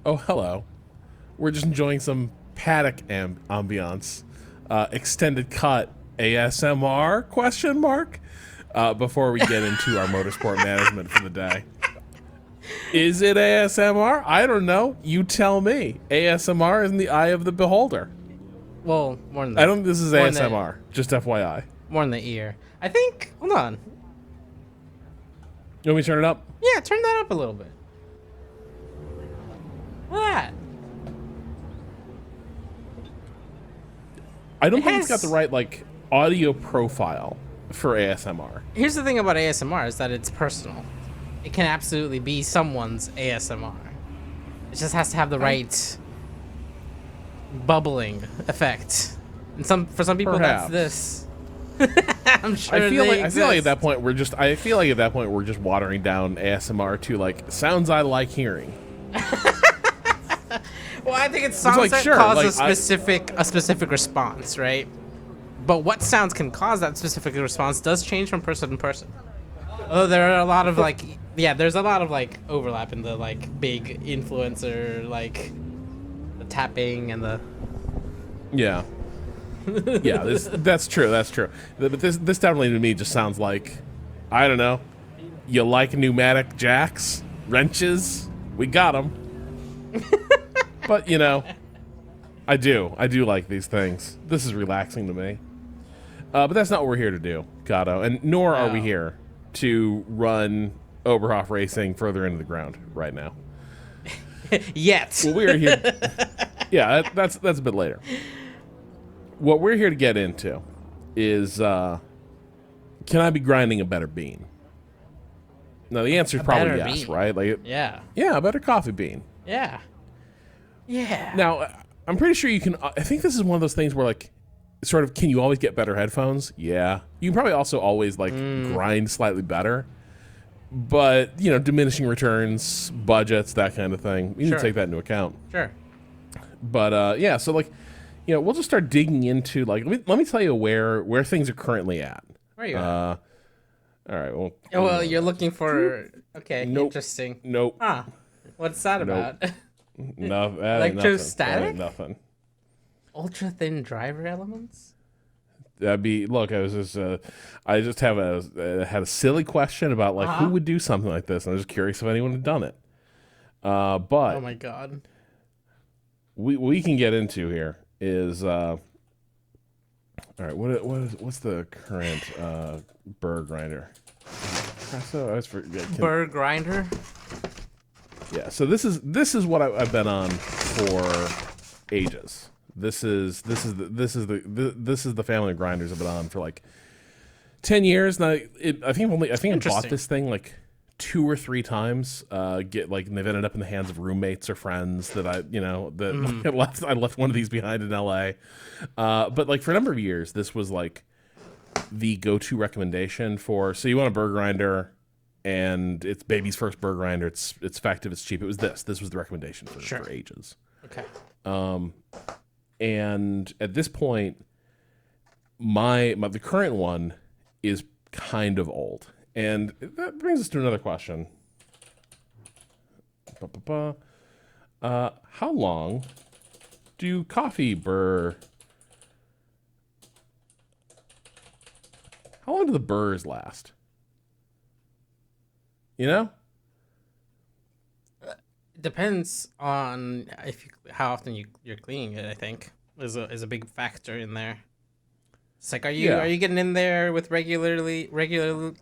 Oh, hello. We're just enjoying some paddock ambiance. Extended cut ASMR question mark before we get into our motorsport management for the day. Is it ASMR? I don't know. You tell me. ASMR is in the eye of the beholder. Well, more than I don't think this is more ASMR. Just FYI. more in the ear. I think. Hold on. You want me to turn it up? Yeah, turn that up a little bit. Look at that. I don't It think it's got has- the right audio profile for ASMR. Here's the thing about ASMR is that it's personal. It can absolutely be someone's ASMR. It just has to have the right bubbling effect. And for some people Perhaps. that's this. I'm sure I feel they like at that point we're just watering down ASMR to sounds I like hearing. Well, I think it's sounds like, that sure, cause like, a specific response, right? But what sounds can cause that specific response does change from person to person. Although there are a lot of there's a lot of overlap in the big influencer the tapping and the Yeah. Yeah, that's true. That's true. But this definitely to me just sounds like, I don't know. You like pneumatic jacks, wrenches? We got them. But I do like these things. This is relaxing to me. But that's not what we're here to do, Cado, and nor are we No. here to run Oberhoff racing further into the ground right now. yet. What we're here, yeah, that's a bit later. What we're here to get into is, can I be grinding a better bean? Now the answer is probably better yes, bean. right? Yeah. Yeah, a better coffee bean. Yeah. Yeah. Now I'm pretty sure you can. I think this is one of those things where sort of, can you always get better headphones? Yeah, you can probably also always grind slightly better. But diminishing returns, budgets, that kind of thing. You need Sure. to take that into account. Sure. But yeah, so we'll just start digging into let me tell you where things are currently at. Where are you at? All right. Well. Oh, well, you're looking for. Okay. Nope. Interesting. Nope. Huh. What's that Nope. about? No. That ain't Electrostatic? nothing. Ultra thin driver elements? That'd be. Look, I was just. I just had a silly question about who would do something like this, and I was just curious if anyone had done it. But Oh my god. we can get into here is. All right. What's the current Burr grinder? So I was forgetting. Burr grinder? Yeah, so this is what I've been on for ages. This is the family of grinders I've been on for 10 years now. I think I bought this thing 2 or 3 times. And they've ended up in the hands of roommates or friends that I left one of these behind in LA. But for a number of years, this was the go-to recommendation for. So you want a Burr grinder. And it's baby's first Burr grinder. It's effective. It's cheap. It was this. This was the recommendation for ages. Okay. And at this point, the current one is kind of old, and that brings us to another question. How long do coffee Burr? How long do the Burrs last? Depends on how often you're cleaning it. I think is a big factor in there. It's are you getting in there with regular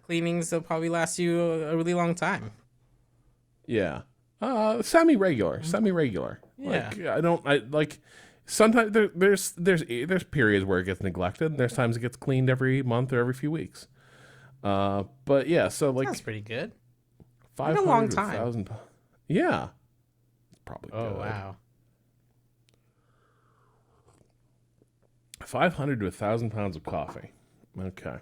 cleanings? They'll probably last you a really long time. Yeah. Semi-regular. Yeah. Sometimes there's periods where it gets neglected. There's times it gets cleaned every month or every few weeks. But yeah, so That's pretty good. 500 a long to time. 1,000. Yeah. Probably Oh good. wow. 500 to 1,000 pounds of coffee. Okay.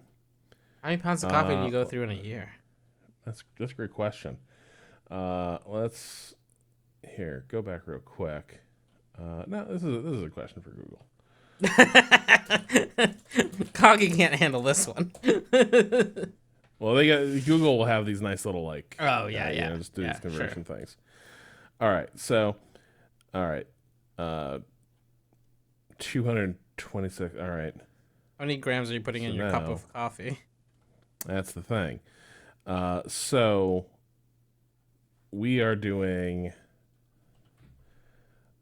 How many pounds of coffee do you go through in a year? That's a great question. Let's go back real quick. No, this is a question for Google. Coggy can't handle this one. Well, Google will have these nice little Oh yeah, yeah. just do yeah, these conversion sure. things. All right, so All right. 226. All right. How many grams are you putting in your cup now- of coffee? That's the thing. So we are doing.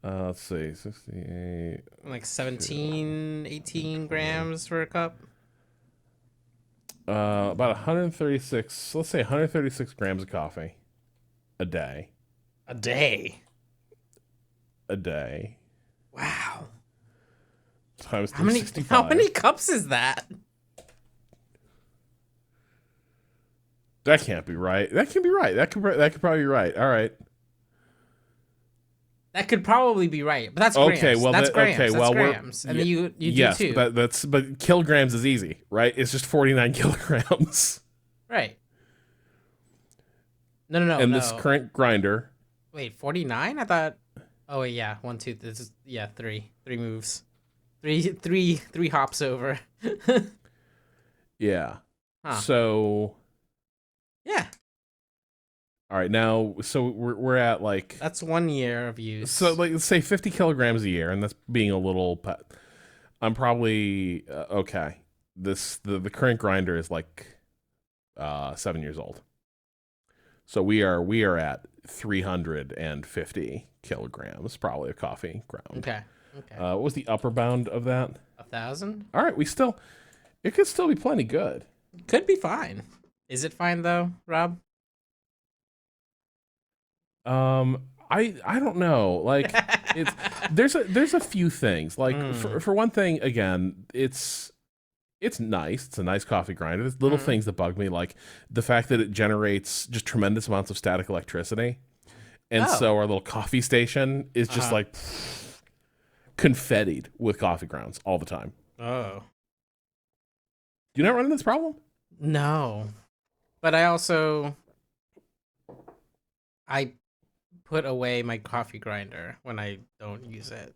Let's see, 68. Like 17, 18 grams for a cup? About 136. Let's say 136 grams of coffee a day. A day. A day. Wow. Times How many 365. cups is that? That can't be right. That can be right. That could probably be right. All right. That could probably be right, but that's Okay, grams. well, that's grams. okay, That's well, we're- grams. And then you Yes, do too. but kilograms is easy, right? It's just 49 kilograms. Right. No. And this current grinder. Wait, 49? I thought. Oh wait, yeah, 1, 2. This is three moves, three hops over. Yeah. Huh. So, Yeah, all right, now, so we're at like, that's 1 year of use. so like, let's say 50 kilograms a year, and that's being a little, I'm probably, okay. The current grinder is like 7 years old. So we are at 350 kilograms probably of coffee ground. Okay. What was the upper bound of that? 1,000 All right, it could still be plenty good. could be fine. Is it fine though, Rob? I don't know. Like, it's there's a few things. Like for one thing, again, it's nice. It's a nice coffee grinder. There's little things that bug me, like the fact that it generates just tremendous amounts of static electricity, and so our little coffee station is just like confettied with coffee grounds all the time. Oh. Do you not run into this problem? No. But I put away my coffee grinder when I don't use it.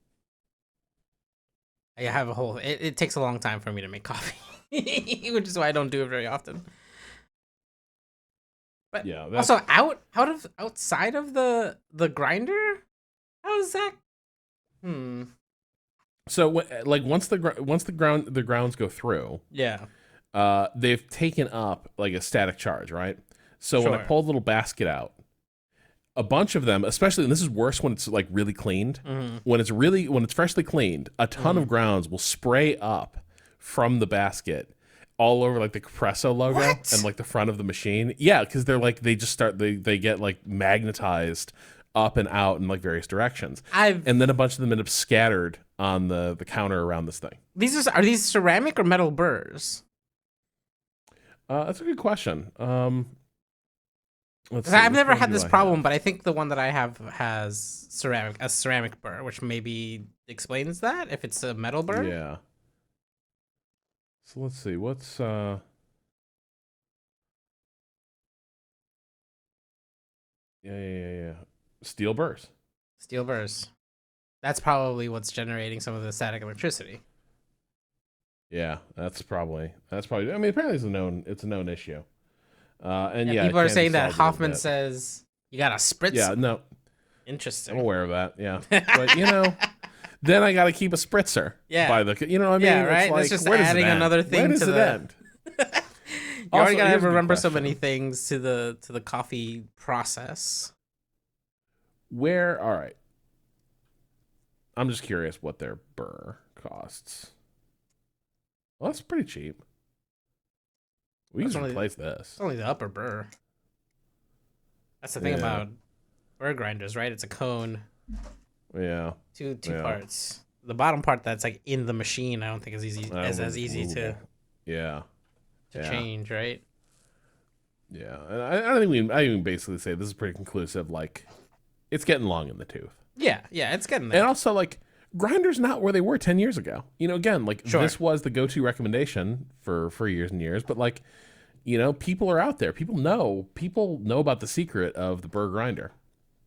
I have it takes a long time for me to make coffee, which is why I don't do it very often. But Yeah. also outside of the grinder, how is that? So like once the grounds go through, Yeah. they've taken up like a static charge, right? So when I Sure. pull the little basket out, a bunch of them, especially, and this is worse when it's like really cleaned. When it's freshly cleaned, a ton of grounds will spray up from the basket all over like the Capresso logo and like the front of the machine. Yeah, because they get like magnetized up and out in like various directions. And then a bunch of them end up scattered on the counter around this thing. Are these ceramic or metal burrs? That's a good question. Let's see, I've which never one had do this I problem, have? but I think the one that I have has a ceramic burr, which maybe explains that if it's a metal burr. Yeah. So let's see. What's Yeah. Steel burrs. Steel burrs. That's probably what's generating some of the static electricity. Yeah, that's probably. I mean, apparently it's a known issue. And yeah, People it are can be saying that solved a little Hoffman bit. says you gotta spritz. Yeah, no, Interesting. I'm aware of that. Yeah, but then I got to keep a spritzer. Yeah. By the, you know what I mean? Yeah, It's right? like, That's just where does it adding end? another thing Where does to it the- end? You Also, already gotta here's a good remember so question. many things to the coffee process. Where? All right. I'm just curious what their burr costs. Well, that's pretty cheap. We That's can only- replace this. It's only the upper burr. That's the thing Yeah. about burr grinders, right? It's a cone, Yeah. two Yeah. parts. The bottom part that's like in the machine, I don't think is easy That as was easy to movable. Yeah. Yeah. change, right? Yeah. And I think I can basically say this is pretty conclusive. Like, it's getting long in the tooth. Yeah, it's getting there. And also, like, grinders not where they were 10 years ago. Again, like, Sure. this was the go-to recommendation for years and years. But, like, people are out there. People know about the secret of the Burr grinder.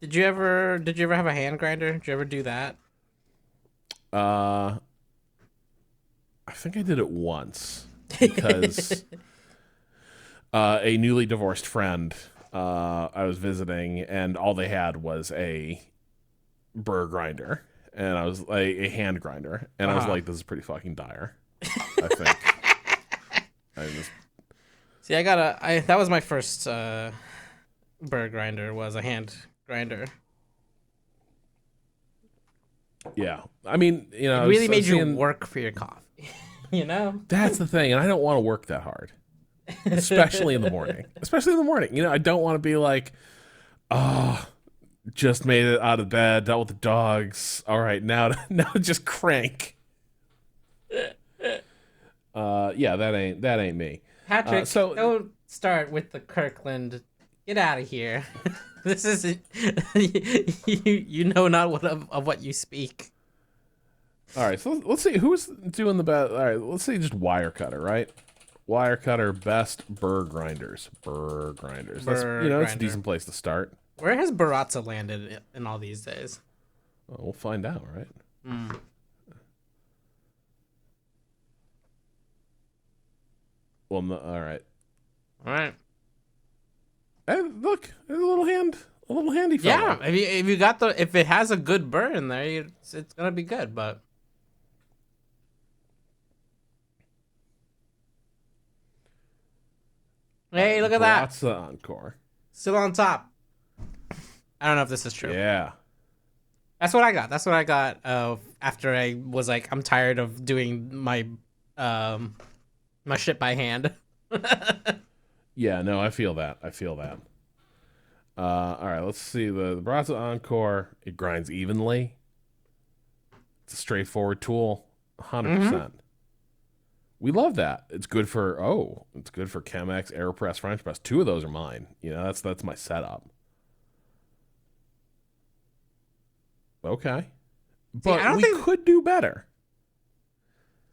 Did you ever have a hand grinder? Did you ever do that? I think I did it once because a newly divorced friend I was visiting, and all they had was a Burr grinder, and I was like a hand grinder, and I was Uh-huh. like, this is pretty fucking dire. I think. I just See, I got a. I that was my first burr grinder. Was a hand grinder. yeah. I mean, It really I was made you seeing work for your coffee. you know. that's the thing, and I don't want to work that hard, especially in the morning. Especially in the morning, I don't want to be like, oh, just made it out of bed, dealt with the dogs. All right, now now just crank. Yeah, that ain't me. Patrick, So don't start with the Kirkland. Get out of here. this isn't. you know not what of what you speak. all right, so let's see who's doing the best. All right, let's see just wire cutter, right? Wire cutter best burr grinders. Burr grinders. That's Burr it's a grinder. decent place to start. Where has Baratza landed in all these days? Well, we'll find out, right? Mm. Well, no, all right. All right. Hey, look, there's a little handy fellow. Yeah, if it has a good burr in there, it's gonna be good. But hey, look at that, Baratza Encore. still on top. I don't know if this is true. Yeah. That's what I got. That's what I got. After I was like, I'm tired of doing my shit by hand. Yeah, no, I feel that. All right, let's see the Baratza Encore. It grinds evenly. It's a straightforward tool, 100%. We love that. It's good for Chemex, Aeropress, French press. Two of those are mine. That's my setup. Okay, but I don't we think could do better.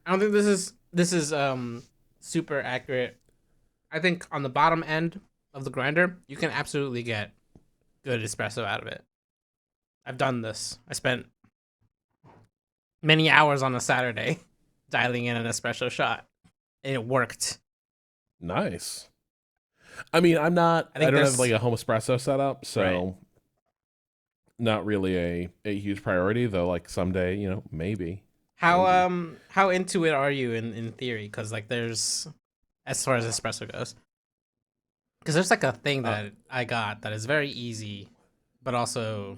I don't think this is super accurate. I think on the bottom end of the grinder, you can absolutely get good espresso out of it. I've done this. I spent many hours on a Saturday dialing in an espresso shot, and it worked. Nice. I mean, I think don't have there's like a home espresso setup, so right. not really a huge priority. Though, like someday, maybe. How into it are you in theory? Because like there's as far as espresso goes, because there's like a thing Uh, that I got that is very easy, but also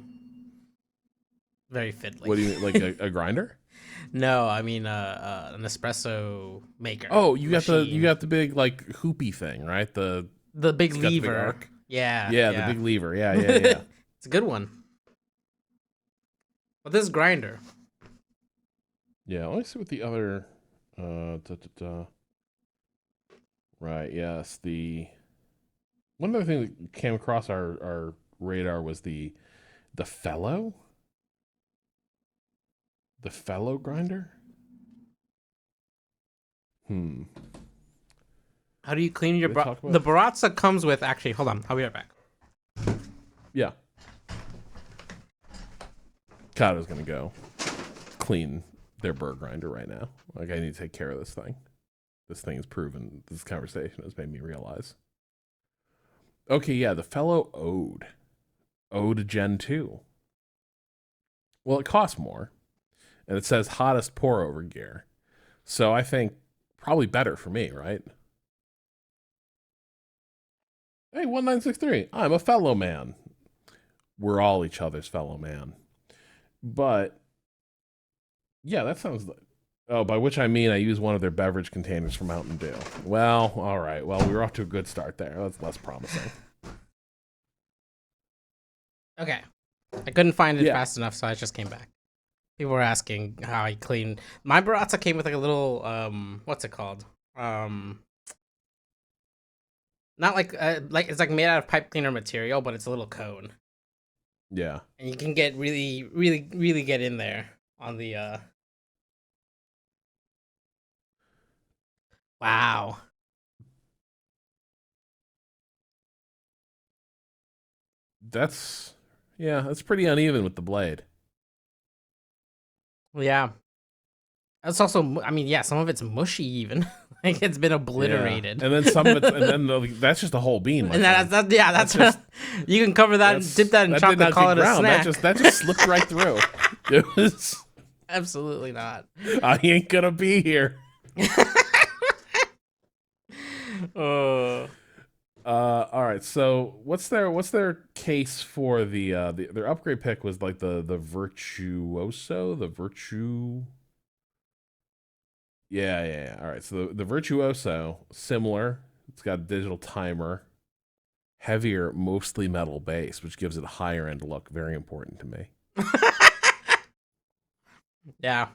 very what fiddly. do you like a grinder? No, I mean an espresso maker. Oh, you machine. got the big like hoopy thing, right? The big It's got the big lever. arc. Yeah, Yeah, yeah. the big lever. Yeah, yeah, yeah. It's a good one. But this grinder, Yeah, let me see what the other. Right. Yes. One other thing that came across our radar was the fellow. The fellow grinder. Hmm. how do you clean your Did they talk the about? Baratza comes with actually, hold on, I'll be right back. Yeah. Cado's gonna go clean their burr grinder right now. Like I need to take care of this thing. This thing is proven. This conversation has made me realize. Okay, yeah, the fellow Ode Gen 2. Well, it costs more, and it says hottest pour over gear. So I think probably better for me, right? Hey, 1963. I'm a fellow man. We're all each other's fellow man. But yeah, that sounds like. Oh, by which I mean I use one of their beverage containers for Mountain Dew. Well, all right. Well, we were off to a good start there. That's less promising. Okay. I couldn't find it Yeah. fast enough, so I just came back. People were asking how I clean. My Baratza came with like a little what's it called? Not like it's like made out of pipe cleaner material, but it's a little cone. Yeah. And you can get really, really, really get in there on the wow. That's that's pretty uneven with the blade. Yeah. It's also, I mean, yeah, some of it's mushy even. Like it's been obliterated. Yeah. And then some of it's, and then that's just a whole bean. And that's just, you can cover that and dip that in that chocolate, did not call it get a ground. snack. That just slipped right through. It was. Absolutely not. I ain't gonna be here. Oh. All right. So what's their case for the their upgrade pick was like the virtuoso, the virtue. Yeah. All right. So the virtuoso, similar. It's got a digital timer, heavier, mostly metal base, which gives it a higher end look. Very important to me. Yeah.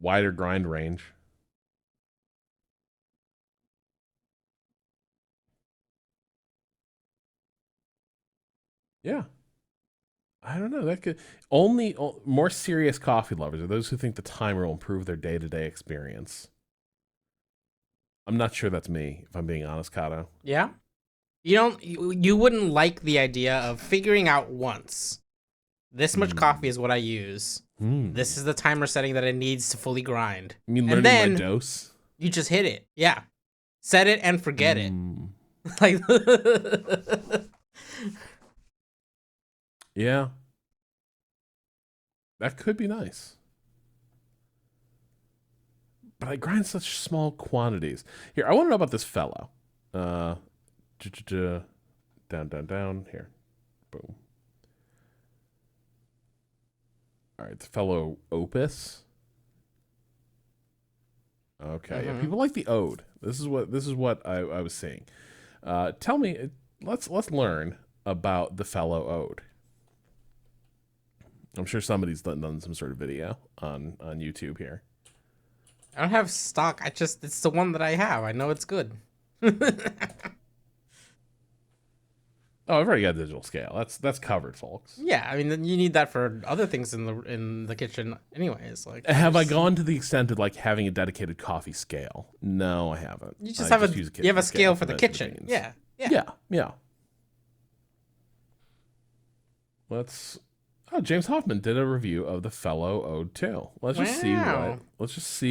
Wider grind range. Yeah. I don't know. That could only more serious coffee lovers are those who think the timer will improve their day-to-day experience. I'm not sure that's me, if I'm being honest, Cado. Yeah. You wouldn't like the idea of figuring out once. This much coffee is what I use. This is the timer setting that it needs to fully grind. You mean and learning then my dose? You just hit it. Yeah. Set it and forget it. Like yeah. That could be nice. But I grind such small quantities. Here, I want to know about this fellow. Down. Here. Boom. All right, the fellow Opus. Okay, yeah, people like the Ode. This is what I was seeing. Tell me, let's learn about the fellow Ode. I'm sure somebody's done some sort of video on YouTube here. I don't have stock. It's the one that I have. I know it's good. Oh, I've already got digital scale. That's covered, folks. Yeah, I mean you need that for other things in the kitchen, anyways. Like, have I gone to the extent of like having a dedicated coffee scale? No, I haven't. You just have a scale for the kitchen. Yeah. James Hoffman did a review of the fellow Ode 2. Let's just see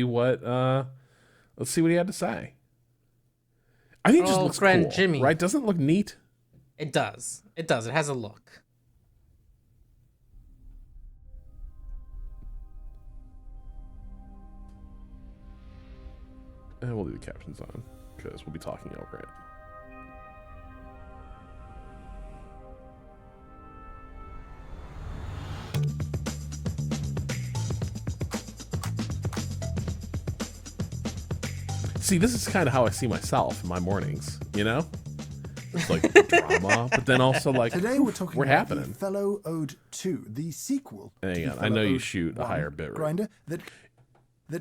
what he had to say. I think it just looks friend cool, Jimmy. right? Doesn't it look neat? It does. It has a look. And we'll leave the captions on because we'll be talking over it. See, this is kind of how I see myself in my mornings, you know? It's like drama, but then also like today we're talking about happening. The fellow Ode 2, the sequel. Hang on, I know you shoot a higher bit rate. Grinder that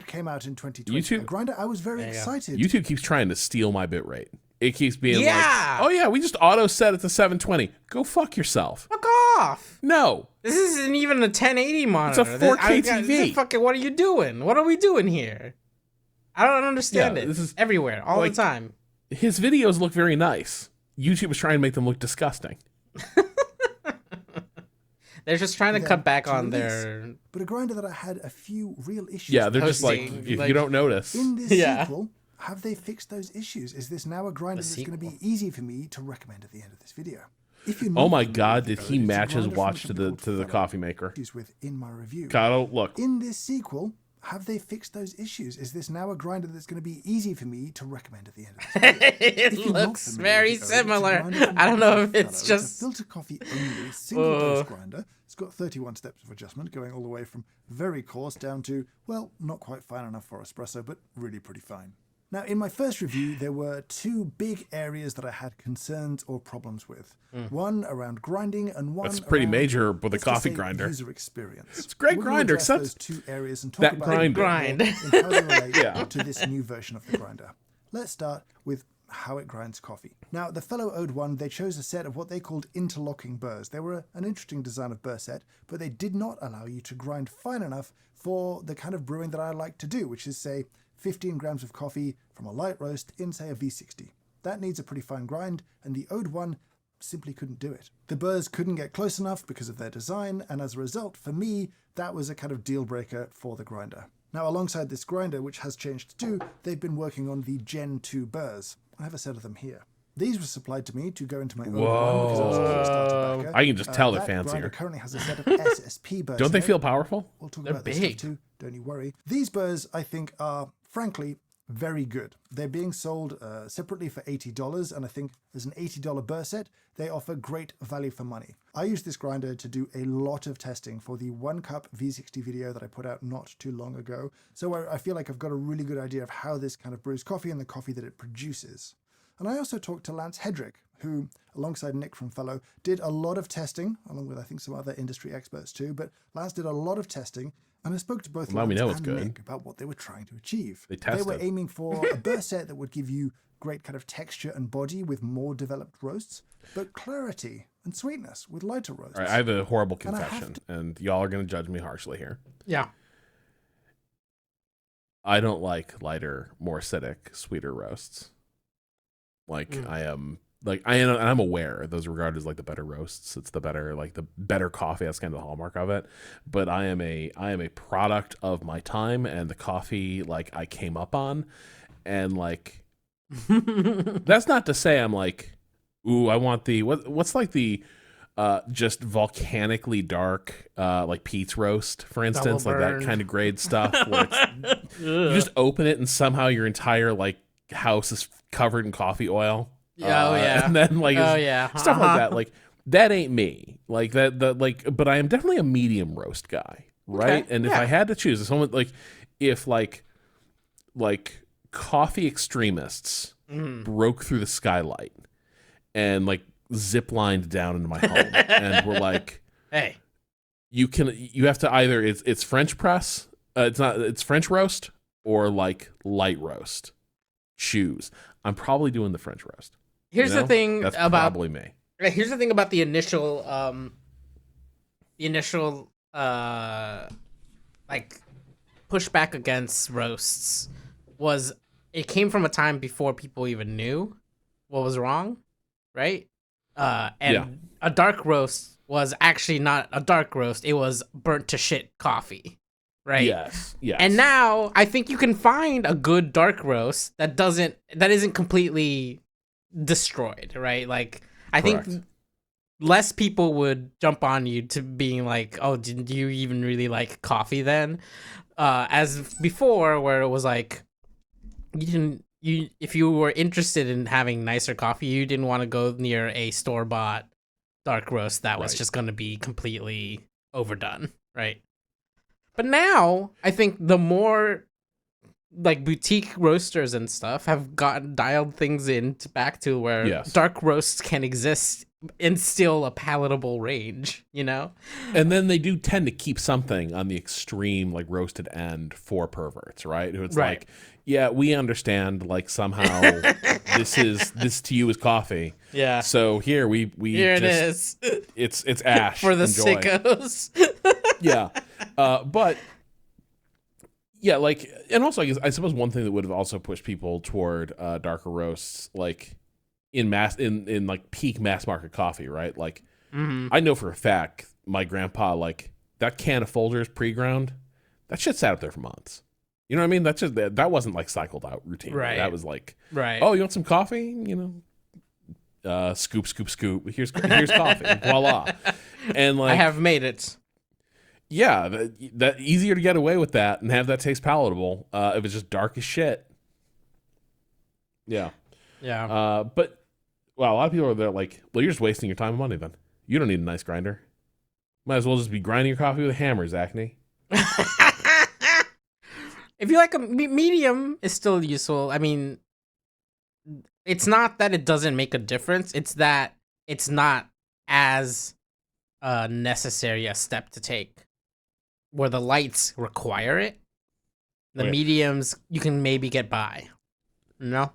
came out in 2020. YouTube, a grinder I was very excited. YouTube keeps trying to steal my bit rate. It keeps being like, oh yeah, we just auto set it to 720. Go fuck yourself. Fuck off. No. This isn't even a 1080 monitor. It's a 4K TV. What are you doing? What are we doing here? I don't understand it. This is everywhere, all the time. His videos look very nice. YouTube was trying to make them look disgusting. They're just trying to cut back on their... But a grinder that I had a few real issues. Yeah, they're just like, if you don't notice. In this sequel, have they fixed those issues? Is this now a grinder that's going to be easy for me to recommend at the end of this video? If you're oh my God, did he match his watch to the coffee maker? In my review. Cado, look. In this sequel, have they fixed those issues? Is this now a grinder that's going to be easy for me to recommend at the end of this video? It looks very similar. I don't know if it's just... filter coffee only, single dose grinder. It's got 31 steps of adjustment, going all the way from very coarse down to, well, not quite fine enough for espresso, but really pretty fine. Now, in my first review, there were two big areas that I had concerns or problems with. One around grinding and one That's pretty around, major with a coffee grinder. User experience. It's a great grinder, except those two areas and talk that about grind. and how they relate to this new version of the grinder. Let's start with how it grinds coffee. Now, the fellow Ode 1, they chose a set of what they called interlocking burrs. They were an interesting design of burr set, but they did not allow you to grind fine enough for the kind of brewing that I like to do, which is, say, 15 grams of coffee from a light roast in, say, a V60. That needs a pretty fine grind, and the Ode 1 simply couldn't do it. The burrs couldn't get close enough because of their design, and as a result, for me, that was a kind of deal breaker for the grinder. Now, alongside this grinder, which has changed too, they've been working on the Gen 2 burrs. I have a set of them here. These were supplied to me to go into my own one because I was a starter backer. I can just tell they're that fancier. grinder currently has a set of SSP burrs. Don't they in it. feel powerful? We'll talk They're about this big. stuff too. Don't you worry. These burrs, I think, are frankly very good. They're being sold separately for $80, and I think as an $80 burr set, they offer great value for money. I use this grinder to do a lot of testing for the 1 cup V60 video that I put out not too long ago. So I feel like I've got a really good idea of how this kind of brews coffee and the coffee that it produces. And I also talked to Lance Hedrick, who, alongside Nick from Fellow, did a lot of testing, along with I think some other industry experts too, but Lance did a lot of testing, and I spoke to both Well, now we Lance know it's and good. Nick about what they were trying to achieve. They They were tested. aiming for a burr set that would give you great kind of texture and body with more developed roasts, but clarity and sweetness with lighter roasts. All right, I have a horrible And I have confession, and y'all are going to judge me harshly here. Yeah. I don't like lighter, more acidic, sweeter roasts. Like I'm aware those are regarded as like the better roasts. It's the better coffee. That's kind of the hallmark of it. But I am a product of my time and the coffee like I came up on, and like that's not to say I'm like, ooh, I want the what's like the just volcanically dark like Pete's roast, for instance, like that burned. kind of grade stuff where you just open it and somehow your entire like house is covered in coffee oil. Oh, yeah. And then like Oh, yeah. stuff like that. Like that ain't me. Like that like but I am definitely a medium roast guy, right? Okay, And if yeah. I had to choose, if someone if coffee extremists broke through the skylight and like zip lined down into my home and were like, Hey. you have to either it's French press, it's French roast or like light roast. Choose. I'm probably doing the French roast. Here's the thing That's about probably me. Here's the thing about the initial like pushback against roasts was it came from a time before people even knew what was wrong, right? And Yeah. a dark roast was actually not a dark roast, it was burnt to shit coffee. Right. Yes. And now I think you can find a good dark roast that isn't completely destroyed, right? Like I Correct. think less people would jump on you to being like, "Oh, do you even really like coffee then?" As before where it was like if you were interested in having nicer coffee, you didn't want to go near a store-bought dark roast that was Right. just going to be completely overdone, right? But now, I think the more like boutique roasters and stuff have gotten dialed things back to where Yes. dark roasts can exist in still a palatable range, you know? And then they do tend to keep something on the extreme, like roasted end for perverts, right? Who it's Right. like, yeah, we understand, like somehow this to you is coffee. Yeah. So here we Here just, it is. It's ash For the Enjoy. sickos. Yeah. But yeah, like, and also I suppose one thing that would have also pushed people toward darker roasts, like in like peak mass market coffee, right? Like I know for a fact my grandpa, like that can of Folgers pre-ground, that shit sat up there for months. You know what I mean? That's just that wasn't like cycled out routine. Right. That was like, Right. oh, you want some coffee? You know, scoop. Here's coffee. Voila. And like I have made it. yeah, that easier to get away with that and have that taste palatable. If it's just dark as shit. Yeah. Yeah. But well, a lot of people are there like, well, you're just wasting your time and money then. You don't need a nice grinder. Might as well just be grinding your coffee with a hammer, Zachney. If you like a medium, is still useful. I mean, it's not that it doesn't make a difference. It's that it's not as necessary a step to take. Where the lights require it, the Okay. mediums you can maybe get by. No.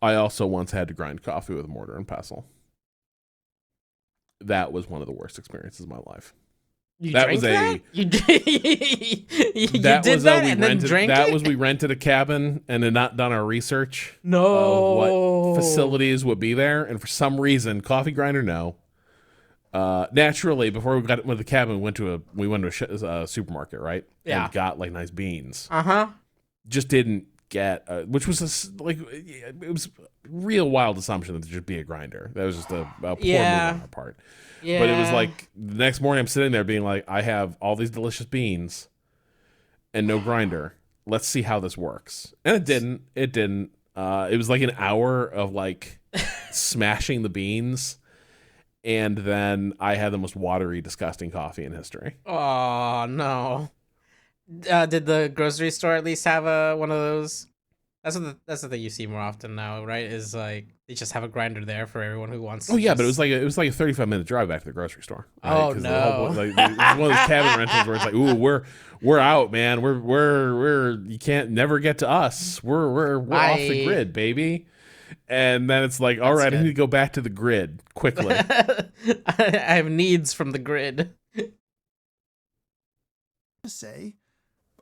I also once had to grind coffee with a mortar and pestle. That was one of the worst experiences of my life. You That drank was a- that? You did, you That did was that we and then rented. drank That it? was we rented a cabin and had not done our research of No. what facilities would be there, and for some reason, coffee grinder no. Naturally, before we got with the cabin, we went to a supermarket, right? Yeah. And got like nice beans. Uh-huh. Just didn't get, which was it was a real wild assumption that there'd just be a grinder. That was just a poor move on our part. Yeah. But it was like the next morning I'm sitting there being like, I have all these delicious beans and no grinder. Let's see how this works. And it didn't. It was like an hour of like smashing the beans, and then I had the most watery, disgusting coffee in history. Oh, no. Did the grocery store at least have one of those? That's the thing you see more often now, right? Is like they just have a grinder there for everyone who wants. Oh yeah, but it was like a 35-minute drive back to the grocery store. Right? Oh 'Cause no! the whole point, it's one of those cabin rentals where it's like, ooh, we're out, man. We're you can't never get to us. We're off the grid, baby. And then it's like, all right, I need to go back to the grid quickly. I have needs from the grid. To say,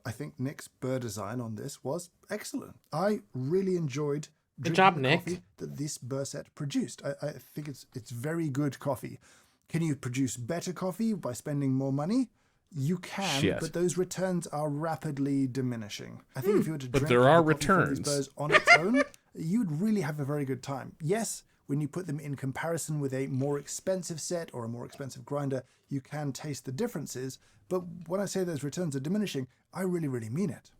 I think Nick's Burr design on this was excellent. I really enjoyed Good job, the Nick. coffee that this Burr set produced. I think it's very good coffee. Can you produce better coffee by spending more money? You can, Shit. but those returns are rapidly diminishing. I think if you were to But drink there are the coffee from returns. these Burrs on its own, you'd really have a very good time. Yes, when you put them in comparison with a more expensive set or a more expensive grinder, you can taste the differences. But when I say those returns are diminishing, I really, really mean it.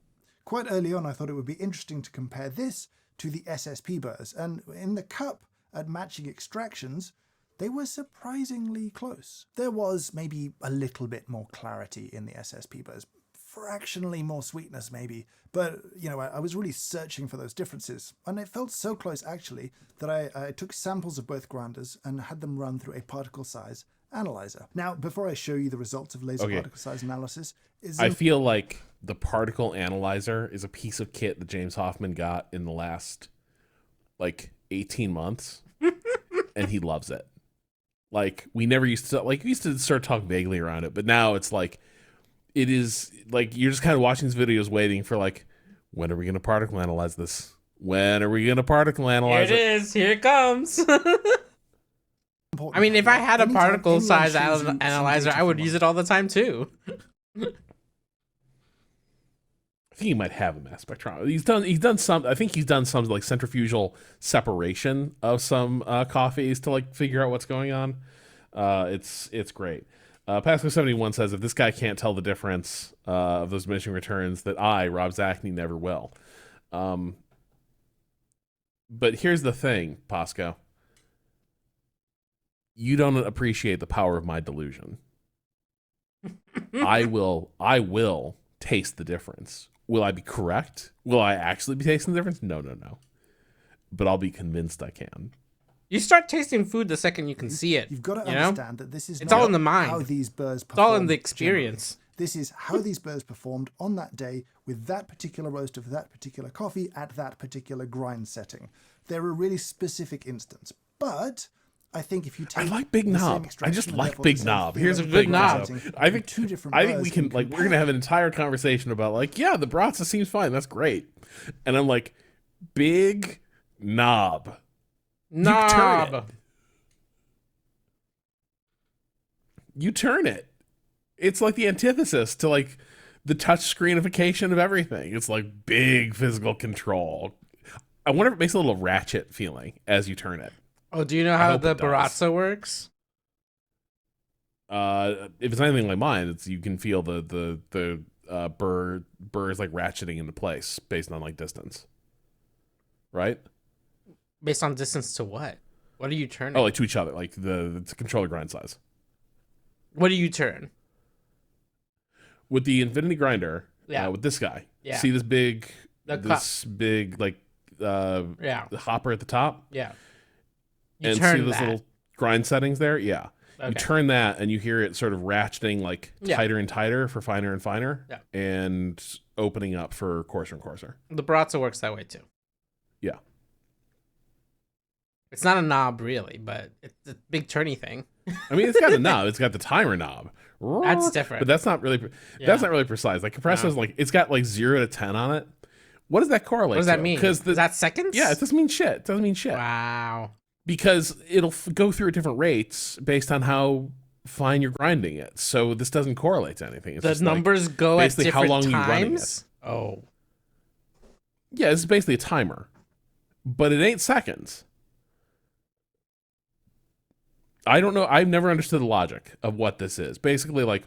Quite early on, I thought it would be interesting to compare this to the SSP Burrs, and in the cup at matching extractions, they were surprisingly close. There was maybe a little bit more clarity in the SSP Burrs, fractionally more sweetness maybe, but I was really searching for those differences, and it felt so close actually that I took samples of both grinders and had them run through a particle size analyzer. Now, before I show you the results of laser particle size analysis, I feel like the particle analyzer is a piece of kit that James Hoffman got in the last like 18 months and he loves it. Like we used to start talking vaguely around it, but now it's like it is like you're just kind of watching these videos waiting for like, when are we going to particle analyze this? When are we going to particle analyze it? Here it is. Here it comes. I mean, if I had a Anytime particle anyone size shows you some analyzer, data I would from use it all the time too. I think he might have a mass spectrometer. He's done some. I think he's done some like centrifugal separation of some coffees to like figure out what's going on. It's great. Pasco71 says, if this guy can't tell the difference of those diminishing returns, that I, Rob Zachney, never will. But here's the thing, Pasco. You don't appreciate the power of my delusion. I will taste the difference. Will I be correct? Will I actually be tasting the difference? No. But I'll be convinced I can. You start tasting food the second you can see it. You've got to you know? understand that this is It's not all in the mind. how these Burrs It's all in performed the experience. generally. This is how these Burrs performed on that day with that particular roast of that particular coffee at that particular grind setting. They're a really specific instance. But I think if you take I like Big the same Knob. I extraction just and like therefore Big the same Knob. feel Here's a of big the knob. presenting I with think two different I think Burrs we can like we're compare. gonna have an entire conversation about like, yeah, the Bratza seems fine. That's great. And I'm like, Big Knob. Knob. You turn it. It's like the antithesis to like the touch screenification of everything. It's like big physical control. I wonder if it makes a little ratchet feeling as you turn it. Oh, do you know how hope the it does. Baratza works? If it's anything like mine, it's you can feel the Burr is like ratcheting into place based on like distance, right? Based on distance to what? What do you turn? Oh, like to each other, like the controller grind size. What do you turn? With the Infinity grinder, Yeah. with this guy, Yeah. see this big like Yeah. the hopper at the top, Yeah. You and turn see those that. little grind settings there. Yeah, you Okay. turn that, and you hear it sort of ratcheting like Yeah. tighter and tighter for finer and finer, Yeah. and opening up for coarser and coarser. The Baratza works that way too. Yeah. It's not a knob really, but it's a big turny thing. I mean, it's got a knob. It's got the timer knob. That's different. But that's not really that's not really precise. Like compressor's like it's got like 0 to 10 on it. What does that correlate? What does that to? mean? Because Is that seconds? Yeah, it doesn't mean shit. It doesn't mean shit. Wow. Because it'll go through at different rates based on how fine you're grinding it. So this doesn't correlate to anything. It's The just numbers like go at basically different how long you're running it. times. Oh. Yeah, this is basically a timer, but it ain't seconds. I don't know. I've never understood the logic of what this is. Basically, like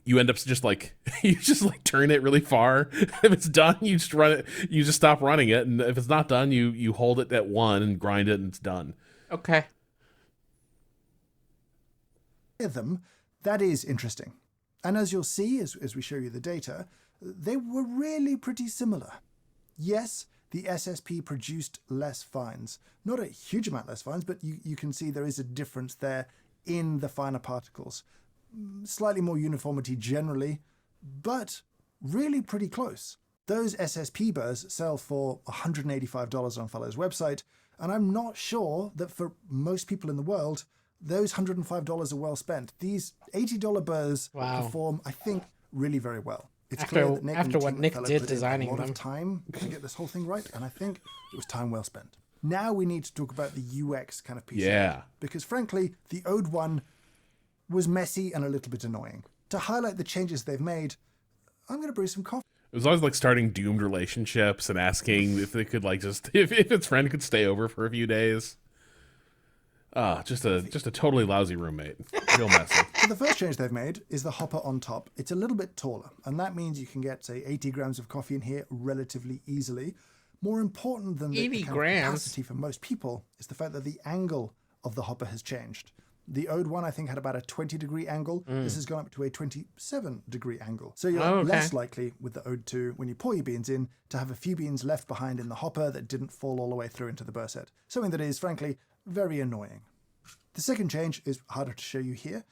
you end up just like you just like turn it really far. If it's done, you just run it. You just stop running it, and if it's not done, you hold it at 1 and grind it, and it's done. Okay. Them, that is interesting. And as you'll see, as we show you the data, they were really pretty similar. Yes, the SSP produced less fines. Not a huge amount less fines, but you can see there is a difference there in the finer particles. Slightly more uniformity generally, but really pretty close. Those SSP burrs sell for $185 on Fellow's website, and I'm not sure that for most people in the world, those $105 are well spent. These $80 burrs perform, I think, really very well. It's clear that Nick after and the what team at Nick Fellow did put in designing a lot them. of time to get this whole thing right, and I think it was time well spent. Now we need to talk about the UX kind of piece. Yeah. Because frankly, the Ode 1 was messy and a little bit annoying. To highlight the changes they've made, I'm going to brew some coffee. It was always like starting doomed relationships and asking if they could like just if its friend could stay over for a few days. Just a totally lousy roommate. Real messy. So the first change they've made is the hopper on top. It's a little bit taller, and that means you can get, say, 80 grams of coffee in here relatively easily. More important than the 80 kind of grams? capacity for most people is the fact that the angle of the hopper has changed. The Ode 1, I think, had about a 20-degree angle. This has gone up to a 27-degree angle. So you're less likely with the Ode 2, when you pour your beans in, to have a few beans left behind in the hopper that didn't fall all the way through into the burr set. Something that is, frankly, very annoying. The second change is harder to show you here.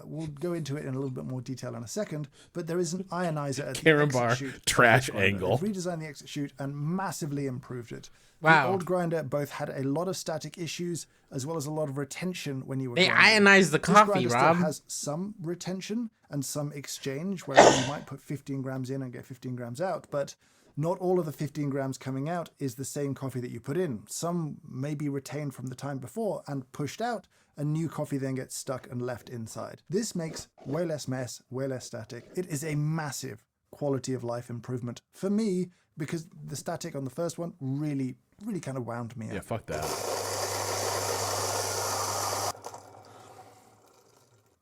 We'll go into it in a little bit more detail in a second, but there is an ionizer at the Karen exit bar chute. trash Grinder. angle. They've redesigned the exit chute and massively improved it. Wow. The old grinder both had a lot of static issues as well as a lot of retention when you were They grinding. ionized the This coffee, grinder Rob. still has some retention and some exchange where you might put 15 grams in and get 15 grams out, but not all of the 15 grams coming out is the same coffee that you put in. Some may be retained from the time before and pushed out, and new coffee then gets stuck and left inside. This makes way less mess, way less static. It is a massive quality of life improvement for me because the static on the first one really kind of wound me up. Yeah, fuck that.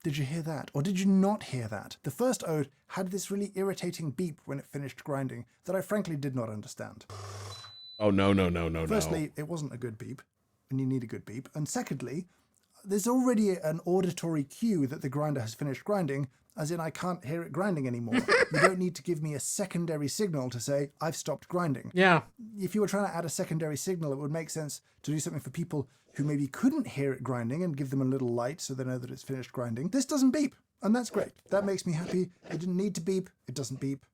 Did you hear that? Or did you not hear that? The first Ode had this really irritating beep when it finished grinding that I frankly did not understand. Oh, no. Firstly, it wasn't a good beep, and you need a good beep. And secondly, there's already an auditory cue that the grinder has finished grinding, as in I can't hear it grinding anymore. You don't need to give me a secondary signal to say, I've stopped grinding. Yeah. If you were trying to add a secondary signal, it would make sense to do something for people who maybe couldn't hear it grinding and give them a little light so they know that it's finished grinding. This doesn't beep, and that's great. That makes me happy. It didn't need to beep. It doesn't beep.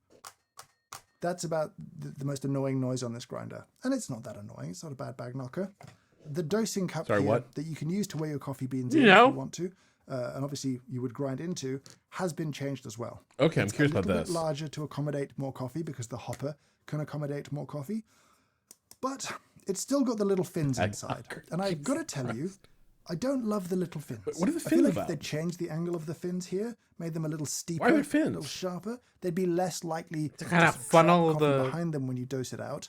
That's about the most annoying noise on this grinder. And it's not that annoying. It's not a bad bag knocker. The dosing cup here that you can use to weigh your coffee beans in if you want to, and obviously you would grind into, has been changed as well. Okay, I'm curious about It's a little this. bit larger to accommodate more coffee because the hopper can accommodate more coffee. But it's still got the little fins inside. And I've got to tell you, I don't love the little fins. What are the I feel fins like about? if they changed the angle of the fins here, made them a little steeper, Why are there a fins? little sharper, they'd be less likely to kind of just funnel drop coffee the- behind them when you dose it out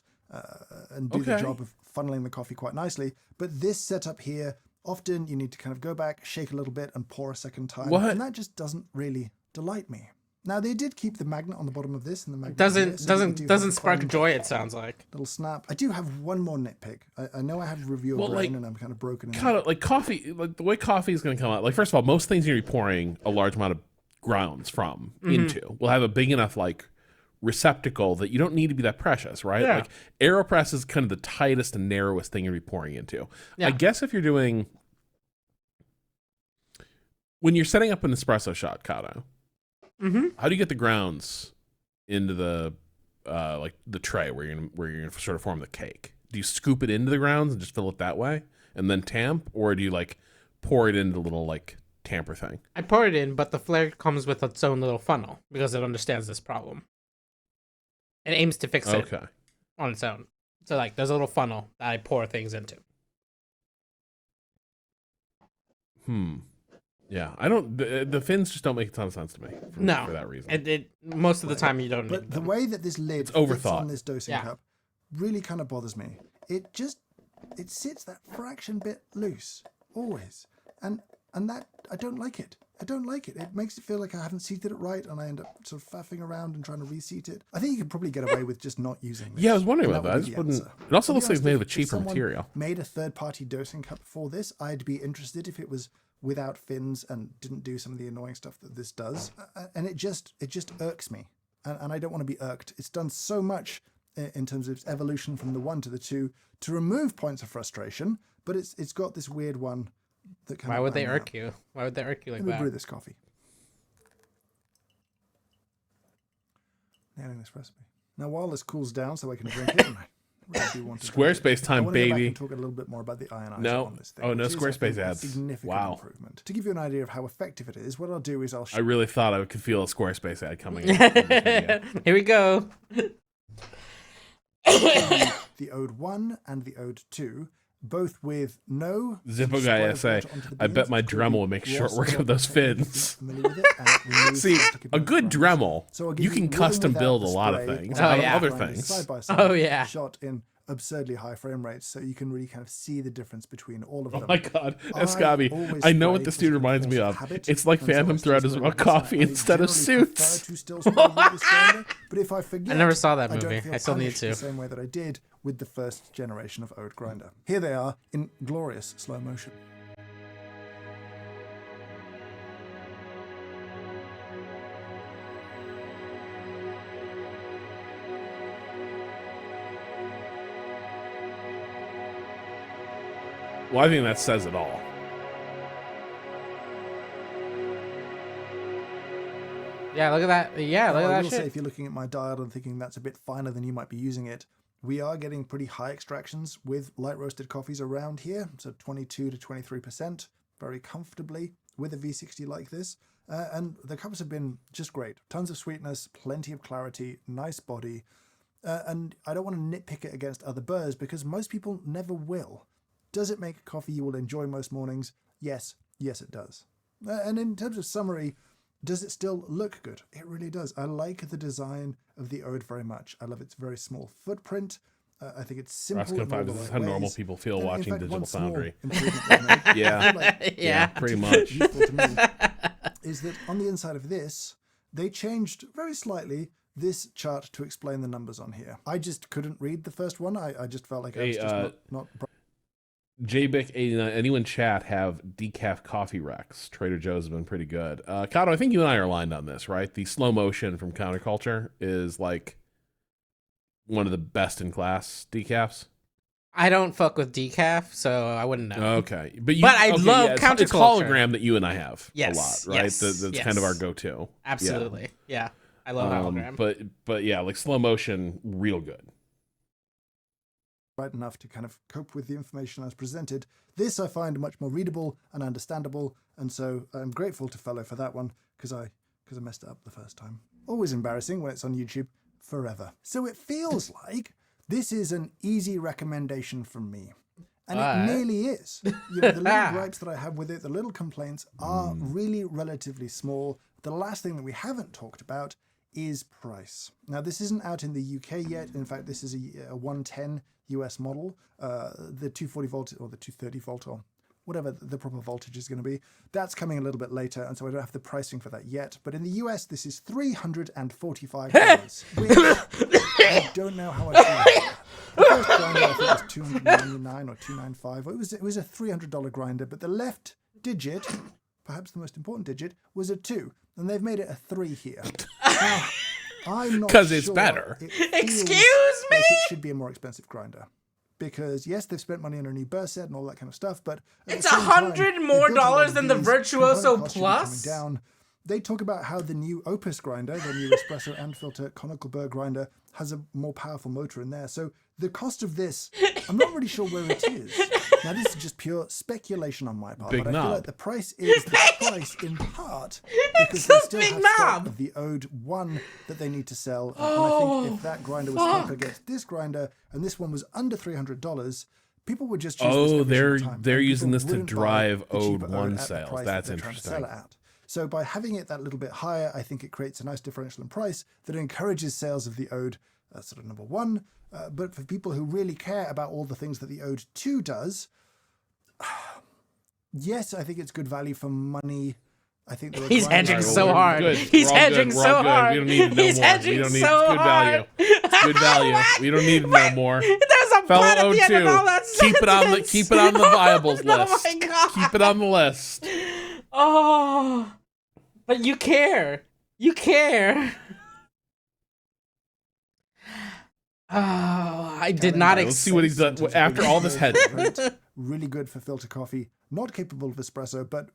and do the Okay. job of funneling the coffee quite nicely. But this setup here, often you need to kind of go back, shake a little bit, and pour a second time. What? And that just doesn't really delight me. Now they did keep the magnet on the bottom of this, and the magnet here, so you do Doesn't have a spark fun joy. It sounds like. little snap. I do have one more nitpick. I know I have reviewer Well, brain, like, and I'm kind of broken. Kind of like coffee, like the way coffee is going to come out. Like first of all, most things you're pouring a large amount of grounds from into will have a big enough like receptacle that you don't need to be that precious, right? Yeah. Like AeroPress is kind of the tightest and narrowest thing you're be pouring into. Yeah. I guess if you're doing when you're setting up an espresso shot, Cado, how do you get the grounds into the like the tray where you're gonna sort of form the cake? Do you scoop it into the grounds and just fill it that way and then tamp, or do you like pour it into the little like tamper thing. I pour it in, but the flare comes with its own little funnel because it understands this problem. It aims to fix it on its own. So like, there's a little funnel that I pour things into. Yeah, I don't. The fins just don't make a ton of sense to me. For that reason. It most of the time you don't. But need the them. way that this lid It's fits overthought. on this dosing cup really kind of bothers me. It sits that fraction bit loose always, and that I don't like it. I don't like it. It makes it feel like I haven't seated it right, and I end up sort of faffing around and trying to reseat it. I think you could probably get away with just not using this. Yeah, I was wondering And about that. I would just be the wouldn't. answer. It also To be looks like it's honest, made of a if cheaper someone material. Made a third-party dosing cup for this, I'd be interested if it was without fins and didn't do some of the annoying stuff that this does. And it just irks me, and I don't want to be irked. It's done so much in terms of its evolution from the 1 to the 2 to remove points of frustration, but it's got this weird one that kind of. Why would they wound me irk up. you? Why would they irk you like Let me that? brew this coffee. Nailing this recipe. Now, while this cools down so I can drink it, and I really do want to drink Squarespace it, time, I want to go back baby. and talk a little bit more about the ionizer No. on this thing. Oh, no which is, I Squarespace think, a ads. significant Wow. improvement. To give you an idea of how effective it is, what I'll do is I really thought I could feel a Squarespace ad coming in. Here we go. the Ode 1 and the Ode 2, both with no Zippo guy SA. I bet my Dremel would make short work of those fins. See, a good Dremel, you can custom build a lot of things. Oh, yeah. Other things. Side by side, Oh, yeah. shot in absurdly high frame rates, so you can really kind of see the difference between all of them. Oh my god, I Escabi. always I know spray what this dude just reminds me force of. habit, It's like and so I Phantom still Thread is spray about with coffee this. I instead of generally prefer suits. to still spray with this grinder, but if I forget, I never saw that I don't movie. feel I still need punished to. the same way that I did with the first generation of Ode grinder. Here they are in glorious slow motion. Well, I think that says it all. Yeah, look at that. Yeah, look at I that will shit. say, if you're looking at my dial and thinking that's a bit finer than you might be using it, we are getting pretty high extractions with light roasted coffees around here, so 22 to 23%, very comfortably with a V60 like this. And the cups have been just great. Tons of sweetness, plenty of clarity, nice body. And I don't want to nitpick it against other Burrs because most people never will. Does it make a coffee you will enjoy most mornings? Yes, it does. And in terms of summary, does it still look good? It really does. I like the design of the Ode very much. I love its very small footprint. I think it's simple. in all the This is right how normal ways. people feel And in watching fact, Digital one small Foundry. improvement they've made, Yeah. like, Yeah. Pretty much. useful to me, is that on the inside of this, they changed very slightly this chart to explain the numbers on here. I just couldn't read the first one. I just felt like I was Hey, just not JBic89, anyone chat have decaf coffee Rex? Trader Joe's has been pretty good. Cado, I think you and I are aligned on this, right? The slow motion from Counterculture is like one of the best in class decafs. I don't fuck with decaf, so I wouldn't know. Okay, But I love it's Counterculture. hologram that you and I have Yes, a lot, right? yes, That's yes. kind of our go-to. Absolutely. Yeah. I love hologram. But yeah, like slow motion, real good. right enough to kind of cope with the information I was presented. This I find much more readable and understandable, and so I'm grateful to Fellow for that one because I messed it up the first time. Always embarrassing when it's on YouTube forever. So it feels like this is an easy recommendation from me. And it nearly is. You know, the little gripes that I have with it, the little complaints are really relatively small. The last thing that we haven't talked about is price. Now, this isn't out in the UK yet. In fact, this is a 110 US model. The 240 volt or the 230 volt or whatever the proper voltage is going to be. That's coming a little bit later, and so I don't have the pricing for that yet. But in the US, this is $345, which I don't know how I feel about that. The first grinder I think was $299 or $295. It was a $300 grinder, but the left digit, perhaps the most important digit, was a 2, and they've made it a 3 here. Now, I'm not 'Cause it's sure better. it feels Excuse like it should be a more expensive grinder. Because yes, they've spent money on a new Burr set and all that kind of stuff, but at It's the same time, $100 they've more built a lot dollars of than the these. Virtuoso Component costs should be Plus? coming down. They talk about how the new Opus grinder, the new espresso and filter conical Burr grinder, has a more powerful motor in there. So the cost of this I'm not really sure where it is. Now, this is just pure speculation on my part, Big but I feel knob. like the price is the price in part because a they still big have stock knob. of the Ode 1 that they need to sell. And I think if that grinder was up against this grinder and this one was under $300, people would just choose this Oh, every single time, they're and using people this to wouldn't buy drive the cheaper Ode 1 at the sales. price That's that they're trying to sell interesting. it at. So by having it that little bit higher, I think it creates a nice differential in price that encourages sales of the Ode sort of number 1. But for people who really care about all the things that the Ode 2 does, yes, I think it's good value for money. I think there are He's grinders- hedging All right, so well, we're hard. good. He's We're all hedging good. We're so all good. hard. We don't need to know He's more. hedging We don't need so it's good value. hard. It's good value. We don't need to know more. There's a Fellow plan at the end of all O2, that keep it on the sentence. keep it on the viables Oh list. my God. Keep it on the list. Oh, but you care. You care. Oh, I did not Let's see what he's done after all this head. Really good for filter coffee. Not capable of espresso, but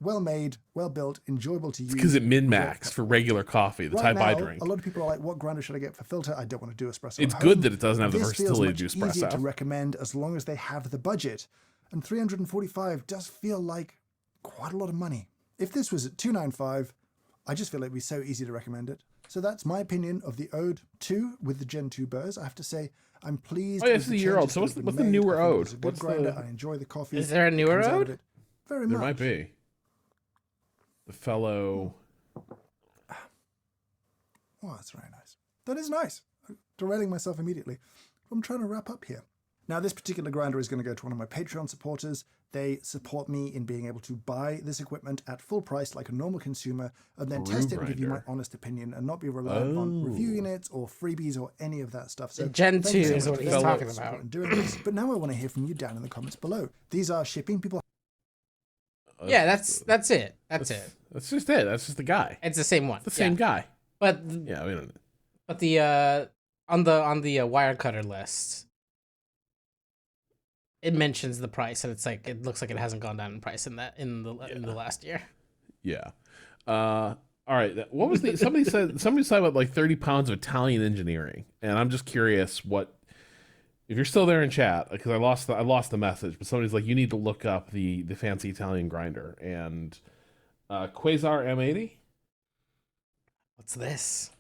well made, well built, enjoyable to use. Because it min-max for regular coffee, the type I now, drink. a lot of people are like, "What grinder should I get for filter?" I don't want to do espresso. It's at good home. that it doesn't have the This feels versatility to much do easier to espresso. recommend as long as they have the budget. And 345 does feel like quite a lot of money. If this was at 295, I just feel like it'd be so easy to recommend it. So that's my opinion of the Ode 2 with the Gen 2 burrs. I have to say, I'm pleased. Oh, yeah, with it's the a year old. changes So that what's have the been made. newer I think Ode? it's a good What's grinder. the- I enjoy the coffee. Is there a that newer comes out of Ode? it. Very There much. might be. The fellow. Oh, that's very nice. That is nice. I'm derailing myself immediately. I'm trying to wrap up here. Now, this particular grinder is going to go to one of my Patreon supporters. They support me in being able to buy this equipment at full price like a normal consumer and then Brew test it and give you my grinder. honest opinion and not be reliant on Oh. reviewing it or freebies or any of that stuff. So Gen thank you 2 so is much what for he's your talking support about. in doing this. But now I want to hear from you down in the comments below. These are shipping. People Yeah, that's it. That's it. That's just it. That's just the guy. It's the same one. The same guy. But Yeah, we don't. but the on the wire cutter list, it mentions the price, and it's like it looks like it hasn't gone down in price in the last year. Yeah. All right. What was the? Somebody said about like 30 pounds of Italian engineering, and I'm just curious what. If you're still there in chat, because I lost the message, but somebody's like, you need to look up the fancy Italian grinder and Quasar M80. What's this?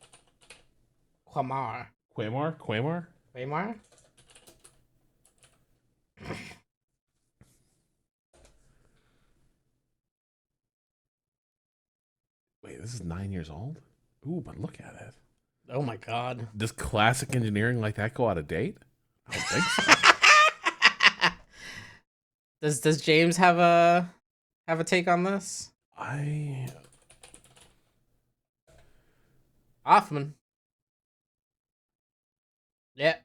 Quamar. Quamar. Wait, this is 9 years old. Ooh, but look at it. Oh my God. Does classic engineering like that go out of date? I don't think so. Does James have a take on this? Hoffman. Yeah.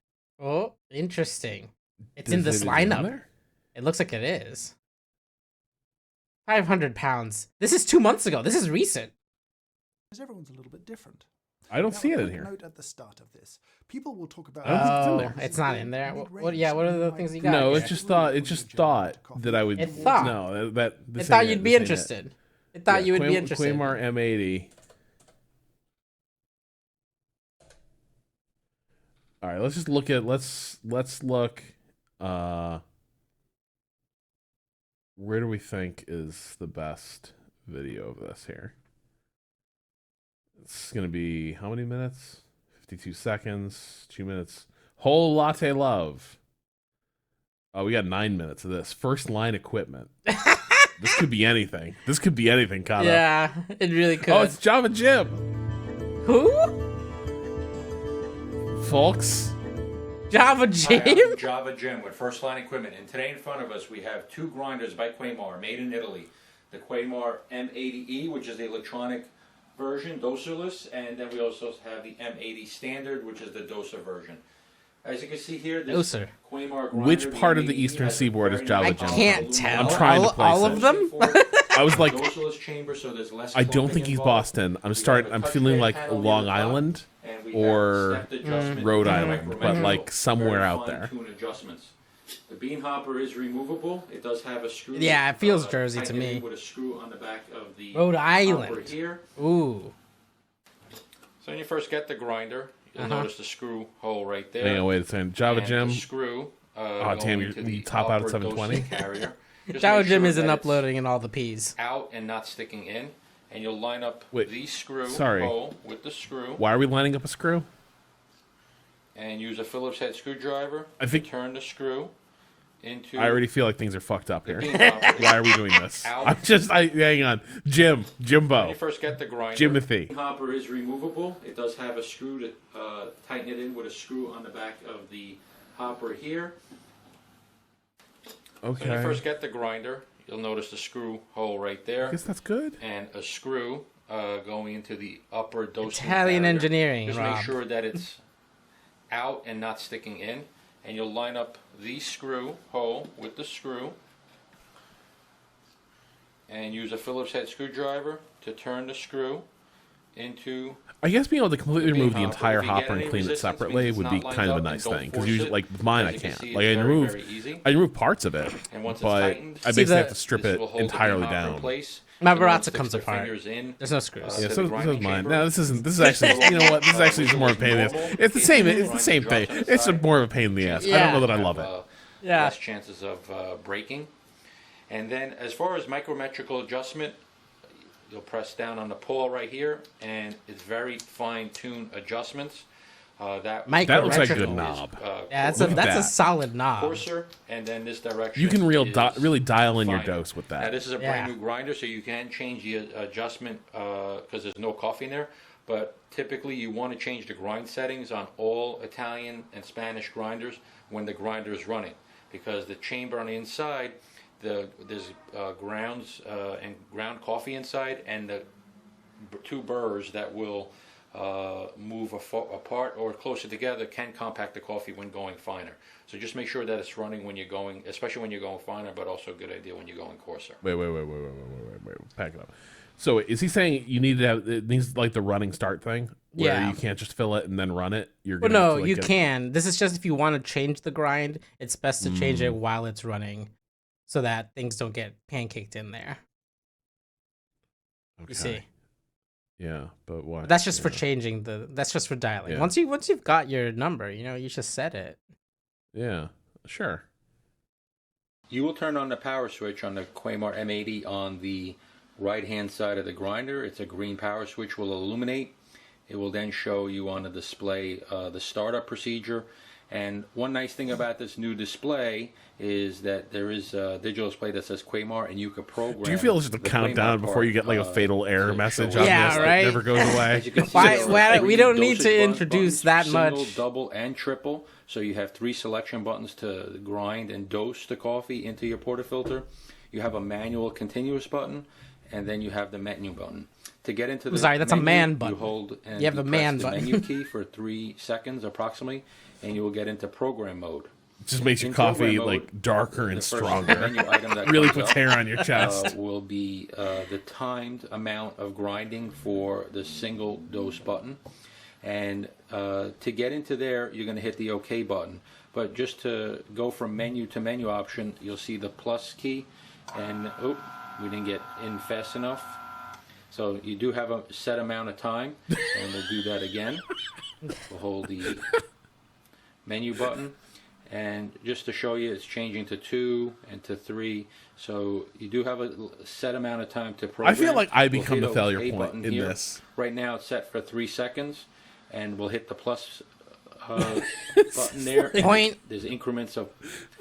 Oh, interesting. It's in Does this it lineup. there? It looks like it is. 500 pounds. This is 2 months ago. This is recent. because everyone's a little bit different. I don't Now, see a it in quick here. Note at the start of this. People will talk about. I don't think it's in there. Oh, it's not in there. What? Yeah. What are the things you got? No, here? it just thought that I would. It thought. No, that. It This thought ain't you'd it, be this ain't it. interested. It thought you would be interested. Quamar M80. All right, let's just look at let's look. Where do we think is the best video of this here? It's gonna be how many minutes? 52 seconds, 2 minutes. Whole latte love. Oh, we got 9 minutes of this. First line equipment. This could be anything. This could be anything, Cado. Yeah, it really could. Oh, it's Java Jim. Who? Folks. Java Hi, Jim? I'm Java Jim with First Line Equipment, and today in front of us we have two grinders by Quamar, made in Italy. The Quamar M80E, which is the electronic version, doserless, and then we also have the M80 standard, which is the doser version. As you can see here, this Doser. Quamar grinder, Which part of the M80E, Eastern has a Seaboard is very Java I nice Jim? can't tell. I'm trying to place all it. of them? I was like, doserless chamber, so there's less I don't clumping think he's involved. Boston. I'm We have a I'm touch feeling pad like panel near Long the top, Island and we or have stepped adjustment Rhode and Island, but micrometrical, like somewhere very out there. fine-tune adjustments. The bean hopper is removable. It does have a screw. Yeah, it feels Jersey to tighten me. in with a screw on the back of the Rhode hopper Island. here. Ooh. So when you first get the grinder, you'll notice the screw hole right there. Hang on, wait a second. Java And Jim. the screw damn, going to you the top out at upper 720? dosing carrier. Just Cado make Jim sure isn't that it's uploading in all the P's. out and not sticking in, and you'll line up Wait, the screw sorry. hole with the screw, Why are we lining up a screw? and use a Phillips head screwdriver I think- to turn the screw into. I already feel like things are fucked up the here. bean hopper. Why are we doing this? Out. Hang on. When Jimbo. you first get the grinder, Jimothy. the hopper is removable. It does have a screw to tighten it in with a screw on the back of the hopper here. So when you Okay. first get the grinder, you'll notice the screw hole right there, I guess that's good. and a screw going into the upper dosing Italian carrier. engineering, Just Rob. make sure that it's out and not sticking in, and you'll line up the screw hole with the screw, and use a Phillips head screwdriver to turn the screw into. I guess being able to completely bean remove the hopper. entire If you get hopper and any clean it resistance, separately means would it's be not kind of a lined up, nice and don't thing. Because force usually, it. like with mine, As I you can can't. see, Like I it's can very, remove, very easy. I can remove parts of it, And once it's but tightened, I See, basically have the- to strip this it will hold the entirely bean hopper in down. place. My So no one Baratza sticks comes their apart. fingers in. There's no screws. Yeah, to so the does grinding mine. chamber. No, this is actually, you know what? This is actually more of a pain in the ass. It's the same. It's the same thing. It's just more of a pain in the ass. I don't know that I love it. Yeah. Less chances of breaking. And then as far as micrometrical adjustment, you'll press down on the pull right here, and it's very fine-tuned adjustments. That That looks like a good Micrometrical. knob. Yeah, Look at that's a that. solid knob. coarser, and then this direction. You can is really dial in your finer. dose with Now that. this is a Yeah. brand new grinder, so you can change the adjustment because there's no coffee in there. But typically, you want to change the grind settings on all Italian and Spanish grinders when the grinder is running, because the chamber on the inside, there's grounds and ground coffee inside, and the two burrs that will move apart or closer together can compact the coffee when going finer. So just make sure that it's running when you're going, especially when you're going finer, but also a good idea when you're going coarser. Wait. Pack it up. So is he saying you need to have, it needs like the running start thing? Where Yeah. you can't just fill it and then run it? You're Well, gonna have no, to, like, you get- can. This is just if you want to change the grind, it's best to change it while it's running so that things don't get pancaked in there. You Okay. see. Yeah, but why? But that's just for Yeah. changing that's just for dialing. Yeah. Once you've got your number, you just set it. Yeah, sure. You will turn on the power switch on the Quaymar M80 on the right-hand side of the grinder. It's a green power switch will illuminate. It will then show you on the display the startup procedure. And one nice thing about this new display is that there is a digital display that says Quaymar, and you can program. Do you feel it's just a the countdown Quaymar before you get like a part, fatal error to message show on Yeah, this right? that never goes away? As you can see, Why- there are why- we three don't need to dosage introduce buttons, that single, much. double, and triple. So you have 3 selection buttons to grind and dose the coffee into your portafilter. You have a manual continuous button, and then you have the menu button. To get into the Sorry, that's a menu, man you button. hold and You have a press man the button. menu key for 3 seconds approximately, and you will get into program mode. It just makes your In program coffee mode, like darker the and first stronger. menu item that Really comes puts up, hair on your chest. will be the timed amount of grinding for the single dose button. And to get into there, you're going to hit the OK button. But just to go from menu to menu option, you'll see the plus key. And, oh, we didn't get in fast enough. So you do have a set amount of time. And we'll do that again. We'll hold the menu button. And just to show you, it's changing to 2 and to 3. So you do have a set amount of time to program. I feel like I We'll become hit the failure OK point button in here. this. Right now it's set for 3 seconds, and we'll hit the plus button there. and Point. There's increments of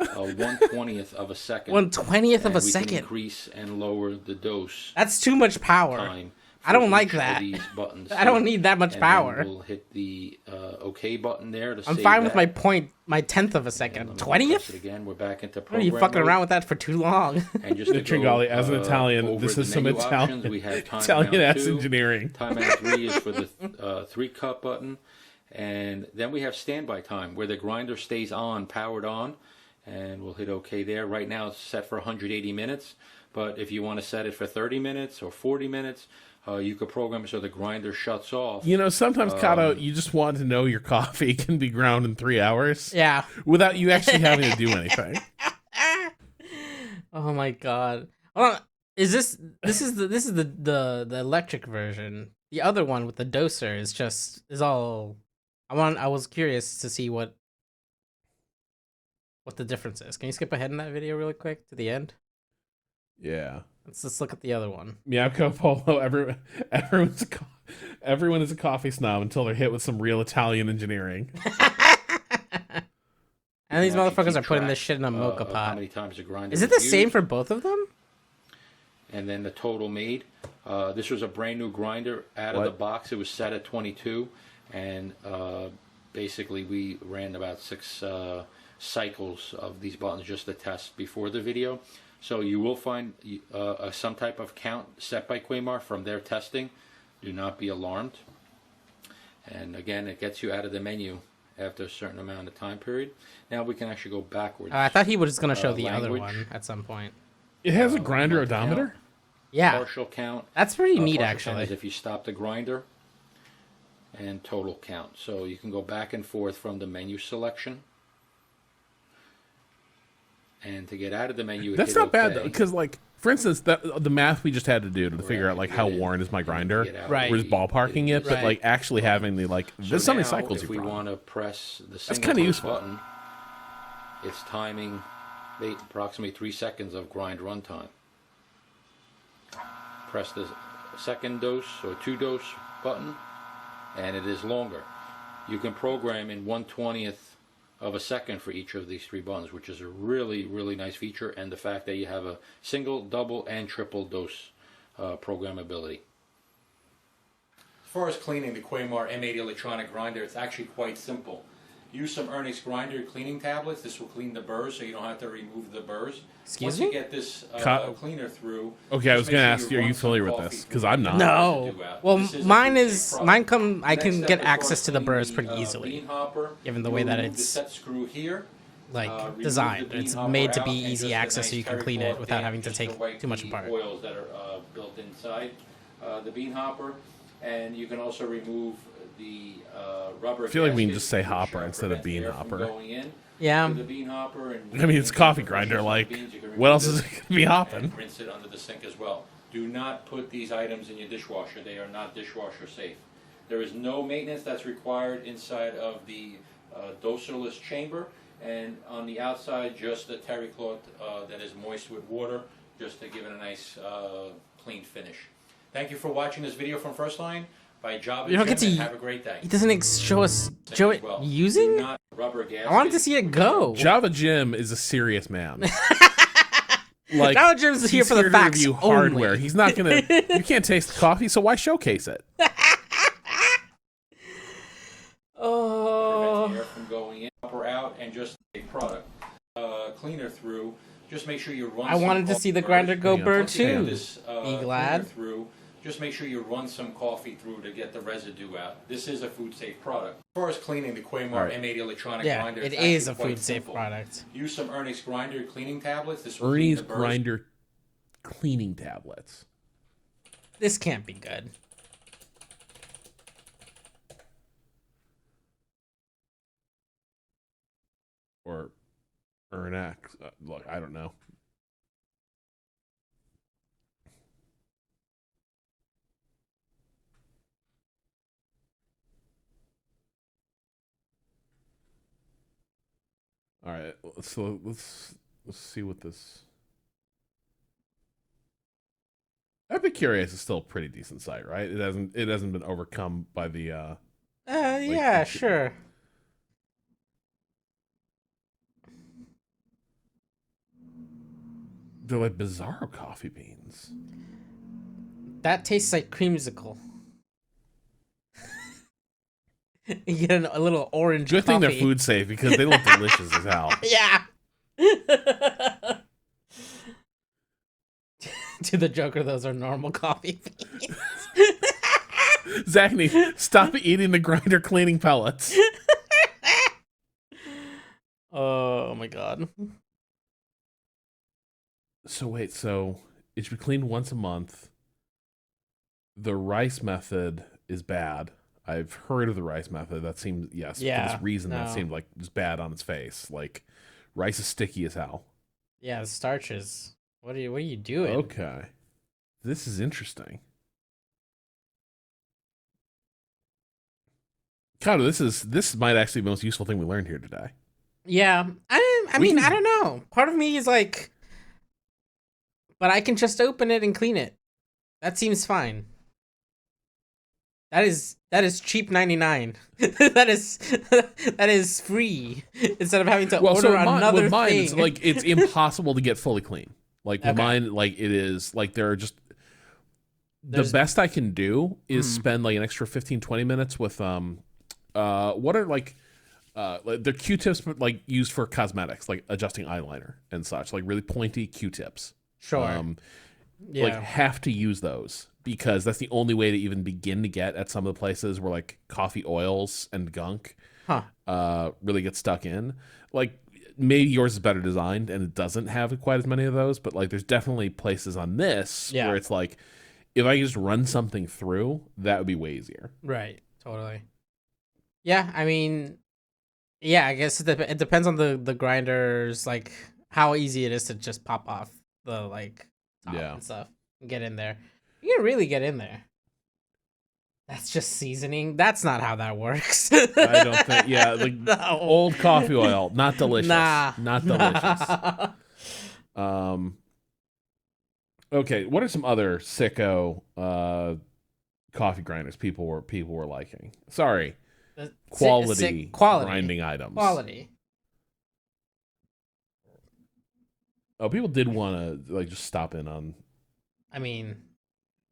1/20th of a second. 1/20th of and a we can second. increase and lower the dose That's too much power. time. I don't for like each of that. these buttons I don't here. need that much And power. then we'll hit the OK button there to I'm save fine with that. my 10th of a And second. let me press 20th? it again. We're back into What are program you fucking mode. around with that for too long? And just to go, Tringali, as an Italian, over this the is some menu Italian, options, we have time Italian out ass 2. engineering. Time out 3 is for the 3-cup button. And then we have standby time, where the grinder stays on, powered on. And we'll hit OK there. Right now it's set for 180 minutes. But if you want to set it for 30 minutes or 40 minutes, you could program it so the grinder shuts off. You know, sometimes, Cado, you just want to know your coffee can be ground in 3 hours Yeah. without you actually having to do anything. Oh my god. Hold on. Is this is the electric version? The other one with the doser is all. I was curious to see what. what the difference is. Can you skip ahead in that video really quick to the end? Yeah. Let's look at the other one. Miyako Polo. Everyone is a coffee snob until they're hit with some real Italian engineering. And these You can actually motherfuckers keep are putting track this shit in a mocha of How pot. many times the grinder Is it was the same used, for both of them? and then the total made. This was a brand new grinder out of the What? box. It was set at 22, and basically we ran about 6 cycles of these buttons just to test before the video. So you will find some type of count set by Quaymar from their testing. Do not be alarmed. And again, it gets you out of the menu after a certain amount of time period. Now we can actually go backwards. I thought he was going to show the other language. one at some point. It has a grinder odometer? Yeah, Partial count. that's pretty neat, Partial count actually. is if you stop the grinder, and total count. So you can go back and forth from the menu selection. And to get out of the menu, That's hit not bad, OK. though, because, like, for instance, the math we just had to do to figure out, like, how worn is my grinder. Right. We're just ballparking it, but, Right. like, actually having the, like, So this how many now, cycles if you we run. want to press the kinda single useful. button, it's timing approximately 3 seconds of grind runtime. Press the second dose or 2-dose button, and it is longer. You can program in 1/20th of a second for each of these 3 buttons, which is a really, really nice feature, and the fact that you have a single, double, and triple dose programmability. As far as cleaning the Quaymar M80 electronic grinder, it's actually quite simple. Use some Ernix grinder cleaning tablets. This will clean the burrs, so you don't have to remove the burrs. Excuse Once me? you get this cleaner through. Okay, I was just going to make ask sure you, are run you some familiar with coffee this? through Because the I'm not. No. residue out. Well, This is a mine food is safe mine product. I can Next get step, as far access as to the cleaning burrs pretty the, easily, bean hopper, given the you way that remove the it's set screw here. like Remove designed. the bean It's hopper made to out, be and easy just a access, nice so you can terry clean it cloth without dab having to just take wipe too much the apart. oils that are built inside the bean hopper, and you can also remove the rubber. I feel like we can gasket, just say which, hopper instead of prevents bean air from hopper. going in Yeah. to the bean hopper. And I mean, it's coffee grinder. Like, what else is it going to be hopping? and rinse it under the sink as well. Do not put these items in your dishwasher. They are not dishwasher safe. There is no maintenance that's required inside of the doserless chamber, and on the outside just the terry cloth that is moist with water, just to give it a nice clean finish. Thank you for watching this video from First Line by Java You don't Jim, get to- and have a great day. He doesn't show us As show it well. Do using. not rubber gasket. I wanted to see it go. Java Jim is a serious man. Like, Java Jim's here he's for the to facts review only. hardware. He's not going to. You can't taste the coffee, so why showcase it? Oh. Prevents air from going in or out, and just a product cleaner through. Just make sure you run. I some wanted to coffee see the first. grinder go Hang on, Burr once you get too. This, Be cleaner glad. through. Just make sure you run some coffee through to get the residue out. This is a food safe product. As far as cleaning the Quaymar Right. M80 electronic Yeah, grinder, it it's is a actually quite food safe simple. product. Use some Ernix grinder cleaning tablets. This will clean Ernie's the burrs. grinder cleaning tablets. This can't be good. Or Ernex. Look, I don't know. All right, so let's see what this. Epic Curious is still a pretty decent site, right? It hasn't been overcome by the Yeah, sure. they're like Bizarro coffee beans. That tastes like creamsicle. You get a little orange Good thing coffee. they're food safe because they look delicious as hell. Yeah. To the Joker, those are normal coffee beans. Zachney, stop eating the grinder cleaning pellets. Oh my god. So wait, so it should be cleaned once a month. The rice method is bad. I've heard of the rice method. That seems, yes, for Yeah, this reason that no. seemed like just bad on its face. Like, rice is sticky as hell. Yeah, the starches. What are you doing? Okay. This is interesting. Cado, this might actually be the most useful thing we learned here today. Yeah, I mean, I don't know. Part of me is like, but I can just open it and clean it. That seems fine. That is cheap 99. that is that is free instead of having to Well, order so another with mine, thing. it's like it's impossible to get fully clean. Like with Okay. mine, like it is like there are just There's- the best I can do is spend like an extra 15, 20 minutes with what are like they're Q-tips but like used for cosmetics, like adjusting eyeliner and such, like really pointy Q-tips. Sure. Yeah. Like have to use those because that's the only way to even begin to get at some of the places where like coffee oils and gunk really get stuck in. Like maybe yours is better designed and it doesn't have quite as many of those, but like there's definitely places on this Yeah. where it's like if I could just run something through, that would be way easier. Right. Totally. Yeah. I mean, yeah. I guess it depends on the grinders, like how easy it is to just pop off the like top and stuff and get in there. You can really get in there. That's just seasoning. That's not how that works. I don't think. Yeah, like No. old coffee oil, not delicious. Nah. Not delicious. Okay, what are some other sicko coffee grinders people were liking? Sorry, quality grinding items. Quality. Oh, people did want to like just stop in on. I mean,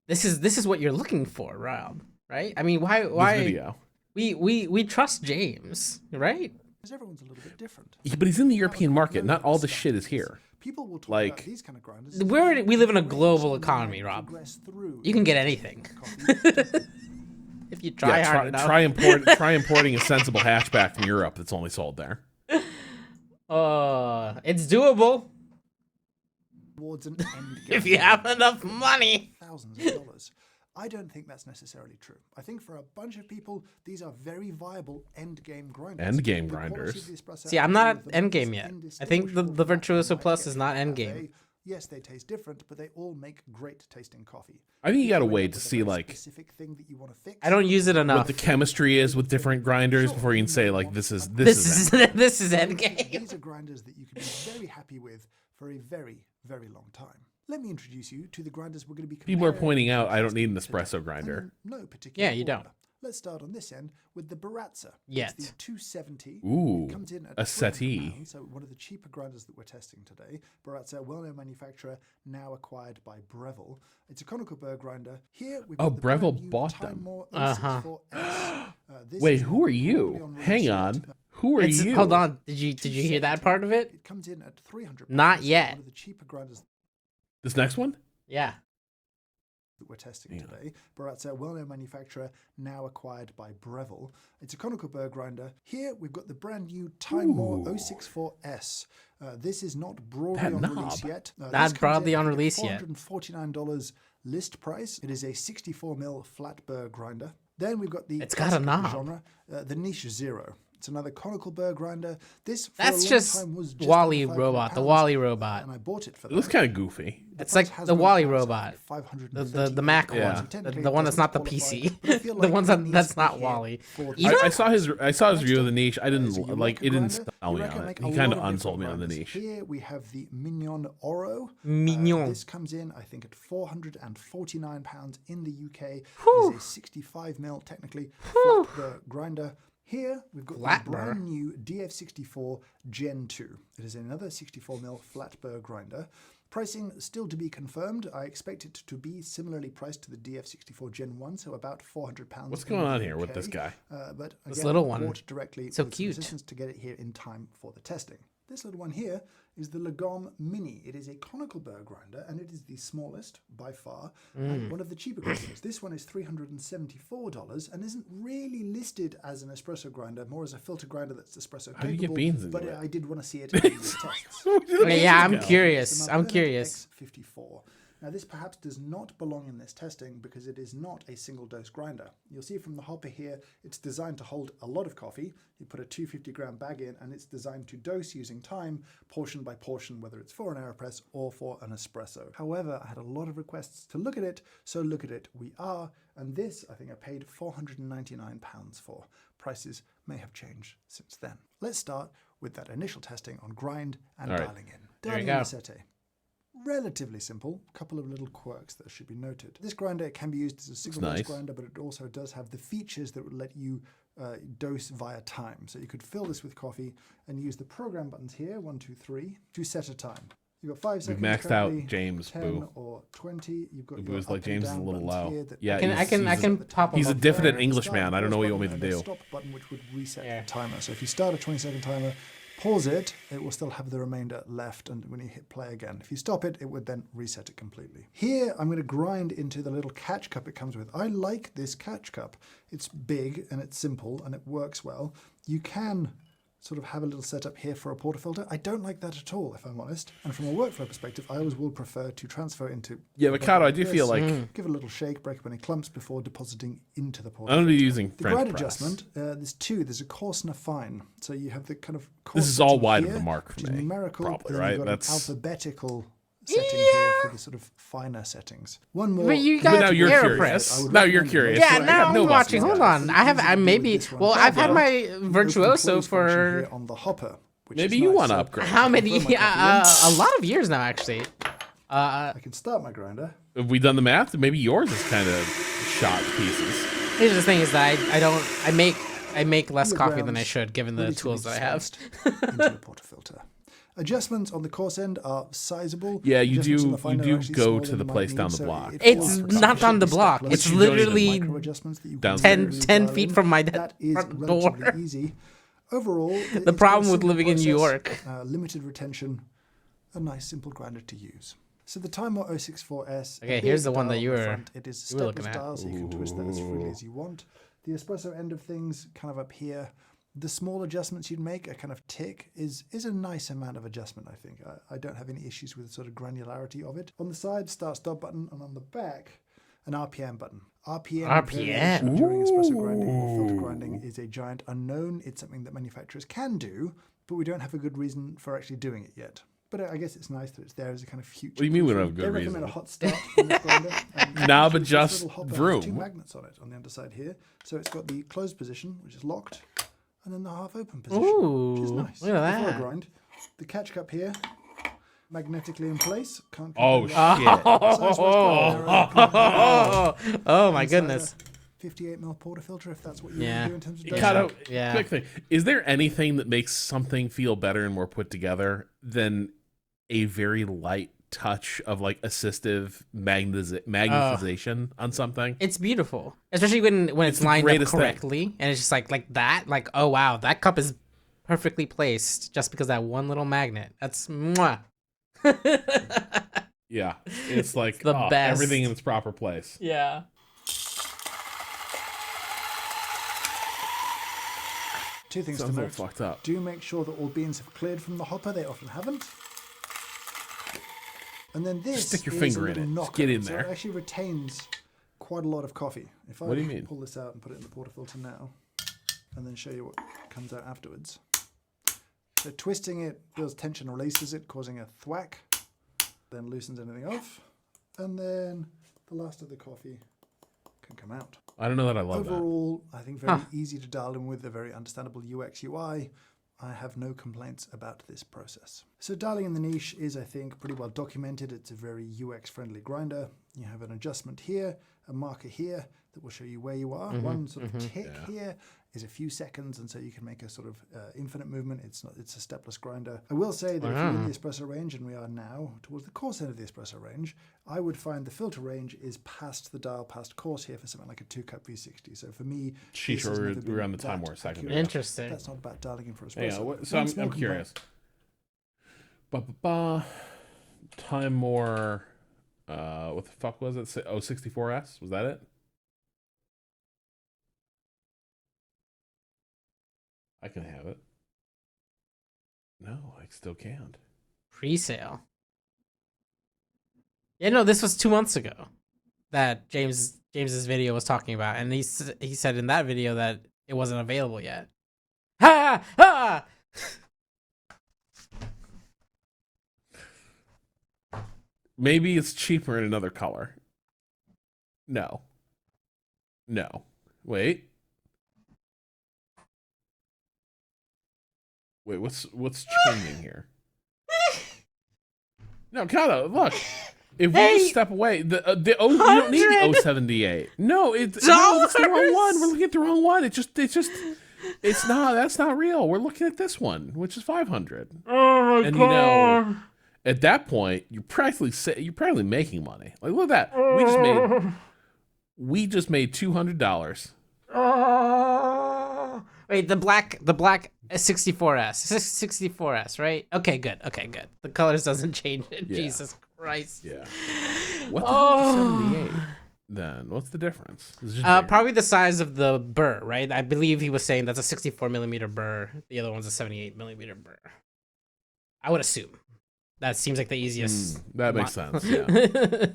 this is what you're looking for, Rob. Right? I mean, why This video. we trust James, right? Because everyone's a little bit different. Yeah, but he's in the European market. Not all the shit is here. People will talk Like- about these kind of grinders. We live in a global economy, Rob. You can get anything if you try hard enough. Try importing a sensible hatchback from Europe that's only sold there. It's doable Towards an end game. if you have enough money. Thousands of dollars. I don't think that's necessarily true. I think for a bunch of people, these are very viable end game grinders. End game The quality grinders. of the espresso See, I'm not and at the end is game yet. I think the indistinguishable from Virtuoso what Plus you is might not get. end game. Yes, they taste different, but they all make great tasting coffee. I think you gotta If wait end to up with a see very like specific thing that you want to fix. I don't use it what enough. the chemistry is with different grinders before you can say like this is This is end game. These are grinders that you can be very happy with for a very, very long time. Let me introduce you to the grinders we're going to be People are comparing pointing and out I don't need an contrasting espresso today. grinder. And in no particular Yeah, you don't. order. Let's start on this end with the Baratza. Yet. It's the 270. Ooh, It comes in at a settee. £300, so one of the cheaper grinders that we're testing today. Baratza, well-known manufacturer, now acquired by Breville. It's a conical burr grinder. Here we've Oh, got the Breville brand new bought them. Timemore Uh-huh. 064S. This Wait, is who not are you? broadly on Hang release on. yet. Who are you? Hold on. Did you hear that part of it? It comes in at £300. Not so yet. One of the cheaper grinders This next one? Yeah. that we're testing today. Baratza, a well-known manufacturer, now acquired by Breville. It's a conical burr grinder. Here we've got the brand new Timemore 064S. This is not broadly That on knob. release yet. Not This comes broadly in on at release yet. $449 list price. It is a 64mm flat burr grinder. Then we've got the It's got a classic knob. genre, the Niche Zero. It's another conical burr grinder. This for That's a long just time was just Wally under robot. The £500, Wally robot. and I bought it for It that. looks kind of goofy. The It's price like has the gone Wally up, so robot. The Mac Yeah. one. Technically, The one it that's not the doesn't PC. qualify, but I feel The like ones it that needs that's to be not here Wally. for You the- don't- I saw his review of the niche. I So didn't you like a it. Didn't grinder? sell You me reckon on it. make a He lot kind of different unsold me on the grinders. niche. Here we have the Mignon Oro. Mignon. This comes in, I think, at £449 in the UK. Whew. It is a 65mm, technically, flat burr grinder. Here we've got Flat the burr. brand new DF64 Gen 2. It is another 64mm flat burr grinder. Pricing still to be confirmed. I expect it to be similarly priced to the DF64 Gen 1, so about £400. What's in going the on here with UK. this guy? But This again, little one. bought directly So with some cute. assistance to get it here in time for the testing. This little one here is the Lagom Mini. It is a conical burr grinder, and it is the smallest by far, and one of the cheaper grinders. This one is $374 and isn't really listed as an espresso grinder, more as a filter grinder that's espresso capable. How do you get beans into but it? I did want to see it in these tests. Okay, yeah, I'm Go. curious. The I'm Malvern curious. X54. Now this perhaps does not belong in this testing because it is not a single dose grinder. You'll see from the hopper here, it's designed to hold a lot of coffee. You put a 250 gram bag in and it's designed to dose using time, portion by portion, whether it's for an AeroPress or for an espresso. However, I had a lot of requests to look at it, so look at it we are. And this, I think I paid £499 for. Prices may have changed since then. Let's start with that initial testing on grind and All right. dialing in. There you Dialing go. in the setting. Relatively simple. A couple of little quirks that should be noted. This grinder can be used as a single dose nice. grinder, but it also does have the features that would let you dose via time. So you could fill this with coffee and use the program buttons here, 1, 2, 3, to set a time. You've got 5 seconds. We've maxed out currently, James, 10 Boo. or 20. You've got Boo your is like, up and James is a down little buttons low. here that Yeah, I can pop them He's a up diffident there. Englishman. I don't know what you want me to And a do. stop button which would reset Yeah. the timer. So if you start a 20-second timer, pause it, it will still have the remainder left, and when you hit play again. If you stop it, it would then reset it completely. Here, I'm going to grind into the little catch cup it comes with. I like this catch cup. It's big and it's simple and it works well. You can sort of have a little setup here for a portafilter. I don't like that at all, if I'm honest. And from a workflow perspective, I always will prefer to transfer into... Yeah, but Cado, I do feel like Give it a little shake, break up any clumps before depositing into the portafilter. I'm going to be using The French grind press. adjustment, there's two. There's a coarse and a fine. So you have the kind of coarse This is all setting wide of here, the mark for which is me, numerical, probably, and then right? you've got That's- an alphabetical setting here for the sort of finer settings. One more. But you But got now you're AirPress. curious. I would Now you're recommend curious. it. Yeah, I now got no I'm watching. buttons. Hold on. I have. Easy I to do maybe. with this one. Well, I've had Cado, my open virtuoso close function here for on the hopper. Which Maybe is you nice. want to So upgrade. how many? Put my coffee in. A lot of years now, actually. I can start my grinder. Have we done the math? Maybe yours is kind of shot to pieces. Here's the thing: is that I don't. I make less Your coffee than I grounds should, given the ready to tools be that I have. dispensed into the portafilter. Adjustments on the coarse end are sizable. Yeah, you Adjustments on do- the fine you are do actually go smaller to than the you place might down need, the so block. it It's falls not on the sufficiently block. step It's less. literally Micro adjustments that you can downstairs. really 10 dial feet in. from my That is front door. relatively easy. Overall, The problem with living in New York. Limited retention, a nice simple grinder to use. So the Timor 064S. Okay, a here's big the one that dial you on the were- front. It is a you were looking stepless at. dial, so you can twist that as freely as you want. The espresso end of things, kind of up here. The small adjustments you'd make, a kind of tick, is a nice amount of adjustment, I think. I don't have any issues with the sort of granularity of it. On the side, start-stop button, and on the back, an RPM button. RPM variation during espresso grinding or filter grinding is a giant unknown. It's something that manufacturers can do, but we don't have a good reason for actually doing it yet. But I guess it's nice that it's there as a kind of future. What do you mean we don't have a good They reason? recommend a hot start on this grinder. Nah, but this just little hopper has vroom. 2 magnets on it on the underside here. So it's got the closed position, which is locked, and then the half open position, which is Ooh, nice. look at Before I that. grind, the catch cup here, magnetically in place. Can't Oh, complain shit. about that. Size-wise, quite narrow. Oh my Inside goodness. a 58mm portafilter, if that's what you Yeah. want to do in terms of Yeah. dosing. Cado, Yeah. quick thing. Is there anything that makes something feel better and more put together than a very light touch of like assistive magnetization on something? It's beautiful, especially when it's the lined up greatest thing. correctly, and it's just like that. Like, oh wow, that cup is perfectly placed just because that one little magnet. That's mwah. Yeah, it's like the best. everything in its proper place. Yeah. Two things Sounds a to little note. fucked up. Do make sure that all beans have cleared from the hopper. They often haven't. And then this Stick your is finger a in little it. knocker, Just get in so there. it actually retains quite a lot of coffee. If I What do you mean? pull this out and put it in the portafilter now, and then show you what comes out afterwards. So twisting it builds tension, releases it, causing a thwack, then loosens anything off, and then the last of the coffee can come out. I don't know that I love that. Overall, I think very easy to dial in with, a very understandable UX UI. I have no complaints about this process. So dialing in the niche is, I think, pretty well documented. It's a very UX-friendly grinder. You have an adjustment here, a marker here that will show you where you are. One sort of tick here is a few seconds, and so you can make a sort of infinite movement. It's a stepless grinder. I will say that if you're in the espresso range, and we are now towards the coarse end of the espresso range, I would find the filter range is past the dial, past coarse here for something like a 2-cup V60. So for me, Sheesh, this has we're never been on the time that war second. accurate. Interesting. That's not about dialing in for espresso. Yeah, so One I'm small curious. Time more. What the fuck was it? 64S? Was that it? I can have it. No, I still can't. Pre-sale. Yeah, no, this was 2 months ago that James's video was talking about, and he said in that video that it wasn't available yet. Ha ha! Maybe it's cheaper in another color. No. No. Wait. Wait, what's changing here? No, Cado, look. If we just step away, you don't need the 078. No, it's the wrong one. We're looking at the wrong one. It's not. That's not real. We're looking at this one, which is 500. Oh my god! At that point, you're practically making money. Like, look at that. We just made $200. Wait, the black 64S, right? Okay, good. The colors doesn't change it. Yeah. Jesus Christ. Yeah. What the hell is 78? Then what's the difference? Probably the size of the Burr, right? I believe he was saying that's a 64 millimeter Burr. The other one's a 78 millimeter Burr. I would assume. That seems like the easiest. That makes sense. Yeah.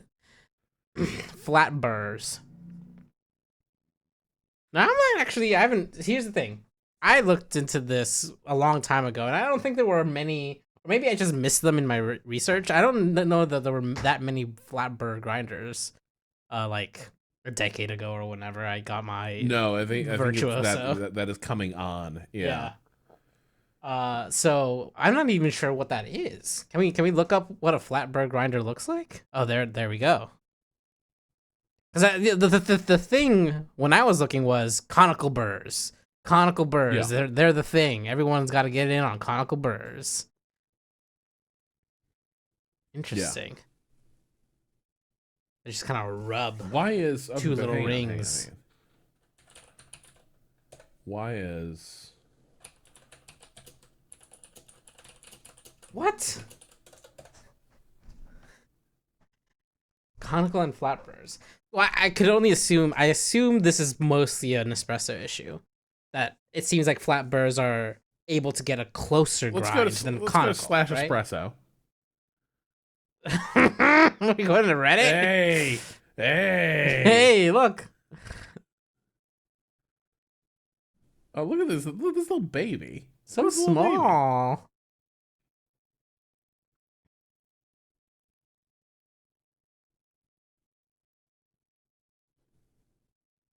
Flat Burrs. Now I haven't. Here's the thing. I looked into this a long time ago, and I don't think there were many. Or maybe I just missed them in my research. I don't know that there were that many flat Burr grinders, like a decade ago or whenever I got my. No, I think Virtuoso. that is coming on. Yeah. So I'm not even sure what that is. Can we look up what a flat Burr grinder looks like? Oh, there we go. Because the thing when I was looking was conical burrs. Conical burrs. Yeah. They're the thing. Everyone's got to get in on conical burrs. Interesting. Yeah. They just kind of rub. Why is two little rings? Hang on. Why is what? Conical and flat burrs. Well, I could only assume. I assume this is mostly an espresso issue. That it seems like flat burrs are able to get a closer grind than conical. Let's go to / right? espresso. Are we going to Reddit? Hey! Look! Oh, look at this! Look at this little baby. So small.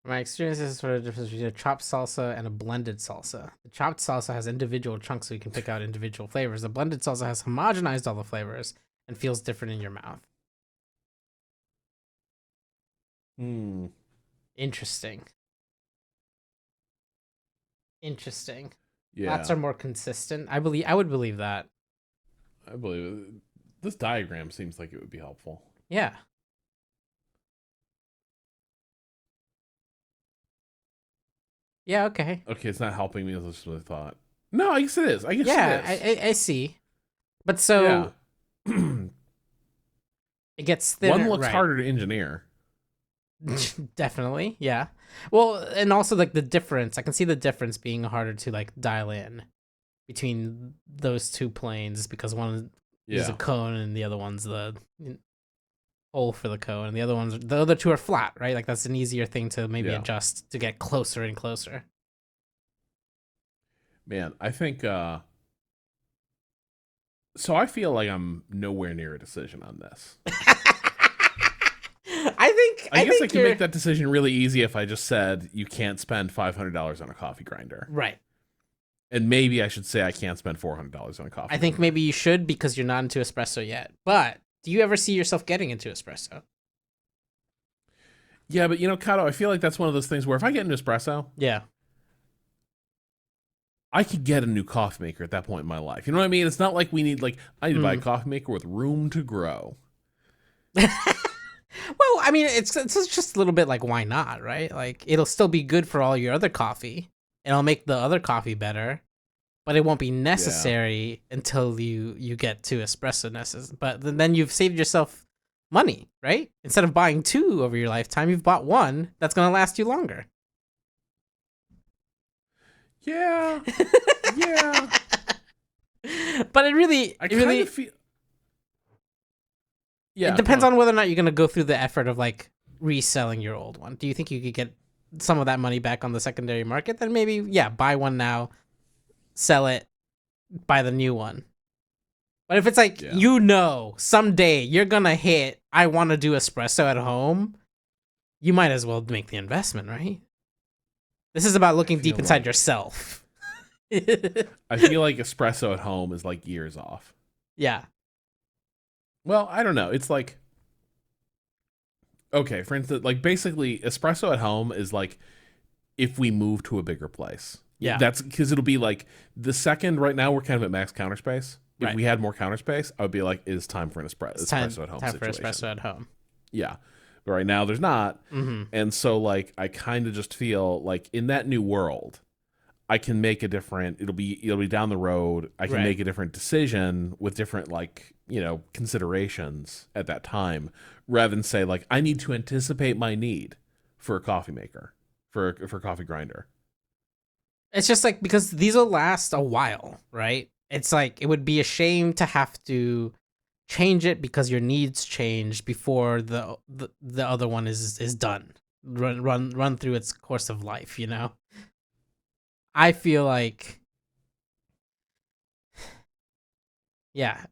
My experience is sort of difference between a chopped salsa and a blended salsa. The chopped salsa has individual chunks so you can pick out individual flavors. The blended salsa has homogenized all the flavors and feels different in your mouth. Interesting. Yeah. Flats are more consistent. I would believe that. I believe it. This diagram seems like it would be helpful. Yeah. Yeah, okay. Okay, it's not helping me as much as I thought. No, I guess it is. It is. I see. But so it gets thinner. One looks right. harder to engineer. Definitely, yeah. Well, and also like the difference. I can see the difference being harder to like dial in between those two planes because one is a cone and the other one's the hole for the cone, and the other two are flat, right? Like that's an easier thing to maybe adjust to get closer and closer. Man, I think so I feel like I'm nowhere near a decision on this. I guess I could make that decision really easy if I just said you can't spend $500 on a coffee grinder. Right. And maybe I should say I can't spend $400 on a coffee grinder. I think maybe you should because you're not into espresso yet. But do you ever see yourself getting into espresso? Yeah, but Cado, I feel like that's one of those things where if I get into espresso, I could get a new coffee maker at that point in my life. You know what I mean? It's not like I need to buy a coffee maker with room to grow. Well, I mean, it's just a little bit like, why not, right? Like, it'll still be good for all your other coffee. It'll make the other coffee better, but it won't be necessary until you get to espresso. But then you've saved yourself money, right? Instead of buying two over your lifetime, you've bought one that's going to last you longer. Yeah. Yeah. But it really feel. Yeah, it depends on whether or not you're going to go through the effort of like reselling your old one. Do you think you could get some of that money back on the secondary market? Then maybe, buy one now, sell it, buy the new one. But if it's like, someday you're going to hit, I want to do espresso at home, you might as well make the investment, right? This is about looking deep inside yourself. I feel like espresso at home is like years off. Yeah. Well, I don't know. It's like, okay, for instance, like basically espresso at home is like if we move to a bigger place. Yeah. That's because it'll be like the second right now we're kind of at max counter space. If Right. we had more counter space, I would be like, it's time for an It's time, espresso at home time for situation. espresso at home. Yeah. But right now there's not. Mm-hmm. And so like I kind of just feel like in that new world, I can make a different it'll be down the road. I can Right. make a different decision with different like, considerations at that time rather than say like I need to anticipate my need for a coffee maker, for a coffee grinder. It's just like because these will last a while, right? It's like it would be a shame to have to change it because your needs change before the other one is done. Run through its course of life, you know? I feel like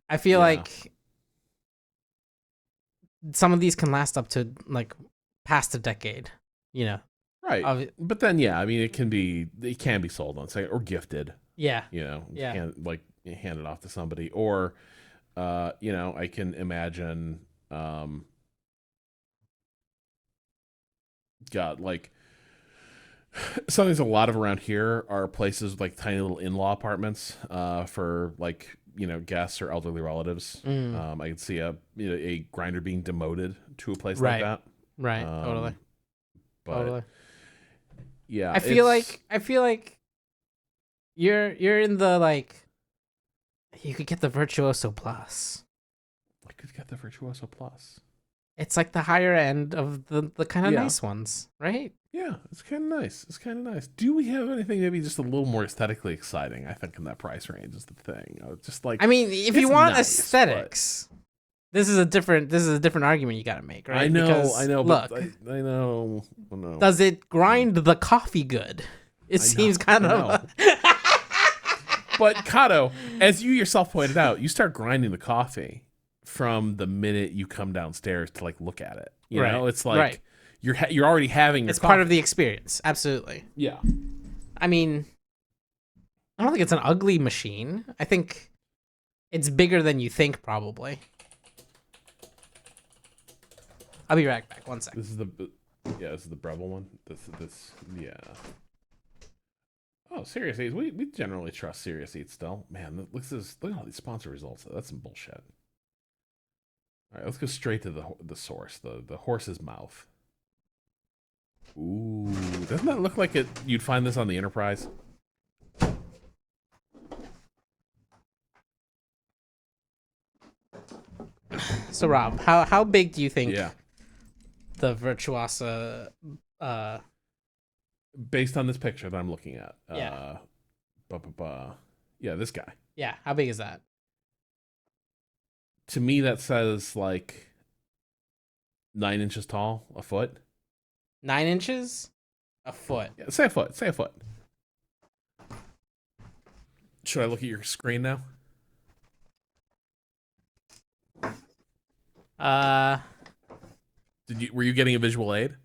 I feel Yeah. like some of these can last up to like past a decade, you know. Right. But then yeah, I mean it can be sold on say or gifted. Yeah. Yeah. Like hand it off to somebody or I can imagine God, like something's a lot of around here are places with, like tiny little in-law apartments for like guests or elderly relatives. I can see a grinder being demoted to a place Right. like that. Right. Totally. But Totally. yeah, I feel like you're in the like you could get the Virtuoso Plus. I could get the Virtuoso Plus. It's like the higher end of the kind of Yeah. nice ones, right? Yeah, it's kind of nice. It's kind of nice. Do we have anything maybe just a little more aesthetically exciting? I think in that price range is the thing. Just like I mean, if you it's want nice, aesthetics, this is a different argument you got to make, right? I know, Because, I know. Look, But I know. does it grind the coffee good? It seems kind of. But Cado, as you yourself pointed out, you start grinding the coffee from the minute you come downstairs to like look at it. You Right, know, it's like right. you're already having your It's coffee. part of the experience, absolutely. Yeah. I mean, I don't think it's an ugly machine. I think it's bigger than you think, probably. I'll be right back. 1 second. This is the Breville one. This yeah. Oh, Serious Eats. We generally trust Serious Eats still. Man, look at all these sponsor results. That's some bullshit. All right, let's go straight to the source, the horse's mouth. Ooh, doesn't that look like you'd find this on the Enterprise? So, Rob, how big do you think Yeah. the Virtuosa? Based on this picture that I'm looking at. Yeah. Yeah, this guy. Yeah, how big is that? To me, that says like 9 inches tall, a foot. 9 inches, a foot. Yeah, say a foot. Say a foot. Should I look at your screen now? Were you getting a visual aid?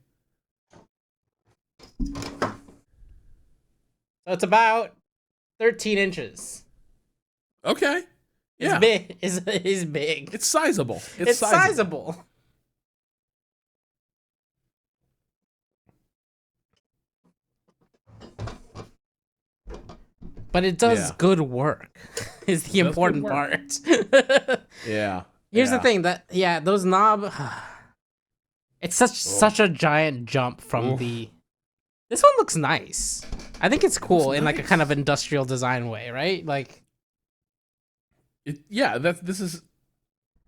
So it's about 13 inches. Okay. Yeah. It's big. Is big. It's sizable. It's sizable. But it does Yeah. good work. Is the does important good part. Yeah. Here's Yeah. the thing those knob. It's such a giant jump from Oof. the. This one looks nice. I think it's cool in like a nice. kind of industrial design way, right? Like This is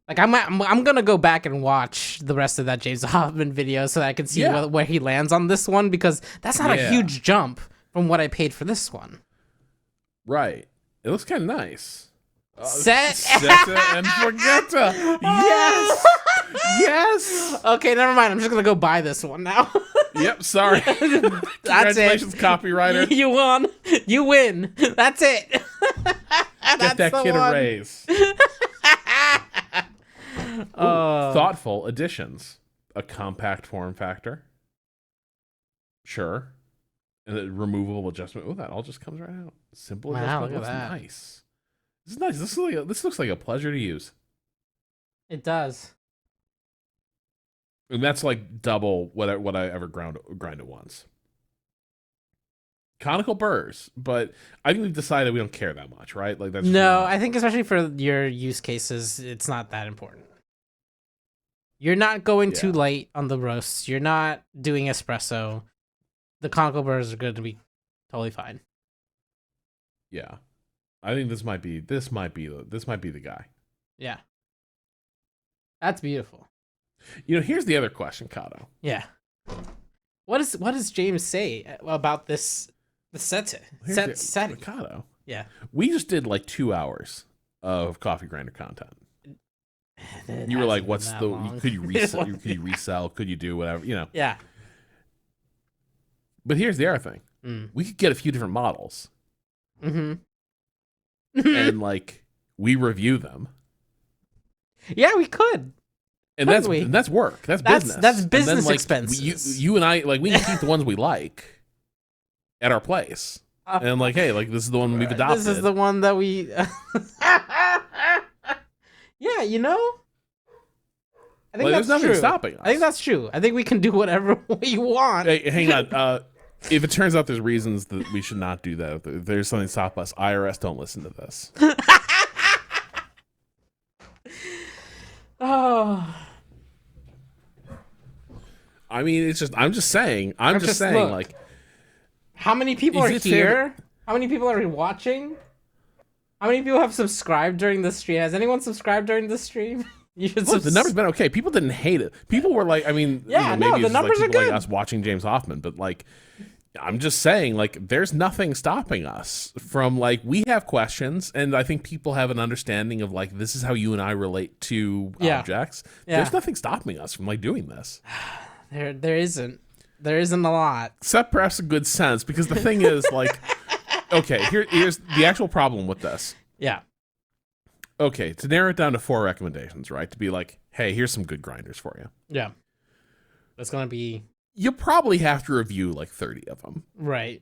I'm gonna go back and watch the rest of that James Hoffman video so that I can see Yeah. where he lands on this one because that's not a Yeah. huge jump from what I paid for this one. right. It looks kind of nice. Set. And forgetta. Yes. Yes. Okay, never mind. I'm just gonna go buy this one now. Yep. Sorry. That's Congratulations, it. copywriter. You won. You win. That's it. Get that kid a raise. Thoughtful additions. A compact form factor. Sure. And a removable adjustment. Oh, that all just comes right out. Simple Wow, adjustment. look Looks at that. nice. This is nice. This looks like a pleasure to use. It does. And that's like double what I ever grinded once. Conical burrs, but I think we've decided we don't care that much, right? Like that's just No, not- I think especially for your use cases, it's not that important. You're not going too Yeah. light on the roasts. You're not doing espresso. The conical burrs are going to be totally fine. Yeah. I think this might be the guy. Yeah. That's beautiful. You know, here's the other question, Cado. Yeah. What does James say about this setting? Cado. Yeah. We just did like 2 hours of coffee grinder content. You were like, "What's the? Could you resell? Could you resell? Could you do whatever? You know?" Yeah. But here's the other thing: Mm. we could get a few different models, Mm-hmm. and like we review them, Yeah, we could. and Couldn't we? that's work. That's That's- business. that's And then, business like, expenses. You and I, like, we can keep the ones we like at our place, and like, hey, like this is the one we've adopted. This is the one that we. Yeah, you know. I think Like, that's there's nothing true. stopping us. I think that's true. I think we can do whatever we want. Hey, hang on. If it turns out there's reasons that we should not do that, if there's something to stop us, IRS don't listen to this. Oh. I mean, it's just I'm just saying. I'm just saying, look. like, How many people Is are it fair here? How many people are watching? How many people have subscribed during the stream? Has anyone subscribed during the stream? You should look, the numbers been okay. People didn't hate it. People were like, I mean, Yeah, maybe no, it's the just, like, numbers are people like good. us watching James Hoffman, but like, I'm just saying, like, there's nothing stopping us from, like, we have questions, and I think people have an understanding of, like, this is how you and I relate to Yeah. objects. Yeah. There's nothing stopping us from, like, doing this. There isn't a lot. Except perhaps a good sense, because the thing is, like, okay, here's the actual problem with this. Yeah. Okay, to narrow it down to 4 recommendations, right? To be like, hey, here's some good grinders for you. Yeah. That's gonna be You probably have to review like 30 of them. right.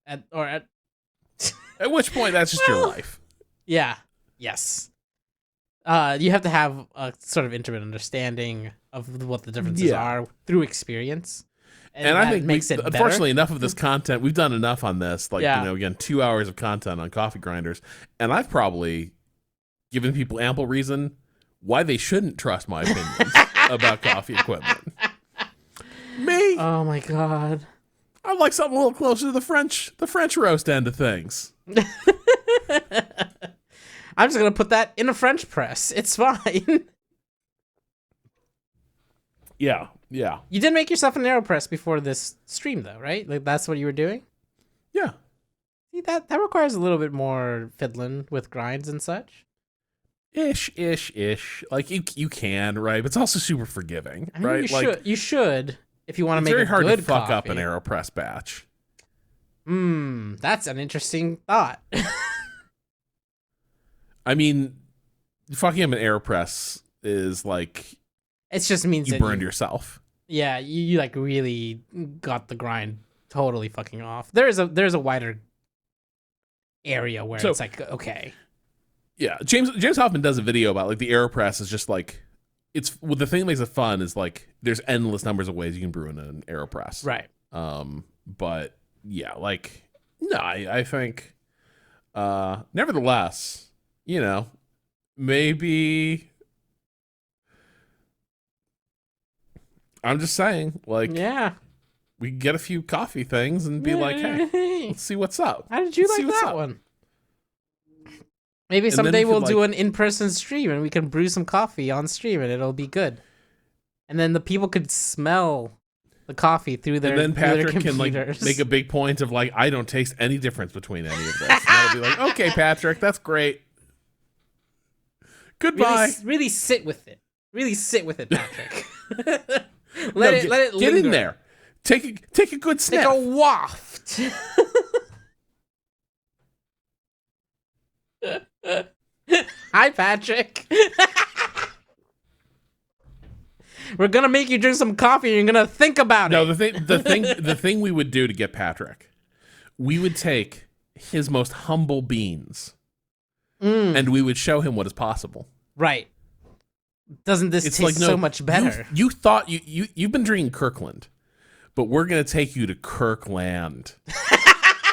At At which point, that's just your life. yeah. Yes. You have to have a sort of intimate understanding of what the differences Yeah. are through experience. And I that think makes it better. unfortunately, enough of this content. We've done enough on this. Like, Yeah. you know, again, 2 hours of content on coffee grinders. And I've probably given people ample reason why they shouldn't trust my opinions about coffee equipment. Me, Oh my god. I like something a little closer to the French roast end of things. I'm just gonna put that in a French press. It's fine. Yeah, yeah, You did make yourself an AeroPress before this stream, though, right? Like that's what you were doing. yeah. See, that requires a little bit more fiddling with grinds and such. Ish. Like you can, right? But it's also super forgiving, I mean, right? you should if you want to It's make very a hard good to fuck coffee. up an AeroPress batch. That's an interesting thought. I mean, fucking up an AeroPress is like It just means you that burned yourself. Yeah, you like really got the grind totally fucking off. There's a wider area where So- it's like okay. Yeah, James Hoffman does a video about like the AeroPress is just like it's well, the thing that makes it fun is like there's endless numbers of ways you can brew in an AeroPress. Right. But yeah, like no, I think nevertheless, you know, maybe I'm just saying, like Yeah. we can get a few coffee things and be like, hey, let's see what's up. How did you Let's see like what's that up. one? Maybe then someday we could, we'll do like- an in-person stream and we can brew some coffee on stream and it'll be good. And then the people could smell the coffee through their, And then through their Patrick can like computers. make a big point of like, I don't taste any difference between any of this. And that'll be like, okay, Patrick, that's great. Goodbye. Really sit with it. Really sit with it, Patrick. No, let it get in linger. there. Take a good sniff. Take a waft. Hi, Patrick. We're gonna make you drink some coffee and you're gonna think about No, it. the thing we would do to get Patrick, we would take his most humble beans and we would show him what is possible. Right. Doesn't this taste so much better? You thought you've been drinking Kirkland, but we're gonna take you to Kirkland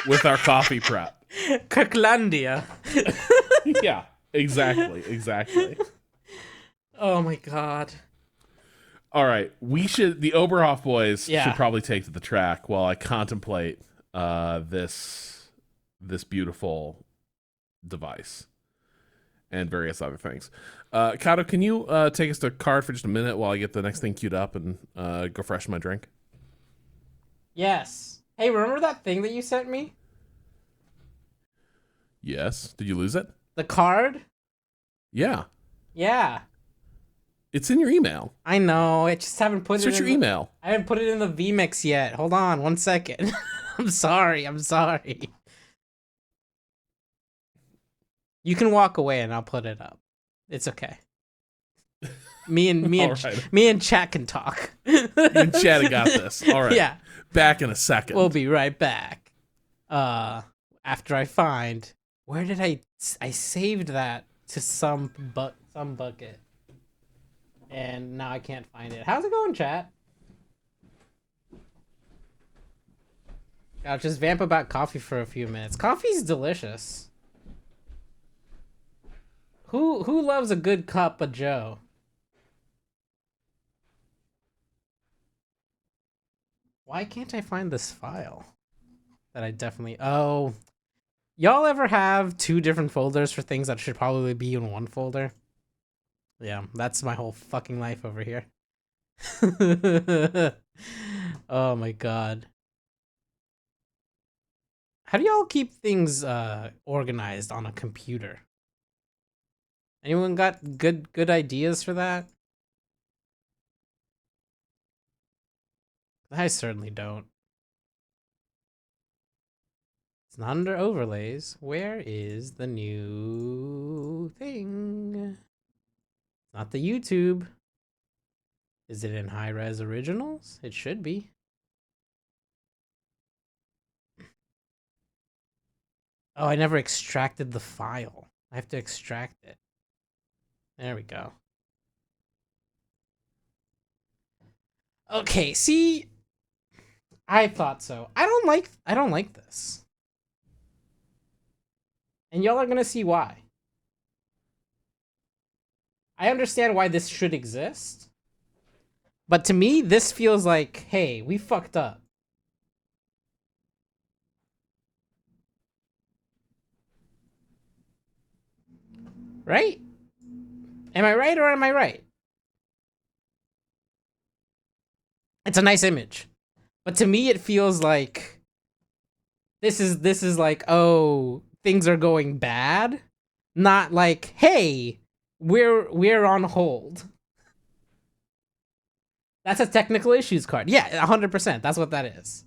with our coffee prep. Kirklandia. Yeah, exactly. Oh my god. All right, the Oberhoff boys Yeah. should probably take to the track while I contemplate this beautiful device and various other things. Cado, can you take us to card for just a minute while I get the next thing queued up and go fresh my drink? Yes. Hey, remember that thing that you sent me? Yes. Did you lose it? The card? Yeah. Yeah. It's in your email. I know. I just haven't put Search it in your email. I haven't put it in the vMix yet. Hold on 1 second. I'm sorry. You can walk away and I'll put it up. It's okay. Me and Chat can talk. You and Chad got this. All right. Yeah. Back in a second. We'll be right back. After I find where did I saved that to some bucket. And now I can't find it. How's it going, chat? I'll just vamp about coffee for a few minutes. Coffee's delicious. Who loves a good cup of Joe? Why can't I find this file? That I definitely... Oh. Y'all ever have 2 different folders for things that should probably be in one folder? Yeah, that's my whole fucking life over here. Oh my god. How do y'all keep things organized on a computer? Anyone got good ideas for that? I certainly don't. It's not under overlays. Where is the new thing? Not the YouTube. Is it in high-res originals? It should be. Oh, I never extracted the file. I have to extract it. There we go. Okay, see, I thought so. I don't like this. And y'all are gonna see why. I understand why this should exist. But to me, this feels like, hey, we fucked up. Right? Am I right or am I right? It's a nice image. But to me it feels like this is like, oh, things are going bad, not like, hey, we're on hold. That's a technical issues card. Yeah, 100%. That's what that is.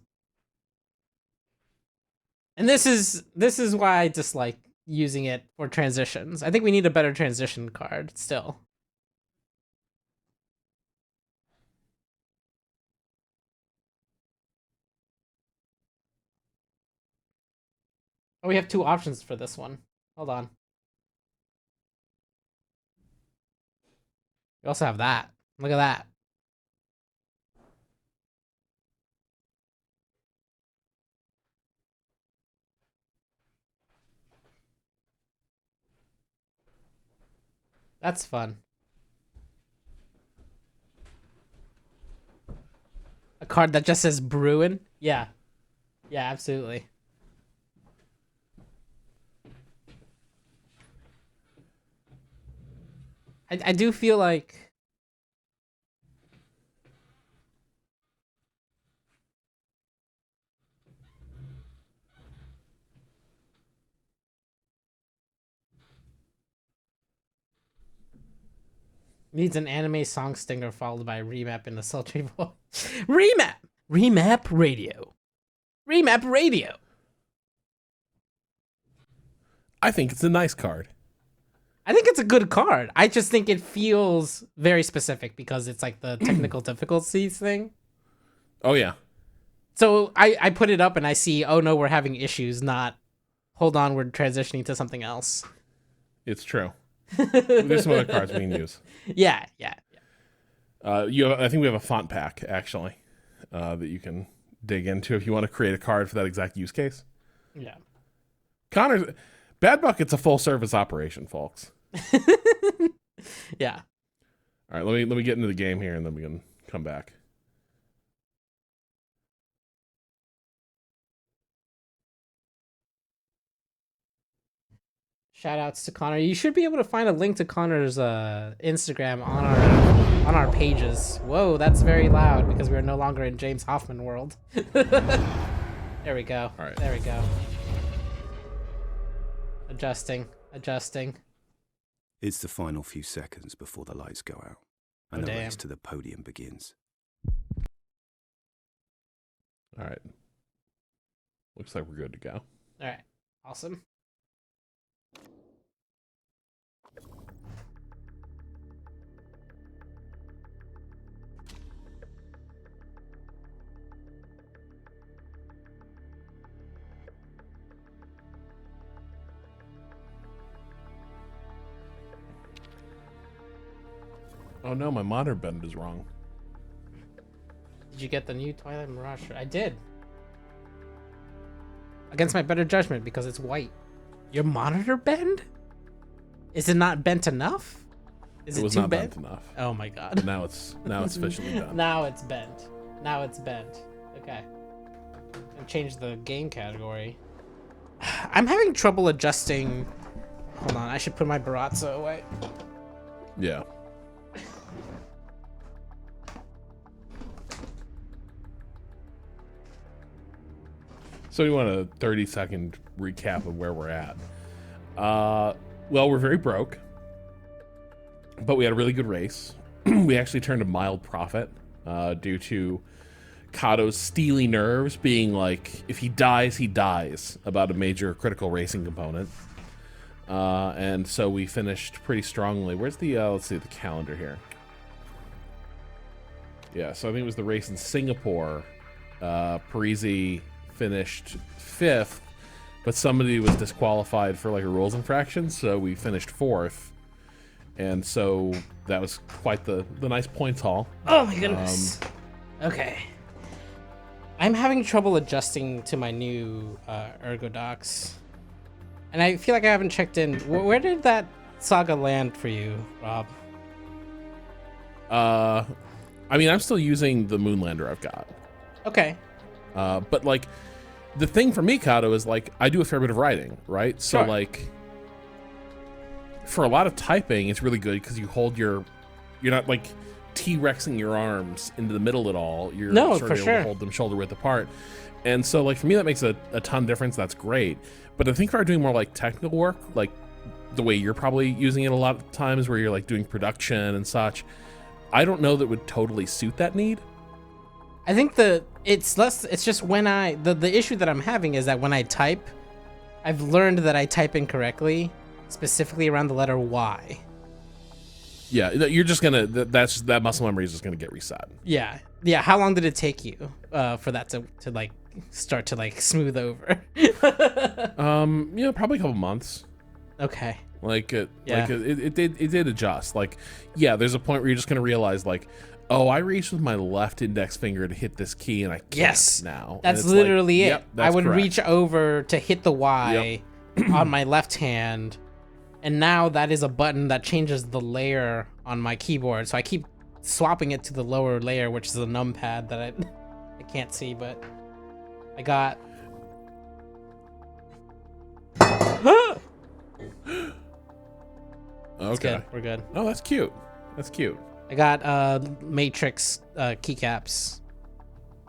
And this is why I dislike using it for transitions. I think we need a better transition card still. Oh, we have 2 options for this one. Hold on. We also have that. Look at that. That's fun. A card that just says Bruin? Yeah. Yeah, absolutely. I do feel like needs an anime song stinger followed by a remap in a sultry voice. Remap! Remap radio. Remap radio. I think it's a nice card. I think it's a good card. I just think it feels very specific because it's like the technical difficulties thing. Oh yeah. So I put it up and I see, oh no, we're having issues, not hold on, we're transitioning to something else. It's true. There's some other cards we can use. Yeah. I think we have a font pack actually that you can dig into if you want to create a card for that exact use case. Yeah. Connor's Bad Bucket's a full service operation, folks. Yeah. All right, let me get into the game here and then we can come back. Shout outs to Connor. You should be able to find a link to Connor's Instagram on our pages. Whoa, that's very loud because we're no longer in James Hoffman world. There we go. All right. There we go. Adjusting. It's the final few seconds before the lights go out, and the damn. race to the podium begins. All right. Looks like we're good to go. All right. Awesome. Oh no, my monitor bend is wrong. Did you get the new Twilight Mirage? I did. Against my better judgment because it's white. Your monitor bend? Is it not bent enough? Is It it was too not bent? bent enough. Oh my god. But now it's officially done. Now it's bent. Okay. And change the game category. I'm having trouble adjusting. Hold on, I should put my Barazza away. Yeah. So you want a 30-second recap of where we're at. Well, we're very broke, but we had a really good race. We actually turned a mild profit due to Cado's steely nerves being like, if he dies, he dies, about a major critical racing component. And so we finished pretty strongly. Where's the, let's see, the calendar here. Yeah, so I think it was the race in Singapore. Parisi finished 5th, but somebody was disqualified for like a rules infraction, so we finished 4th. And so that was quite the nice points haul. Oh my goodness. Okay. I'm having trouble adjusting to my new ergo docs. And I feel like I haven't checked in. Where did that saga land for you, Rob? I mean, I'm still using the Moonlander I've got. Okay. But like, the thing for me, Cado, is like, I do a fair bit of writing, right? So Sure. like, for a lot of typing, it's really good because you're not like T-Rexing your arms into the middle at all. You're No, sort for of able sure. to hold them shoulder width apart. And so like, for me, that makes a ton of difference. That's great. But I think for doing more like technical work, like the way you're probably using it a lot of times where you're like doing production and such, I don't know that would totally suit that need. I think it's just when the issue that I'm having is that when I type, I've learned that I type incorrectly, specifically around the letter Y. Yeah, you're just gonna, that muscle memory is just gonna get reset. Yeah. How long did it take you for that to like start to like smooth over? Probably a couple months. Okay. Like it Yeah. it did adjust. Like, yeah, there's a point where you're just gonna realize like, oh, I reached with my left index finger to hit this key and I can't Yes. now. That's And it's literally like, it. yep, that's I would correct. reach over to hit the Y on my left hand, and now that is a button that changes the layer on my keyboard. So I keep swapping it to the lower layer, which is a numpad that I can't see, but I got. It's Okay. good. We're good. Oh, that's cute. That's cute. I got Matrix keycaps.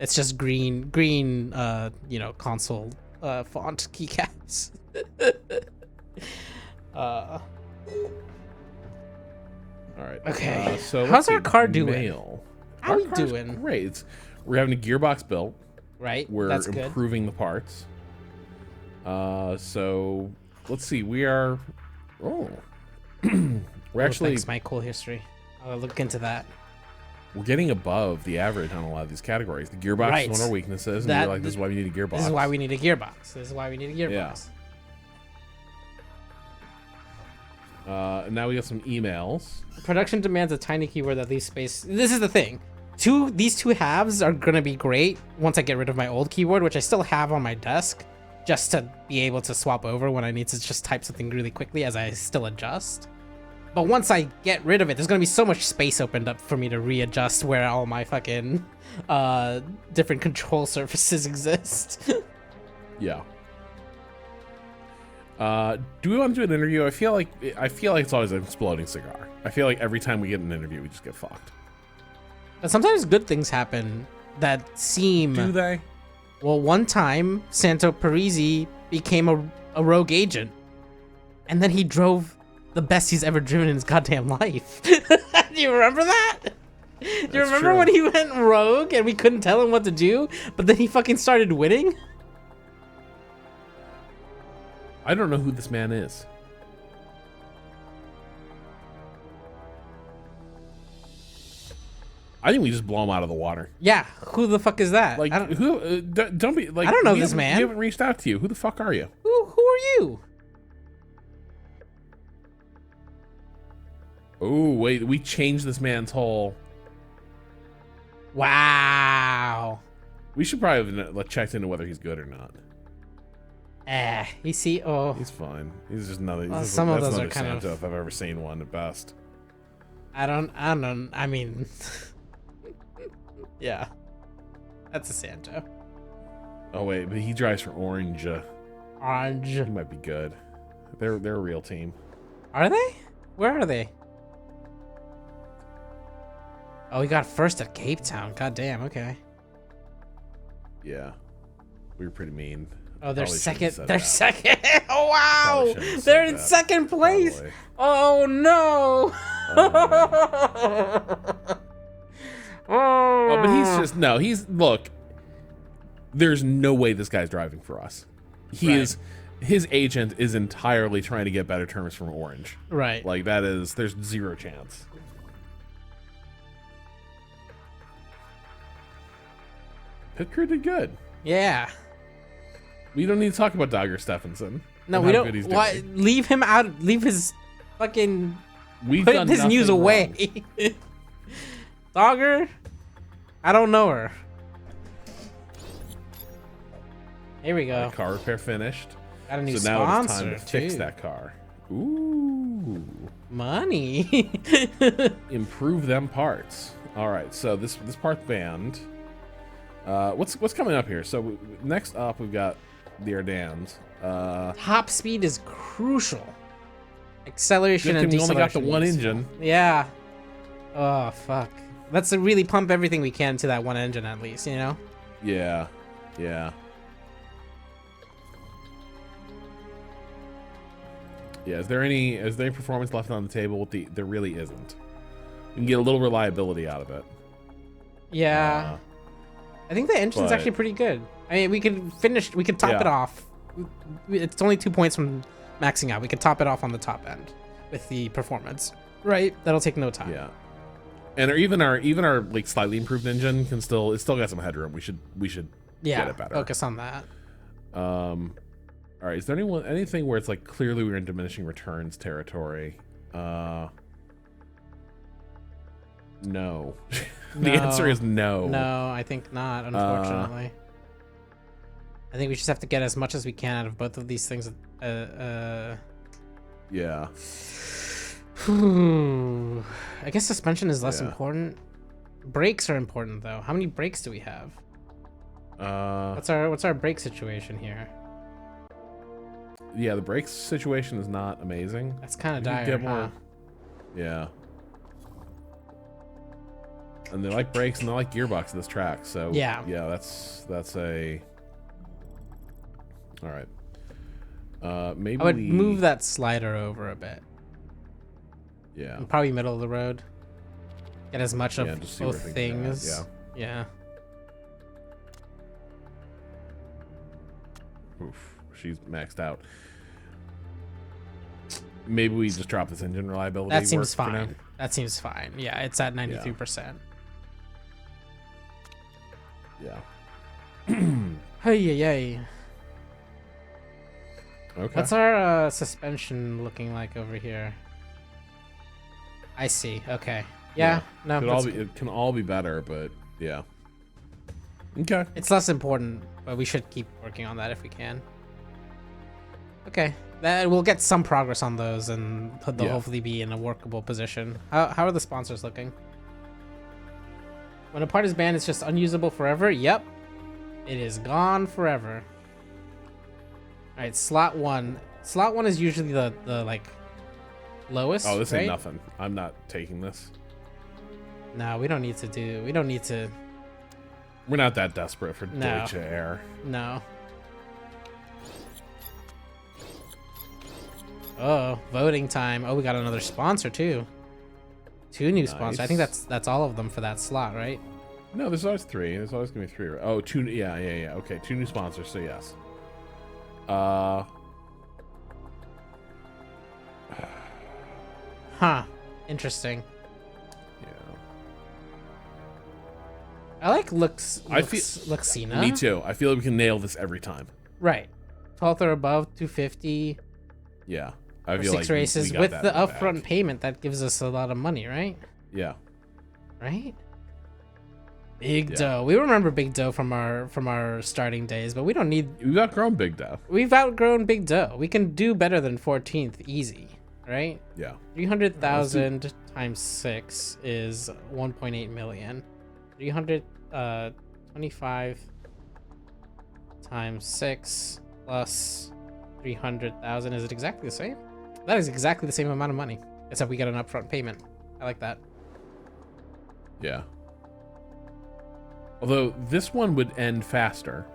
It's just green console font keycaps. All right. Okay. So How's let's our see. car doing? Mail. How Our we car's doing? Great. We're having a gearbox built. Right? We're That's good. improving the parts. So let's see. We are. Oh, We're actually Thanks, my cool history. I'll look into that. we're getting above the average on a lot of these categories. The gearbox Right. is one of our weaknesses, and That- we're like, this is why we need a gearbox. This is why we need a gearbox. This is why we need a gearbox. And now we got some emails. Production demands a tiny keyboard that leaves space. This is the thing. These two halves are gonna be great once I get rid of my old keyboard, which I still have on my desk, just to be able to swap over when I need to just type something really quickly as I still adjust. But once I get rid of it, there's gonna be so much space opened up for me to readjust where all my fucking different control surfaces exist. Yeah. Do we want to do an interview? I feel like it's always an exploding cigar. I feel like every time we get an interview, we just get fucked. But sometimes good things happen that seem... Do they? Well, one time, Santo Parisi became a rogue agent. And then he drove the best he's ever driven in his goddamn life. Do you remember that? Do you remember true. when he went rogue and we couldn't tell him what to do? But then he fucking started winning? I don't know who this man is. I think we just blow him out of the water. Yeah, who the fuck is that? Like, I don't, who? Don't be like. I don't know we this haven't- man. We haven't reached out to you. Who the fuck are you? who are you? Oh wait, we changed this man's whole. Wow. We should probably have checked into whether he's good or not. You see, oh, He's fine. He's just another. Well, That's some of those are another kind of- Santa if I've ever seen one at best. I don't know. I mean, yeah, that's a Santo. Oh wait, but he drives for Orange. Orange. He might be good. They're a real team. Are they? Where are they? Oh, we got first at Cape Town. God damn. Okay. Yeah, we were pretty mean. Oh, they're Probably shouldn't second. have said They're that. second. Oh Probably wow! shouldn't have They're said in that. second place. Probably. Oh no! Oh, but he's just no. He's look. There's no way this guy's driving for us. He Right. is. His agent is entirely trying to get better terms from Orange. Right. Like that is. There's zero chance. Pit crew did good. Yeah. We don't need to talk about Dogger Stephenson. No, and we how don't. good he's Why, doing. leave him out. Leave his fucking. We've Put done his news nothing away. wrong. Dogger? I don't know her. Here we go. Car repair finished. Got a new So now it's time sponsor to fix too. that car. Ooh. Money. Improve them parts. All right, so this part's banned. What's coming up here? So next up we've got the Ardans. Top speed is crucial. Acceleration Good and thing we only got the deceleration one needs- engine. Yeah. Oh fuck. Let's really pump everything we can to that one engine at least, you know? Yeah, yeah, yeah. Is there any performance left on the table? With there really isn't. You can get a little reliability out of it. Yeah. I think the engine's but- actually pretty good. I mean, we could top Yeah. it off. It's only 2 points from maxing out. We could top it off on the top end with the performance. Right? That'll take no time. Yeah. And even our like slightly improved engine can still got some headroom. We should Yeah. get it better. Focus on that. All right. Is there anything where it's like clearly we're in diminishing returns territory? No. The answer is no. No, I think not, unfortunately. I think we just have to get as much as we can out of both of these things. Yeah. I guess suspension is less Yeah. important. Brakes are important though. How many brakes do we have? What's our brake situation here? Yeah, the brakes situation is not amazing. That's kind of We could dire, get more- huh? Yeah. And they like brakes and they like gearbox this track, so Yeah. that's a. All right. Maybe I would we move that slider over a bit. Yeah. Probably middle of the road. Get as much Yeah, of just see where both things are at, things. Yeah. Oof, she's maxed out. maybe we just drop this engine reliability. That seems work for now. fine. That seems fine. Yeah, it's at 93%. Yeah. Hey. Okay. What's our suspension looking like over here? I see. Okay. Yeah. No. that's good. It can all be better, but yeah. Okay. It's less important, but we should keep working on that if we can. Okay. We'll get some progress on those, and they'll hopefully be in a workable position. How are the sponsors looking? When a part is banned, it's just unusable forever. Yep. It is gone forever. All right, slot 1. Slot 1 is usually the like lowest. Oh, this right? ain't nothing. I'm not taking this. No, we don't need to. We're not that desperate for No. Deutsche Air. No. Oh, voting time. Oh, we got another sponsor too. 2 new sponsors. I think that's all of them for that slot, right? No, there's always 3. There's always gonna be 3. Oh, 2. Yeah. Okay, 2 new sponsors. So yes. Huh. Interesting. Yeah. I like Luxina. Me too. I feel like we can nail this every time. Right. 12th or above, 250. Yeah. I For feel 6 like races we got with that the in upfront bag. payment. That gives us a lot of money, right? Yeah. Right. Big Yeah. dough. We remember Big Dough from our starting days, but we don't need. We've outgrown Big Dough. We've outgrown Big Dough. We can do better than 14th easy, right? Yeah. 300,000 times 6 is 1.8 million. 325 times 6 plus 300,000. Is it exactly the same? That is exactly the same amount of money, except we get an upfront payment. I like that. Yeah. Although this one would end faster,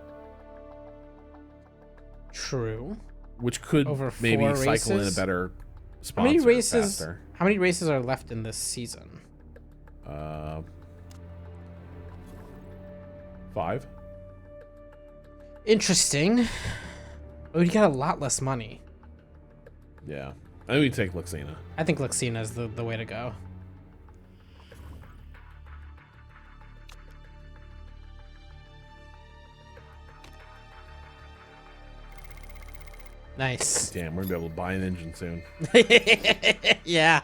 True. which could Over maybe 4 cycle in a races? better How sponsor many races? faster. How many races are left in this season? 5. Interesting. But we got a lot less money. Yeah. I think we take Luxina. I think Luxina is the way to go. Nice. Damn, we're gonna be able to buy an engine soon. Yeah.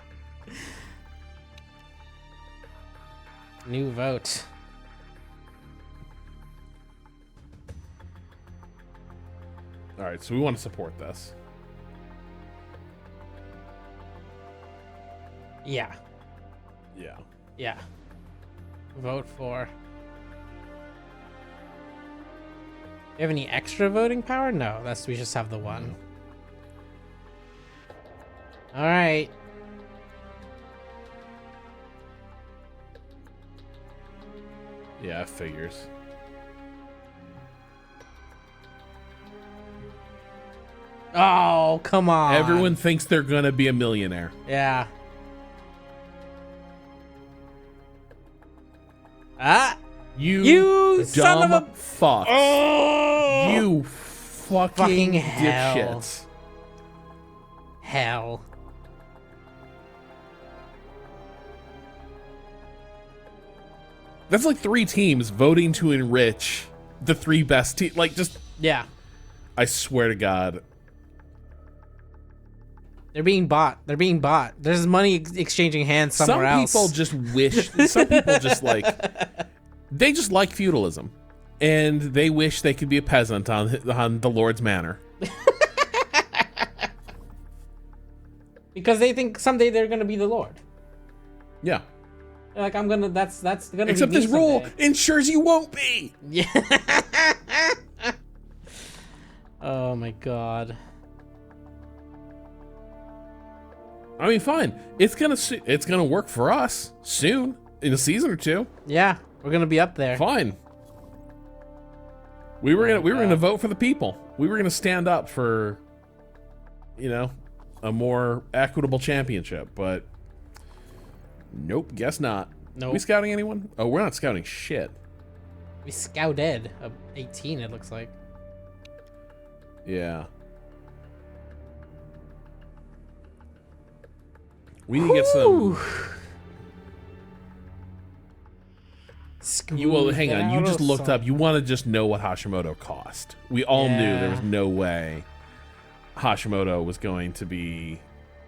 New vote. All right, so we want to support this. Yeah. Yeah. Yeah. Vote for. Do you have any extra voting power? No, we just have the one. All right. Yeah, figures. Oh, come on. Everyone thinks they're gonna be a millionaire. Yeah. Ah. You dumb son of a fuck. Oh. You fucking hell. dipshits. Hell. That's like 3 teams voting to enrich the 3 best teams. Like, just, Yeah. I swear to God. They're being bought. They're being bought. There's money exchanging hands somewhere else. Some people just wish. Some people just like. They just like feudalism, and they wish they could be a peasant on the Lord's manor. Because they think someday they're gonna be the Lord. Yeah. They're like, I'm gonna. That's gonna. Except be me this rule someday. ensures you won't be. Yeah. Oh my god. I mean, fine. It's gonna work for us soon in a season or 2. Yeah, we're gonna be up there. Fine. We were gonna vote for the people. We were gonna stand up for, a more equitable championship, but nope, guess not. Nope. We scouting anyone? Oh, we're not scouting shit. We scouted 18. It looks like. Yeah. We need to get some. Hang on. You just looked up. You want to just know what Hashimoto cost. We all knew there was no way Hashimoto was going to be.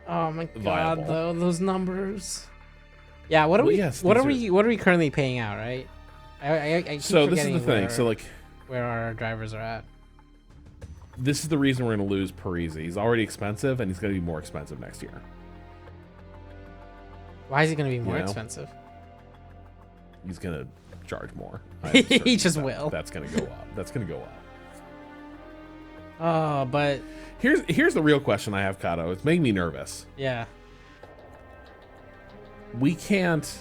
Oh my god, viable. though those numbers. Yeah, what are we? Yes, what are these we? What are we currently paying out? Right. I keep So this is the forgetting thing. So like, where our drivers are at. this is the reason we're going to lose Parisi. He's already expensive, and he's going to be more expensive next year. Why is he going to be more know? expensive? He's going to charge more. He just will. That's going to go up. That's going to go up. Oh, but Here's the real question I have, Cado. It's making me nervous. yeah. We can't,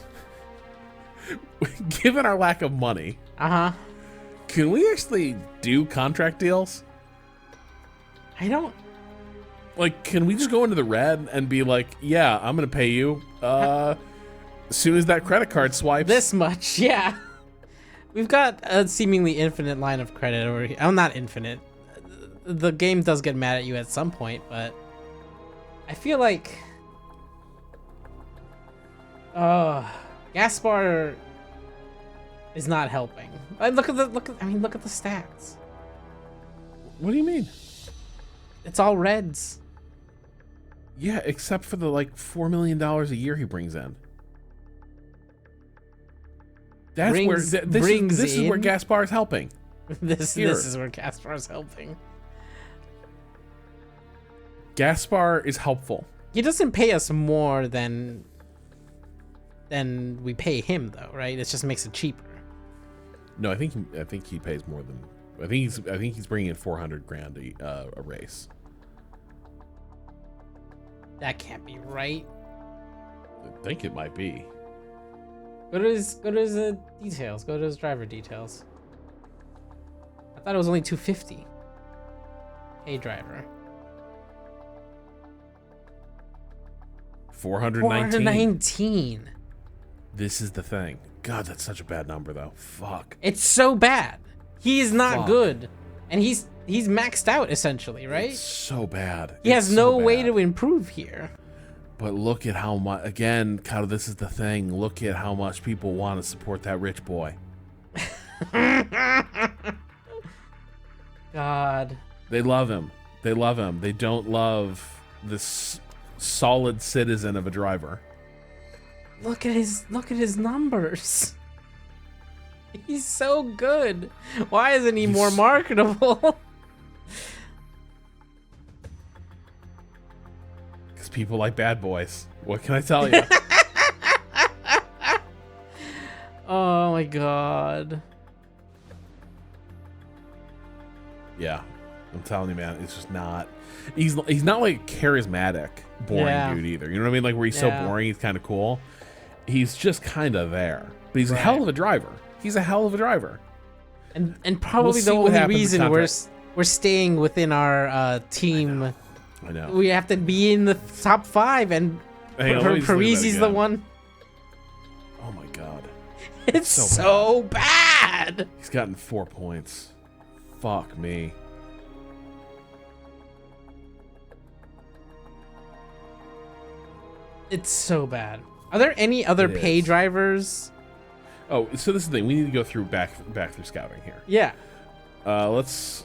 given our lack of money, can we actually do contract deals? I don't. Like, can we just go into the red and be like, yeah, I'm going to pay you as soon as that credit card swipes? This much, yeah. We've got a seemingly infinite line of credit over here. Oh, not infinite. The game does get mad at you at some point, but I feel like Gaspar is not helping. Look at the stats. What do you mean? It's all reds. Yeah, except for the like $4 million a year he brings in. That's this is where Gaspar is helping. This is where Gaspar is helping. Gaspar is helpful. He doesn't pay us more than we pay him, though, right? It just makes it cheaper. No, I think he pays more than. I think he's bringing in $400,000 a race. That can't be right. I think it might be. Go to his details. Go to his driver details. I thought it was only $250. Hey, driver. 419. This is the thing. God, that's such a bad number, though. Fuck. It's so bad. He is not Fuck. good, and he's maxed out essentially, right? It's so bad. He has no way to improve here. But look at how much. Again, Cado, this is the thing. Look at how much people want to support that rich boy. God. They love him. They love him. They don't love this solid citizen of a driver. Look at his numbers. He's so good. Why isn't he more marketable? Because people like bad boys. What can I tell you? Oh my god. Yeah, I'm telling you, man. It's just not. He's not like charismatic, boring dude either. You know what I mean? Like where he's so boring, he's kind of cool. He's just kind of there. But he's a hell of a driver. He's a hell of a driver. And probably the only reason we're staying within our team. I know. We have to be in the top 5, and Parisi's the one. Oh my god. It's so bad. He's gotten 4 points. Fuck me. It's so bad. Are there any other pay drivers? Oh, so this is the thing. We need to go through back through scouting here. Yeah. Let's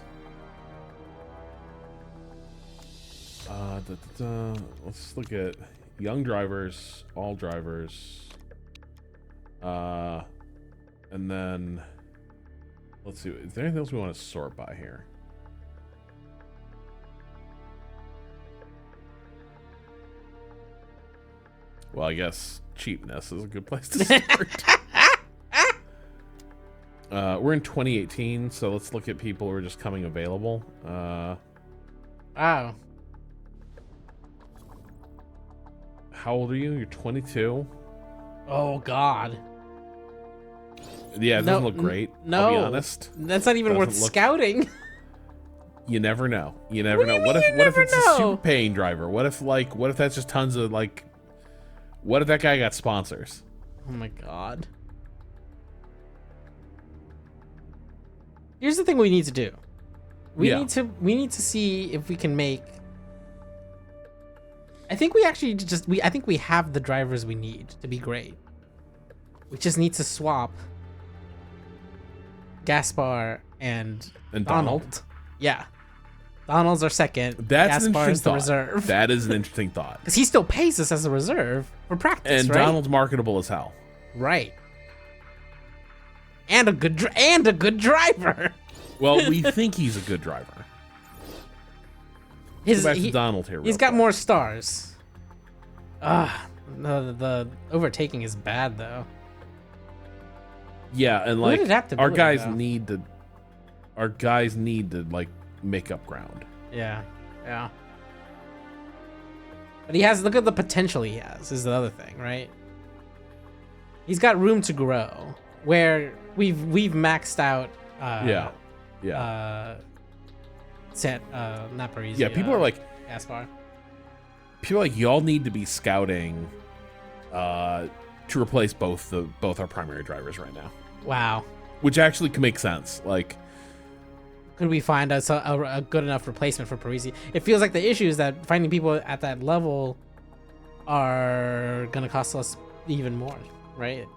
look at young drivers, all drivers, and then let's see. Is there anything else we want to sort by here? Well, I guess cheapness is a good place to start. We're in 2018, so let's look at people who are just coming available. Wow. How old are you? You're 22? Oh, God. Yeah, it doesn't look great, I'll be honest. That's not even worth scouting. You never know. You never know. What if it's a super paying driver? What if that's just tons of what if that guy got sponsors? Oh my god. Here's the thing we need to do. We need to see if we can make I think we actually I think we have the drivers we need to be great. We just need to swap Gaspar and Donald? Yeah. Donald's our second. That's an Gaspar interesting is the thought. reserve. That is an interesting thought. Because he still pays us as a reserve for practice, And right? Donald's marketable as hell. Right. And a good driver. Well, we think he's a good driver. Go back to Donald here. He's got more stars. The overtaking is bad though. Yeah, and Good like adaptability, our guys need to like make up ground. Yeah. But look at the potential he has, is the other thing, right? He's got room to grow. Where we've maxed out Yeah. not Parisi. Yeah, people are like Gaspar. y'all need to be scouting to replace both our primary drivers right now. Wow. Which actually can make sense. Like, Could we find us a good enough replacement for Parisi? It feels like the issue is that finding people at that level are gonna cost us even more, right?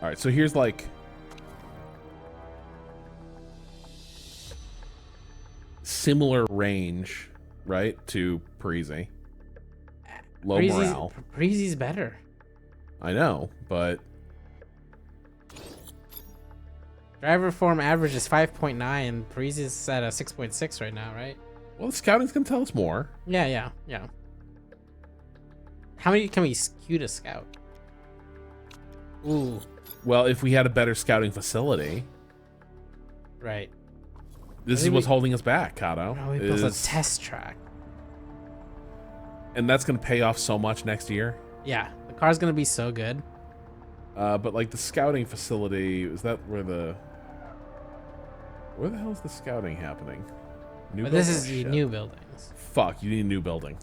all right, so here's like similar range, right, to Parisi. Low morale. Parisi's better. I know, but Driver form average is 5.9, and Parisi's at a 6.6 right now, right? well, the scouting's gonna tell us more. Yeah. How many can we skew to scout? Ooh, Well, if we had a better scouting facility, right. this is what's holding us back, Cado. Oh, we built a test track. And that's gonna pay off so much next year. Yeah, the car's gonna be so good. But like the scouting facility, is that where the hell is the scouting happening? New But this building? is the Shit. new buildings. Fuck, you need a new building.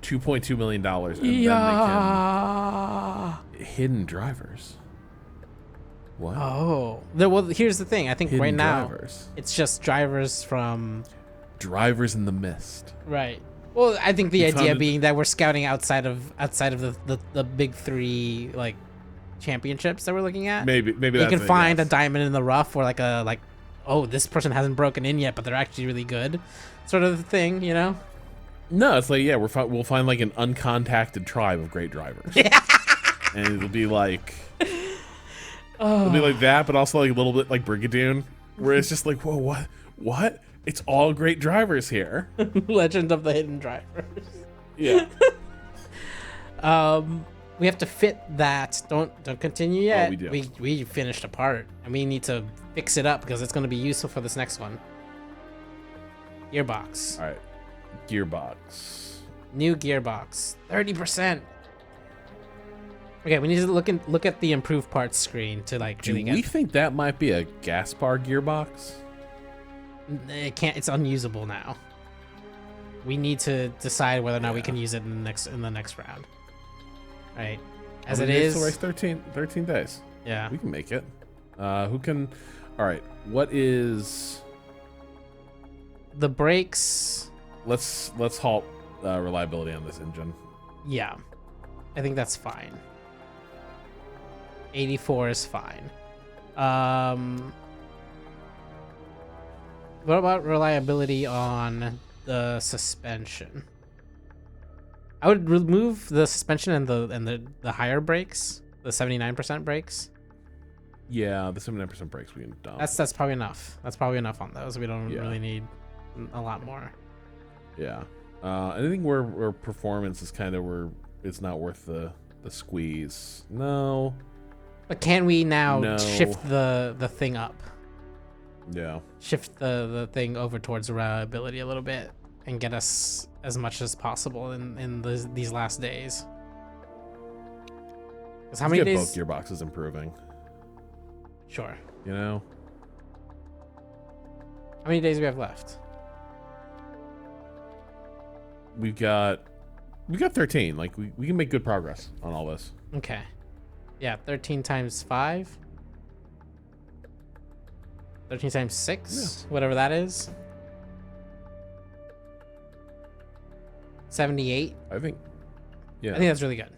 $2.2 million, and then they can hidden drivers. What? Oh, well, here's the thing. I think Hidden right now drivers. it's just drivers from. Drivers in the mist. Right. Well, I think the You idea found it- being that we're scouting outside of the big three like championships that we're looking at. Maybe You that's can it, find yes. a diamond in the rough, or like, oh, this person hasn't broken in yet, but they're actually really good, sort of thing, you know? No, it's like, yeah, we'll find like an uncontacted tribe of great drivers. Yeah. And it'll be like that, but also like a little bit like Brigadoon, where it's just like, whoa, what? It's all great drivers here. Legend of the Hidden Drivers. Yeah. We have to fit that. Don't continue yet. we do. We finished a part, and we need to fix it up because it's going to be useful for this next one. Gearbox. All right. Gearbox. New gearbox. 30%. Okay, we need to look at the improved parts screen to like Do really we get. think that might be a Gaspar gearbox? It can't. It's unusable now. We need to decide whether or not we can use it in the next round. Right. As it is. So race 13 days. Yeah. We can make it. Who can? All right. What is? The brakes. Let's halt reliability on this engine. Yeah, I think that's fine. 84 is fine. What about reliability on the suspension? I would remove the suspension and the higher brakes, the 79% brakes. Yeah, the 79% brakes we can dump. That's probably enough. That's probably enough on those. We don't Yeah. really need a lot more. Yeah. Anything where performance is kind of it's not worth the squeeze. No. But can we now No. shift the thing up? Yeah. Shift the thing over towards reliability a little bit and get us as much as possible in these last days. Because how many Get days? both gearboxes improving. Sure. You know. How many days do we have left? We got 13. Like we can make good progress on all this. Okay. Yeah, 13 times 5. 13 times 6, whatever that is. 78. I think. Yeah. I think that's really good.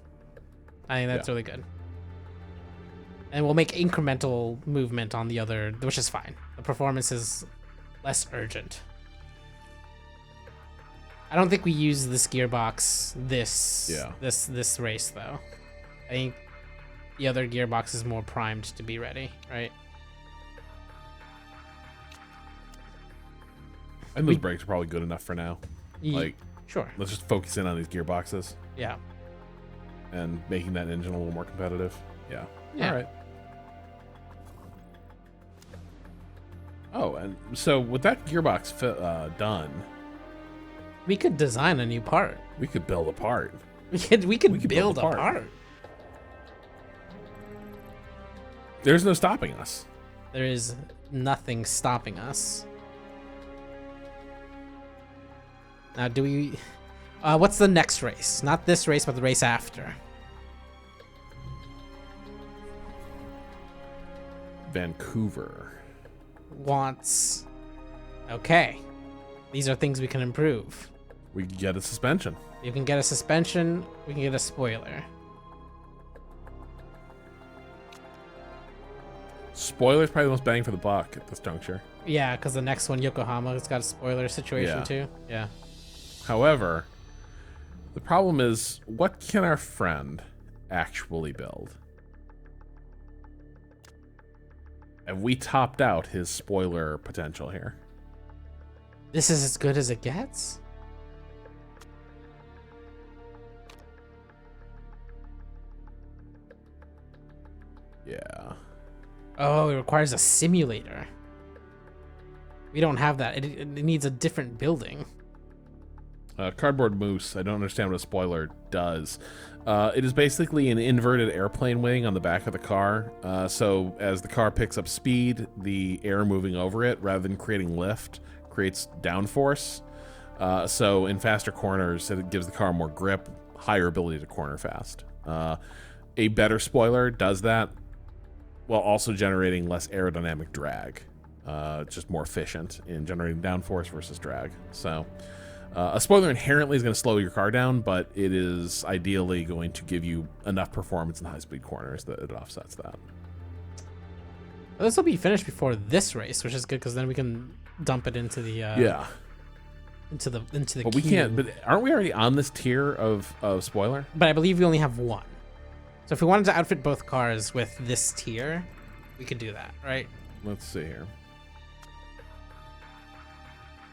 Really good. And we'll make incremental movement on the other, which is fine. The performance is less urgent. I don't think we use this gearbox this race though. I think the other gearbox is more primed to be ready, right? And those brakes are probably good enough for now. Like, sure. let's just focus in on these gearboxes Yeah. and making that engine a little more competitive. Yeah. Yeah. All right. Oh, and so with that gearbox done, We could design a new part. we could build a part. We could build a part. There's no stopping us. There is nothing stopping us. Now, do we... what's the next race? Not this race, but the race after. Vancouver. Wants... Okay. These are things we can improve. We can get a suspension. You can get a suspension. We can get a spoiler. Spoiler's probably the most bang for the buck at this juncture. Yeah, because the next one, Yokohama, has got a spoiler situation Yeah. too. Yeah. However, the problem is, what can our friend actually build? Have we topped out his spoiler potential here? This is as good as it gets? Yeah. Oh, it requires a simulator. We don't have that. It needs a different building. Cardboard Moose, I don't understand what a spoiler does. It is basically an inverted airplane wing on the back of the car. So as the car picks up speed, the air moving over it, rather than creating lift, creates downforce. So in faster corners, it gives the car more grip, higher ability to corner fast. A better spoiler does that while also generating less aerodynamic drag. It's just more efficient in generating downforce versus drag. So a spoiler inherently is going to slow your car down, but it is ideally going to give you enough performance in high-speed corners that it offsets that. Well, this will be finished before this race, which is good because then we can dump it into the into the But we queue. can't. But aren't we already on this tier of spoiler? But I believe we only have one. So if we wanted to outfit both cars with this tier, we could do that, right? Let's see here.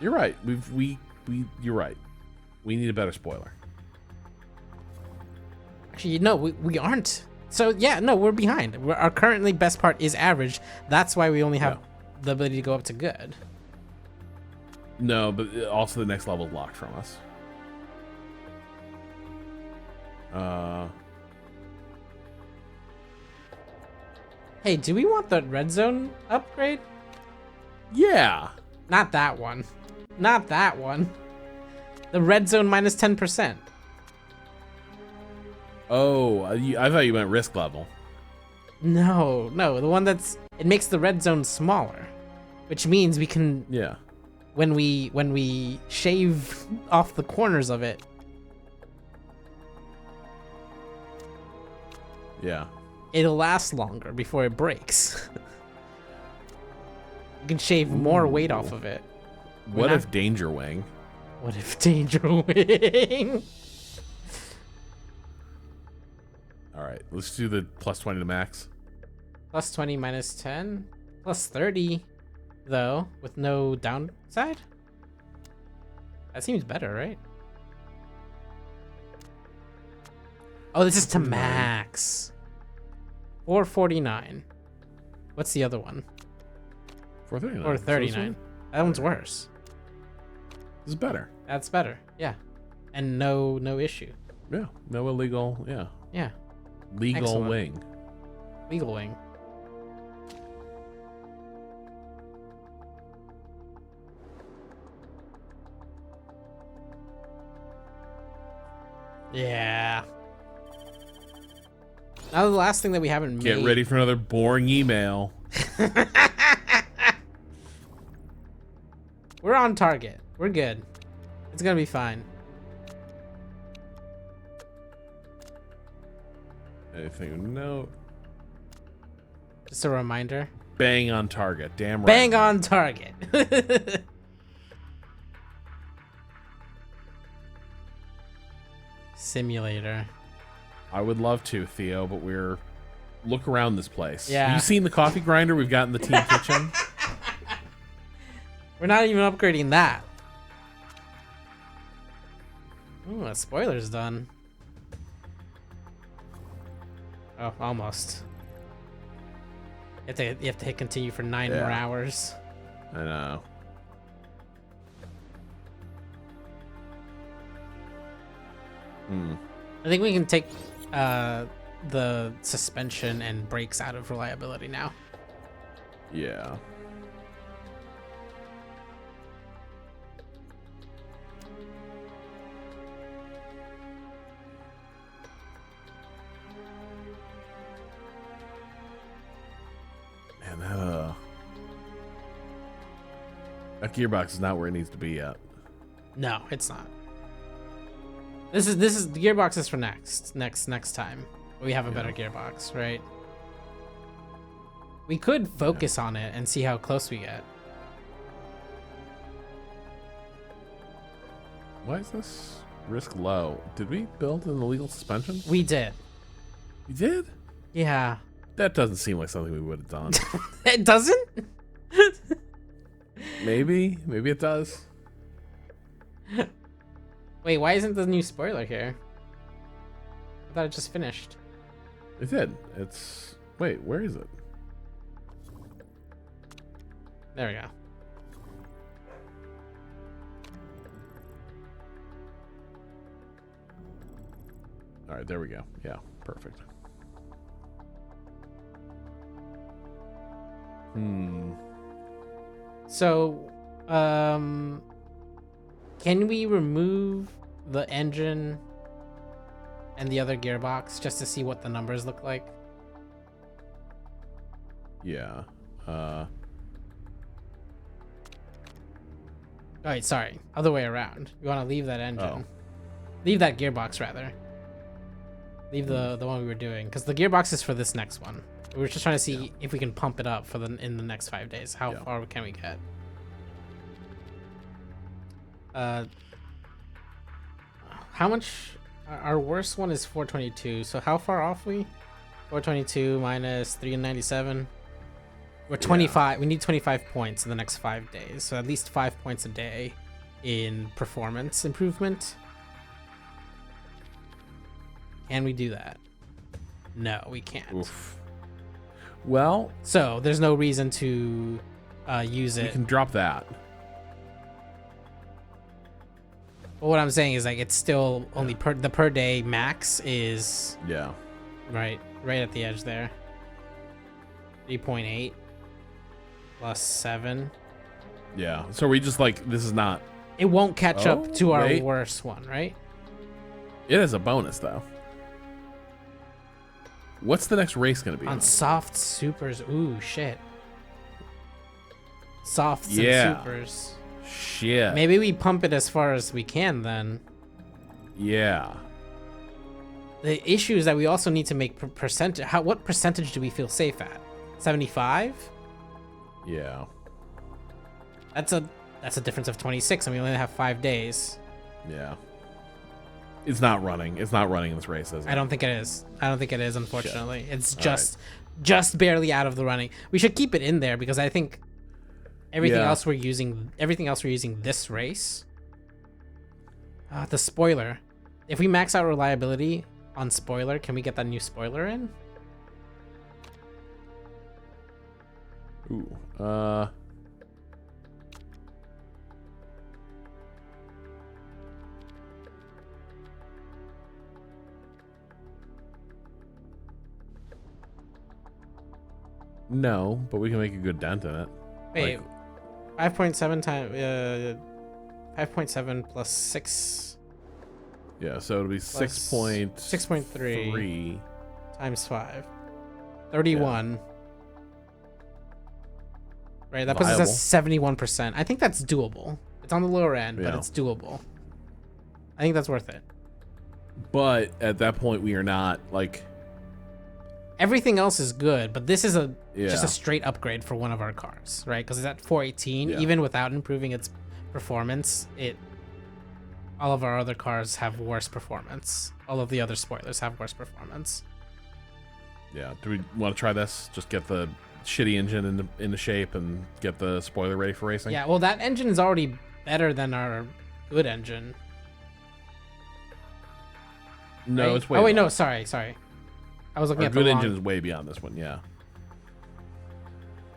You're right. You're right. We need a better spoiler. Actually, no, we aren't. So yeah, no, we're behind. Our currently best part is average. That's why we only have the ability to go up to good. No, but also the next level is locked from us. Hey, do we want the red zone upgrade? Yeah. Not that one. Not that one. The red zone minus 10%. Oh, I thought you meant risk level. No, the one that's it makes the red zone smaller, which means we can Yeah. when we shave off the corners of it, Yeah. it'll last longer before it breaks. You can shave more weight off of it. What not- if Danger Wing? What if Danger Wing? All right, let's do the plus 20 to max. Plus 20 minus 10? Plus 30, though, with no downside? That seems better, right? Oh, this is to max. 449. What's the other one? 439. Or 39. That one's worse. This is better. That's better. Yeah. And no issue. Yeah. No illegal. Yeah. Yeah. Legal Excellent. wing. Legal wing. Yeah. Now the last thing that we haven't made. Get ready for another boring email. We're on target. We're good. It's gonna be fine. Anything? No. Just a reminder. Bang on target. Damn right. Bang on target. Simulator. I would love to, Theo, but look around this place. Yeah. Have you seen the coffee grinder we've got in the team kitchen? We're not even upgrading that. Ooh, a spoiler's done. Oh, almost. You have to hit continue for 9 more hours. I know. I think we can take the suspension and brakes out of reliability now. Yeah. Man, that gearbox is not where it needs to be yet. No, it's not. This is the gearbox is for next time. We have a better gearbox, right? We could focus on it and see how close we get. Why is this risk low? Did we build an illegal suspension? We did. We did? Yeah. That doesn't seem like something we would have done. It doesn't? Maybe it does. Wait, why isn't the new spoiler here? I thought it just finished. It did. Wait, where is it? There we go. All right, there we go. Yeah, perfect. So, can we remove the engine and the other gearbox just to see what the numbers look like? Yeah. Oh, wait, sorry. Other way around. You want to leave that engine. Oh. Leave that gearbox, rather. Leave the one we were doing. Because the gearbox is for this next one. We were just trying to see if we can pump it up in the next 5 days. How far can we get? How much? Our worst one is 422. So how far off we? 422 minus 397. We're 25. We need 25 points in the next 5 days. So at least 5 points a day in performance improvement. Can we do that? No, we can't. Oof. Well, so there's no reason to use it. we can drop that. But what I'm saying is, like, it's still only the per day max is right at the edge there. 3.8 plus 7. Yeah. So we just this is not. It won't catch up to our worst one, right? It is a bonus though. What's the next race going to be? On soft supers. Ooh, shit. Softs and supers. Shit. Maybe we pump it as far as we can then. Yeah. The issue is that we also need to make percentage. What percentage do we feel safe at? 75? Yeah. That's a difference of 26, and we only have 5 days. Yeah. It's not running. It's not running in this race, is it? I don't think it is. Unfortunately. Shit. It's just barely out of the running. We should keep it in there because I think everything else we're using this race. The spoiler. If we max out reliability on spoiler, can we get that new spoiler in? Ooh. No, but we can make a good dent in it. Wait, 5.7 times 5.7 plus 6. Yeah, so it'll be 6.3 times 5. 31. right? That puts us at Viable. 71%. I think that's doable. It's on the lower end, but Yeah. it's doable. I think that's worth it. But at that point, we are not like. Everything else is good, but this is just Yeah. a straight upgrade for one of our cars, right? Because it's at 418. Yeah. Even without improving its performance, all of our other cars have worse performance. All of the other spoilers have worse performance. Yeah. Do we want to try this? Just get the shitty engine into shape and get the spoiler ready for racing? Yeah, well, that engine is already better than our good engine. No, right? it's way. Oh wait, low. no, sorry. I was looking Our at the good wrong. engine is way beyond this one. Yeah.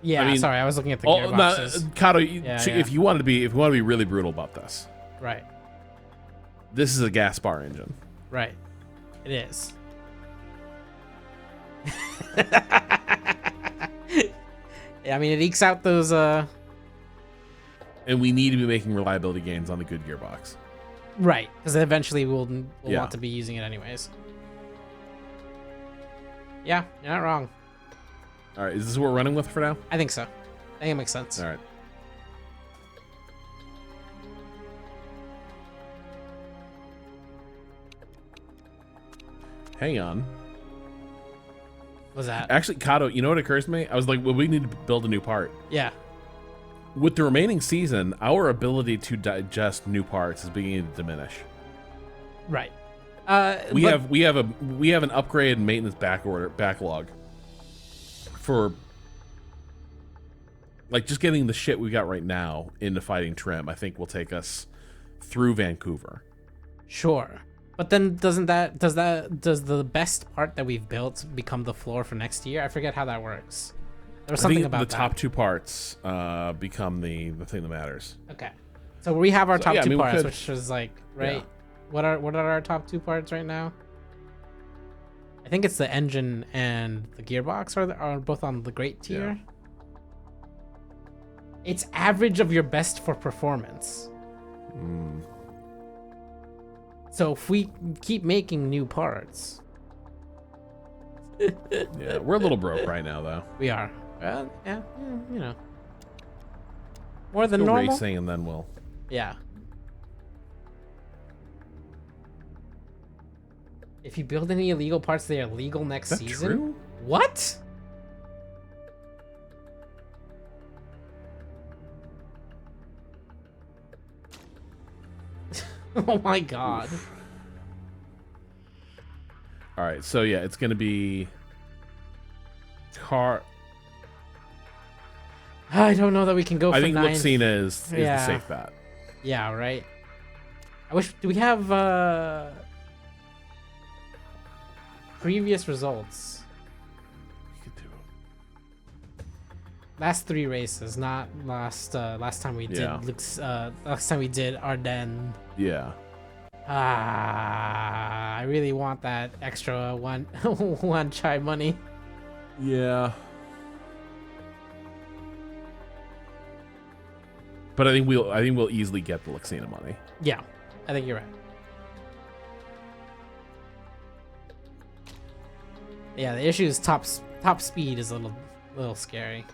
Yeah, I mean- sorry, I was looking at the Oh, no, gearboxes. Cado, Yeah, if you want to be really brutal about this, Right, this is a gas bar engine. right. It is. Yeah, I mean, it ekes out those. And we need to be making reliability gains on the good gearbox. Right, because eventually we'll Yeah. want to be using it anyways. Yeah, you're not wrong. All right, is this what we're running with for now? I think so. I think it makes sense. All right. Hang on. What's that? Actually, Cado, you know what occurs to me? I was like, well, we need to build a new part. Yeah. With the remaining season, our ability to digest new parts is beginning to diminish. Right. We but- have an upgrade and maintenance backlog for like just getting the shit we got right now into fighting trim. I think will take us through Vancouver. Sure. But then does the best part that we've built become the floor for next year? I forget how that works. There was I something think about the top two parts become the thing that matters. that. Okay. So we have our top yeah, I two mean, we parts, could- which is like, right? Yeah. What are our top two parts right now? I think it's the engine and the gearbox are both on the great tier. It's average of your best for performance. So if we keep making new parts, Yeah, we're a little broke right now though. we are. Well, yeah, you know, more than Go normal. racing and then we'll. Yeah. If you build any illegal parts, they are legal next Is that season. true? What? Oh my god. All right, so yeah, it's gonna be car. I don't know that we can go for I think nine. Luxina is the Yeah. safe bet. Yeah, right. I wish. Do we have previous results? We could do Last three races, not last time we did Yeah. last time we did Ardennes. Yeah. I really want that extra one chai money. Yeah. But I think we'll easily get the Luxina money. Yeah, I think you're right. Yeah, the issue is top speed is a little scary.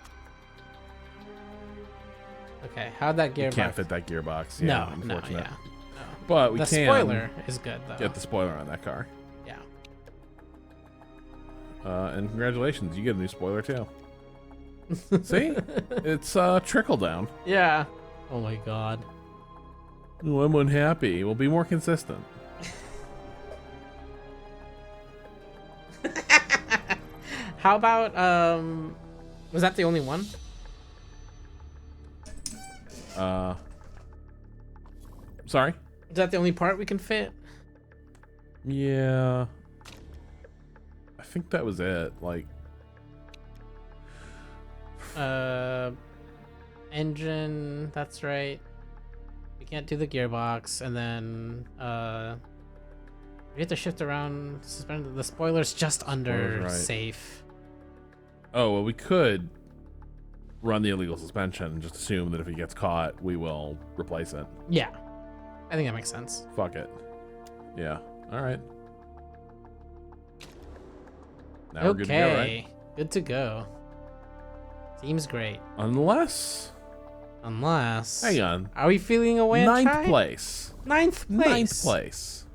Okay, how'd that gearbox? Can't fit that gearbox. Yeah, No, unfortunate. yeah. But we The can spoiler is good though. get the spoiler on that car. Yeah. And congratulations, you get a new spoiler too. See, it's trickle down. Yeah. Oh my god. Oh, I'm unhappy. We'll be more consistent. How about was that the only one? Sorry. Is that the only part we can fit? Yeah. I think that was it. Like, Engine, that's right. We can't do the gearbox, and then we have to shift around suspend the spoilers just under Spoilers, right. safe. oh well, we could run the illegal suspension and just assume that if he gets caught, we will replace it. Yeah. I think that makes sense. Fuck it. Yeah. All right. Now we're good to go, right? Good to go. Seems great. Unless, Unless. hang on, Are we feeling a win? ninth place. Ninth place. Ninth place.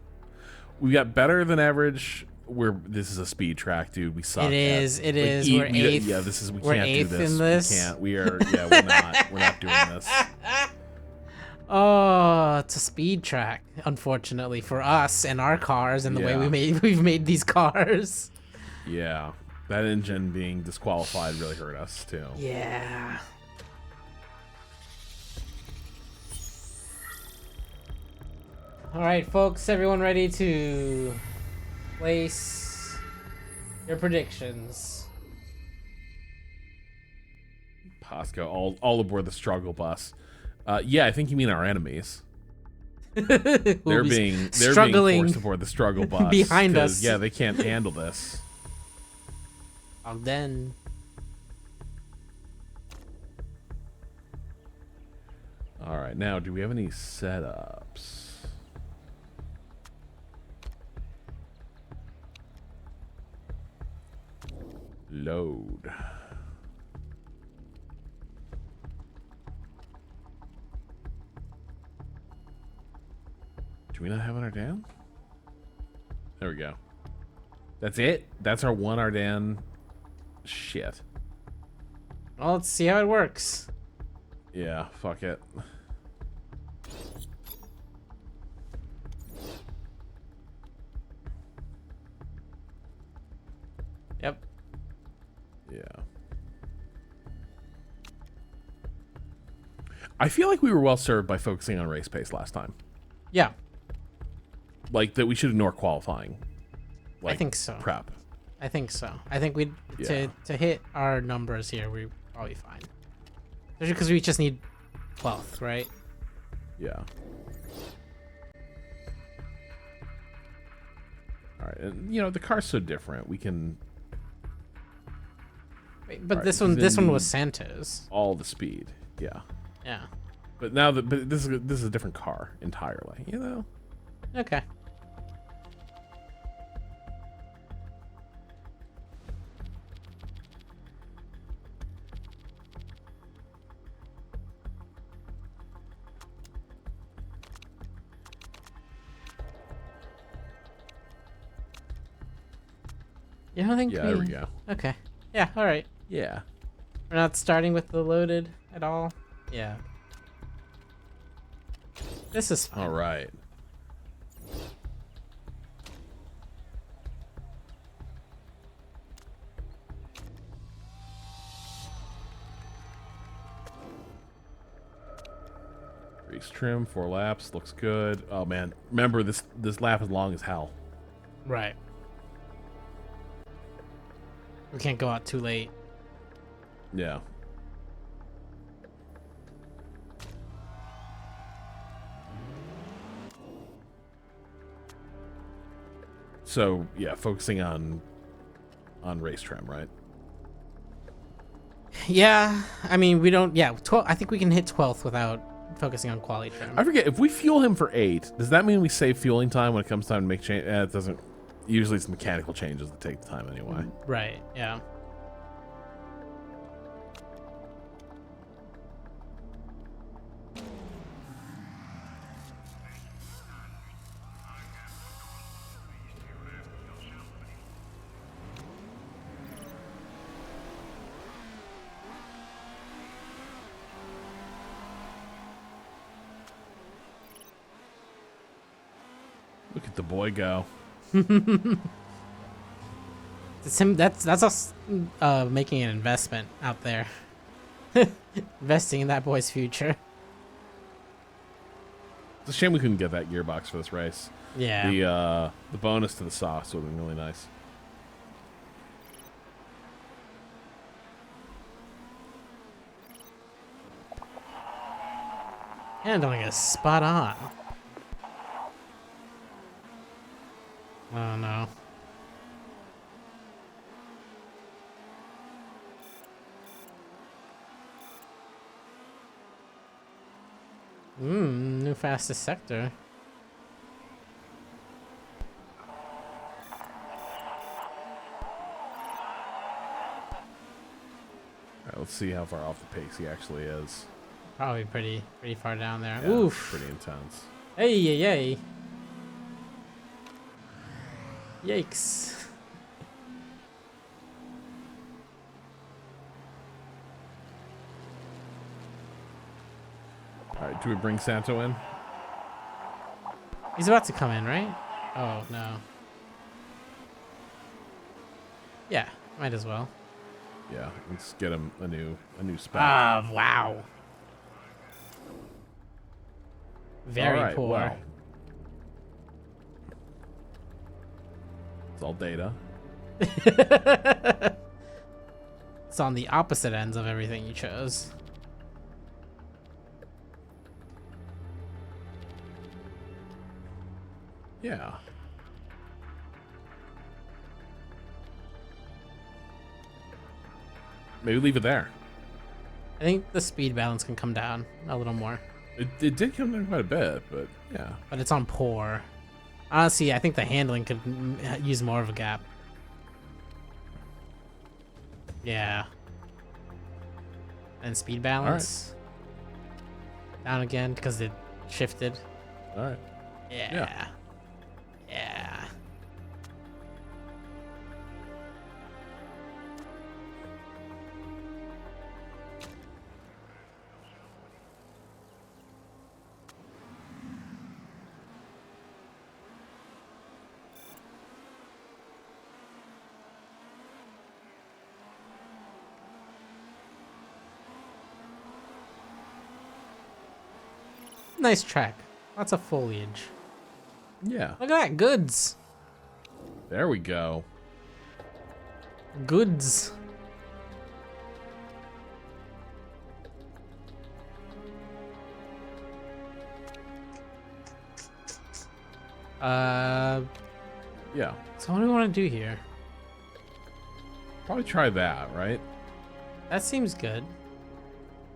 We got better than average. This is a speed track, dude. We suck. It is. It is. We We're eighth. Yeah, this is. We We're can't do eighth this. in this. We can't. We are. Yeah, we're not. We're not doing this. Oh, it's a speed track, unfortunately for us and our cars and the way Yeah. we've made these cars. Yeah, that engine being disqualified really hurt us too. Yeah. All right, folks, everyone ready to place your predictions? Pasco, all aboard the struggle bus. Yeah, I think you mean our enemies. They're being struggling forced aboard the struggle bus behind 'cause, us. Yeah, they can't handle this. Then All right, now do we have any setups? Load. Do we not have an Ardan? There we go. That's it? That's our one Ardan? Shit. well, let's see how it works. Yeah, fuck it. Yep. Yeah. I feel like we were well served by focusing on race pace last time. Yeah, Like that we should ignore qualifying. Like, I think so. Prep. I think so. I think we Yeah. to hit our numbers here, we're probably fine. Especially because we just need 12th, right? Yeah. All right, and you know the car's so different. We can Wait, but Alright, this one then was Santa's. all the speed. Yeah. Yeah. But this is a different car entirely. You know. Okay. You don't think Yeah. There we go. Okay. Yeah, alright. Yeah. We're not starting with the loaded at all? Yeah. This is fine. All right. Race trim, 4 laps, looks good. Oh man, remember this lap is long as hell. Right. We can't go out too late. Yeah. So yeah, focusing on race trim, right? Yeah, I mean, we don't. Yeah, 12. I think we can hit 12th without focusing on quality trim. I forget if we fuel him for 8. Does that mean we save fueling time when it comes time to make change? It doesn't. Usually, it's mechanical changes that take the time anyway. Right. Yeah. Look at the boy go. It's him. That's us making an investment out there. Investing in that boy's future. It's a shame we couldn't get that gearbox for this race. Yeah. The bonus to the sauce would have been really nice. Handling is spot on. Oh no. New fastest sector. right, let's see how far off the pace he actually is. Probably pretty far down there. Yeah, Oof. pretty intense. Hey, yay. Yikes. All right, do we bring Santo in? He's about to come in, right? Oh, no. Yeah, might as well. Yeah, let's get him a new spec. Ah, wow. Very all right, poor. Well, it's all data. It's on the opposite ends of everything you chose. Yeah. Maybe leave it there. I think the speed balance can come down a little more, It did come down quite a bit, but yeah. but it's on poor. Honestly, I think the handling could use more of a gap. Yeah. And speed balance. Down again because it shifted. All right. Yeah. Yeah. Nice track. Lots of foliage. Yeah. Look at that. Goods. There we go. Goods. Yeah. So what do we want to do here? Probably try that, right? That seems good.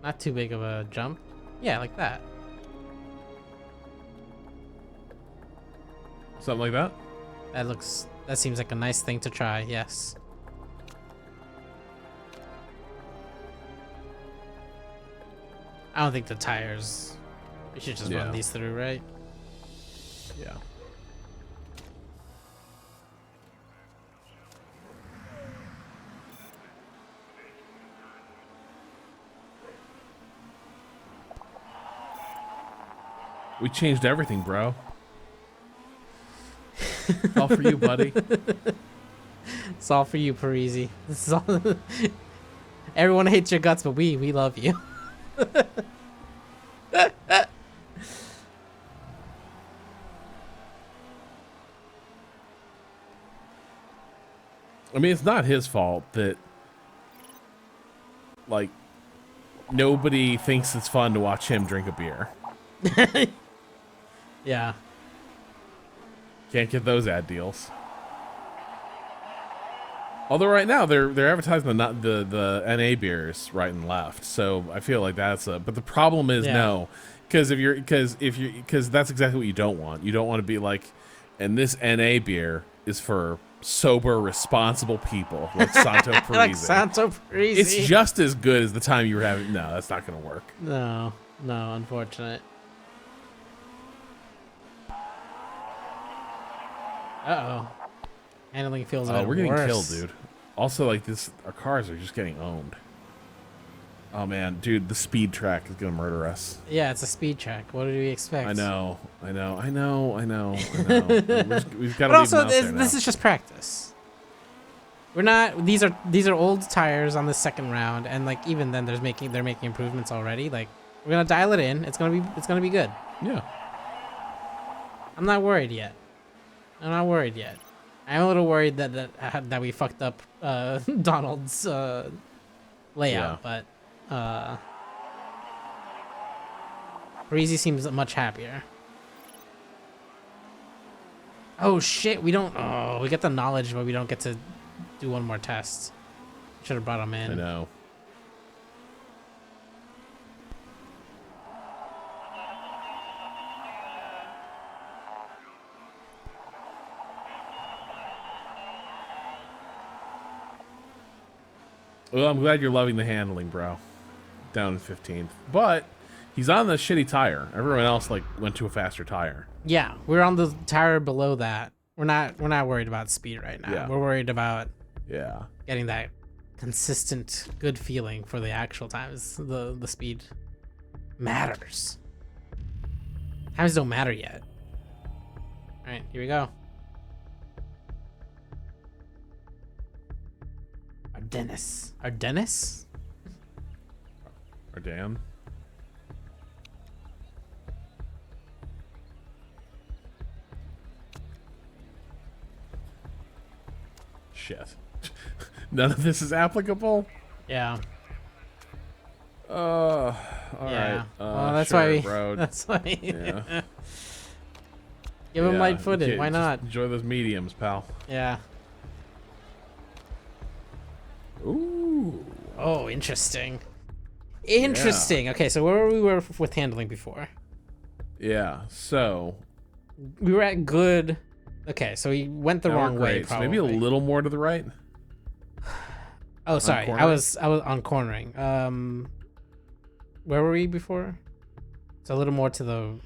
Not too big of a jump. Yeah, like that. Something like that? That seems like a nice thing to try, yes. I don't think the tires, we should just run these through, right? Yeah. We changed everything, bro. It's all for you, buddy. It's all for you, Parisi. This is all. Everyone hates your guts, but we love you. I mean, it's not his fault that, like, nobody thinks it's fun to watch him drink a beer. Yeah. Can't get those ad deals. Although right now they're advertising the NA beers right and left, so I feel like that's a. But the problem is no, because that's exactly what you don't want. You don't want to be like, and this NA beer is for sober, responsible people like Santo Parisi. Like Santo Parisi. It's just as good as the time you were having. No, that's not going to work. No, unfortunate. Uh-oh. Handling feels a bit we're getting worse. killed, dude. Also, like this, our cars are just getting owned. Oh man, dude, the speed track is gonna murder us. Yeah, it's a speed track. What did we expect? I know. We've got to But leave also, them out there this now. is just practice. We're not. These are old tires on the second round, and like even then, they're making improvements already. Like we're gonna dial it in. It's gonna be good. Yeah. I'm not worried yet. I'm a little worried that we fucked up Donald's layout, but Parisi seems much happier. Oh shit, we don't. Oh, we get the knowledge, but we don't get to do one more test. Should have brought him in. I know. Well, I'm glad you're loving the handling, bro. Down in 15th. But he's on the shitty tire. Everyone else like went to a faster tire. Yeah, we're on the tire below that. We're not worried about speed right now. Yeah. We're worried about Yeah. getting that consistent good feeling for the actual times. The speed matters. Times don't matter yet. All right, here we go. Ardennis. Or Dan. Shit. None of this is applicable? Yeah. All Yeah. right. Well, that's sure, why we. bro. That's why. Yeah. Give him Yeah, light-footed. okay, Why just not? Enjoy those mediums, pal. Yeah. Ooh. Oh, interesting. Interesting. Okay, so where we were with handling before? Yeah. So We were at good. Okay, so we went the now wrong we're way. great. So Probably. maybe a little more to the right. Oh, sorry. I cornering? was on cornering. Where were we before? It's a little more to the.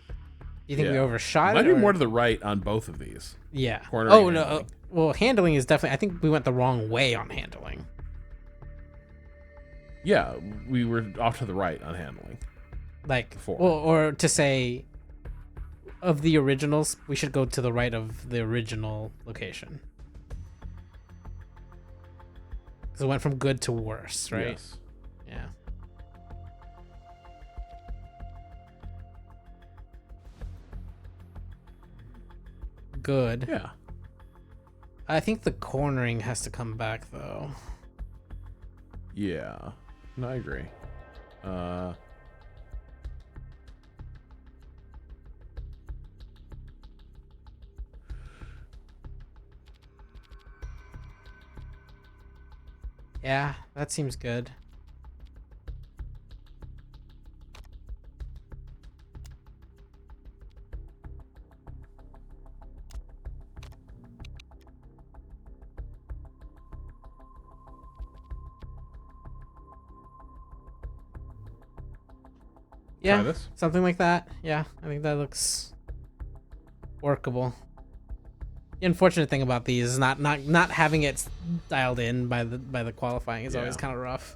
You think we Yeah. overshot Might it? be or- more to the right on both of these. Yeah. cornering Oh and no. handling. Well, handling is definitely. I think we went the wrong way on handling. Yeah, we were off to the right on handling. Like, Before. well, or to say, of the originals, we should go to the right of the original location. Because it went from good to worse, right? Yes. Yeah. Good. Yeah. I think the cornering has to come back though. Yeah. No, I agree. Yeah, that seems good. Yeah, this? something like that. Yeah, I think that looks workable. The unfortunate thing about these is not having it dialed in by the qualifying is always Yeah. kind of rough.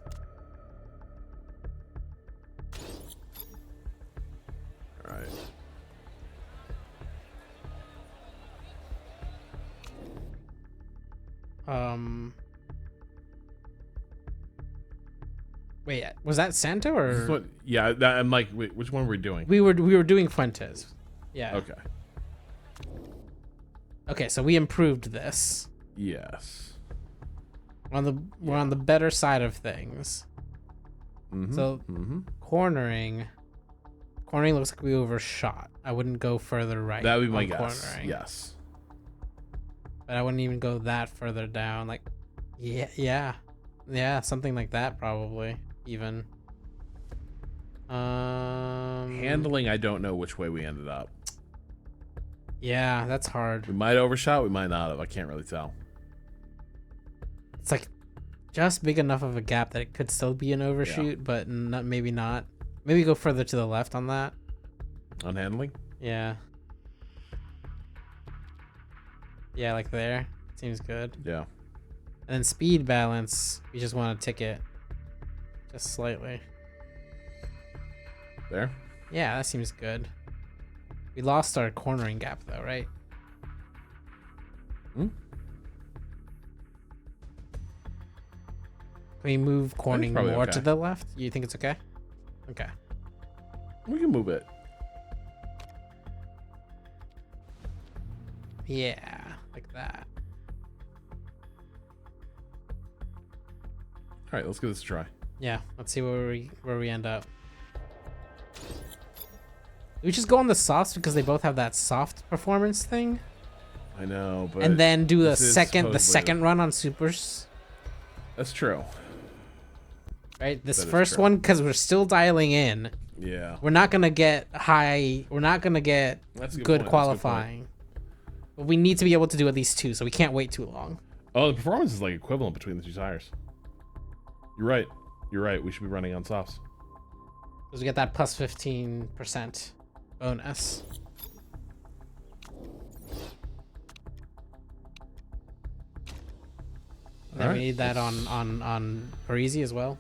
All right. Wait, was that Santo This is or what, yeah, that, I'm like, wait, which one were we doing? we were doing Fuentes? Yeah. Okay. Okay, so we improved this. Yes. We're on the better side of things. Mm-hmm. So cornering looks like we overshot. I wouldn't go further right. That would be my on guess. cornering. Yes. But I wouldn't even go that further down. Like, yeah, something like that probably even. Handling, I don't know which way we ended up. Yeah, that's hard. We might have overshot, we might not have. I can't really tell. It's like just big enough of a gap that it could still be an overshoot, but not maybe not. Maybe go further to the left on that. On handling? Yeah. Yeah, like there. Seems good. Yeah. And then speed balance, we just want to tick it just slightly. There? Yeah, that seems good. We lost our cornering gap though, right? Hmm? Can we move cornering probably more okay. to the left? You think it's okay? Okay. We can move it. Yeah, like that. All right, let's give this a try. Yeah, let's see where we end up. We just go on the softs because they both have that soft performance thing, I know, but and then do the this is second supposedly run on supers. That's true. Right, this That is first true. one because we're still dialing in. Yeah. We're not gonna get high. We're not gonna get That's a good, good point, that's a good point. qualifying. But we need to be able to do at least two, so we can't wait too long. Oh, the performance is like equivalent between the two tires. You're right. You're right. We should be running on softs. Because we get that plus 15% bonus. Then Alright, we need that on Parisi as well.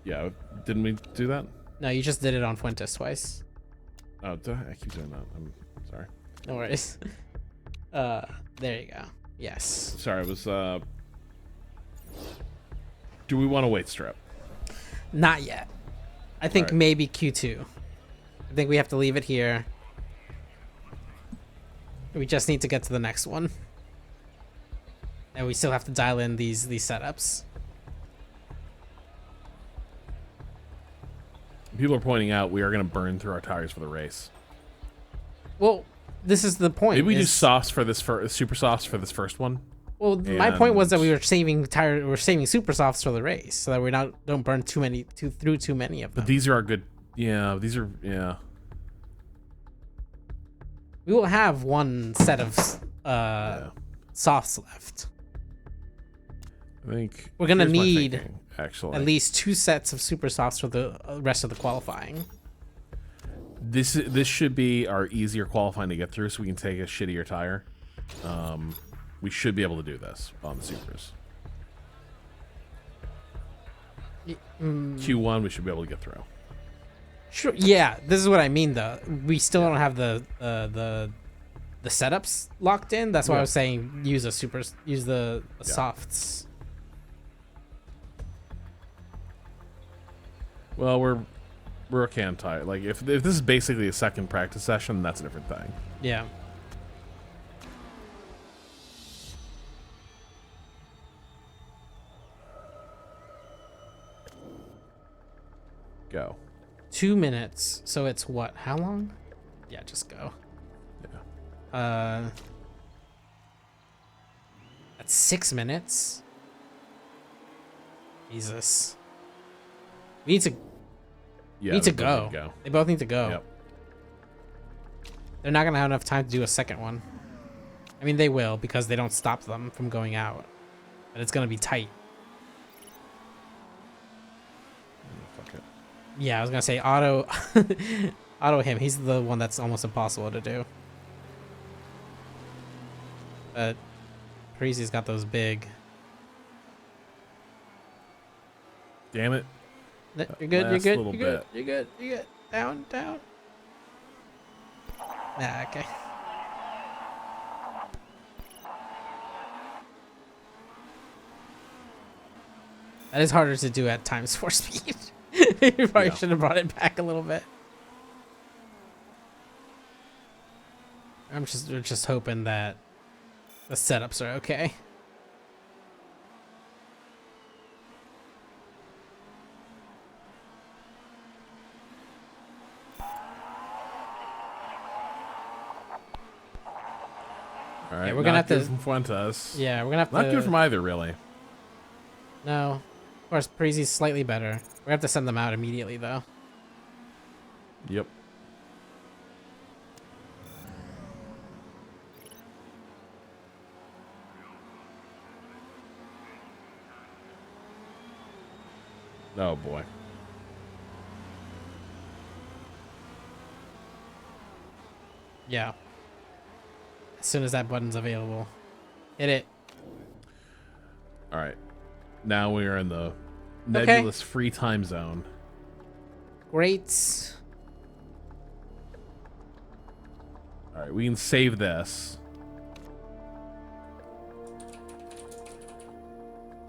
Yeah, didn't we do that? No, you just did it on Fuentes twice. Oh, I keep doing that. I'm sorry. No worries. There you go. Yes. Sorry, it was. Do we want to wait strip? Not yet. I think Alright. maybe Q2. I think we have to leave it here. We just need to get to the next one. And we still have to dial in these setups. People are pointing out we are going to burn through our tires for the race. Well, this is the point. Maybe we do is- softs for this super softs for this first one. Well, my point was that And- we were saving super softs for the race, so that we don't burn too many of them. But these are our good. Yeah, these are. Yeah. We will have one set of Yeah. softs left. I think We're gonna here's my need thinking, actually. At least 2 sets of super softs for the rest of the qualifying. This should be our easier qualifying to get through, so we can take a shittier tire. We should be able to do this on the supers. Q1 we should be able to get through. Sure. Yeah, this is what I mean though. We still don't have the setups locked in. That's why I Yeah. was saying use the softs. Well, we're a can tire. Like if this is basically a second practice session, that's a different thing. Yeah. Go. 2 minutes. So it's what? How long? Yeah, just go. Yeah. That's 6 minutes. Jesus. We need to Yeah. need to we both go. need They both need to go. Yep. They're not gonna have enough time to do a second one. I mean, they will because they don't stop them from going out, but it's gonna be tight. Fuck it. Yeah, I was gonna say auto, auto him. He's the one that's almost impossible to do. But Parisi's got those big. Damn it. You're good. You're last good. little You're good. bit. You're good. You're good. Down. Down. Nah. Okay. That is harder to do at times 4 speed. You probably Yeah. should have brought it back a little bit. We're just hoping that the setups are okay. All right. we're gonna have good to- from Fuentes. Yeah, we're gonna have Not to. good from either, really. No, of course, Parisi's slightly better. We have to send them out immediately, though. Yep. Oh boy. Yeah. As soon as that button's available, hit it. All right. Now we are in the nebulous free time zone. Great. All right, we can save this.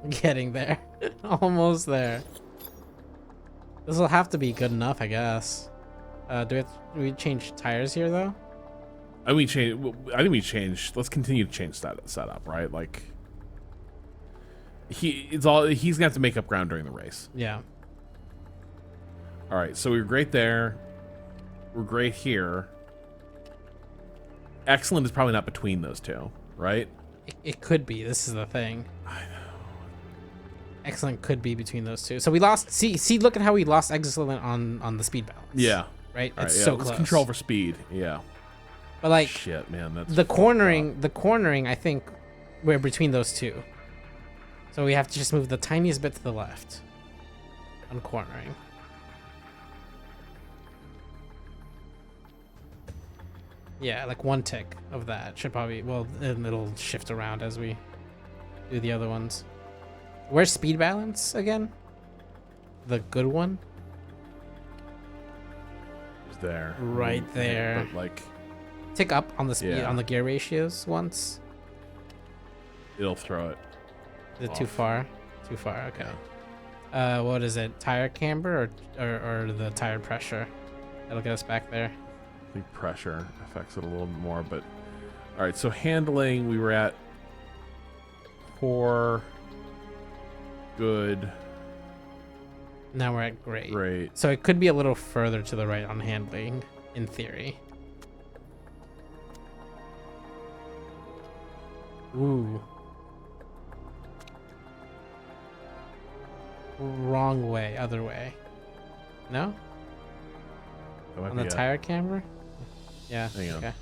Getting there. Almost there. This will have to be good enough, I guess. Do we change tires here, though? I mean, I think we changed. Let's continue to change that setup, right? Like, he's gonna have to make up ground during the race. Yeah. All right, so we were great there. We're great here. Excellent is probably not between those two, right? It could be. This is the thing. I know. Excellent could be between those two. So we lost. See. Look at how we lost excellent on the speed balance. Yeah. Right. All It's right, yeah, so let's close. control for speed. Yeah. But like Shit, man. That's the cornering. I think we're between those two. So we have to just move the tiniest bit to the left on cornering. Yeah, like one tick of that should probably, well, and it'll shift around as we do the other ones. Where's speed balance again? The good one? It's there. Right there. But like, Tick up on the speed, Yeah. on the gear ratios once. it'll throw it. Is it too Off. far? Too far, okay. Yeah. What is it? Tire camber or the tire pressure? That'll get us back there. I think pressure affects it a little bit more, but all right. So handling, we were at poor, good, Now we're at great. great. So it could be a little further to the right on handling, in theory. Ooh. Wrong way, other way. No? That might On be the it. tire camber? Yeah, Hang on. okay.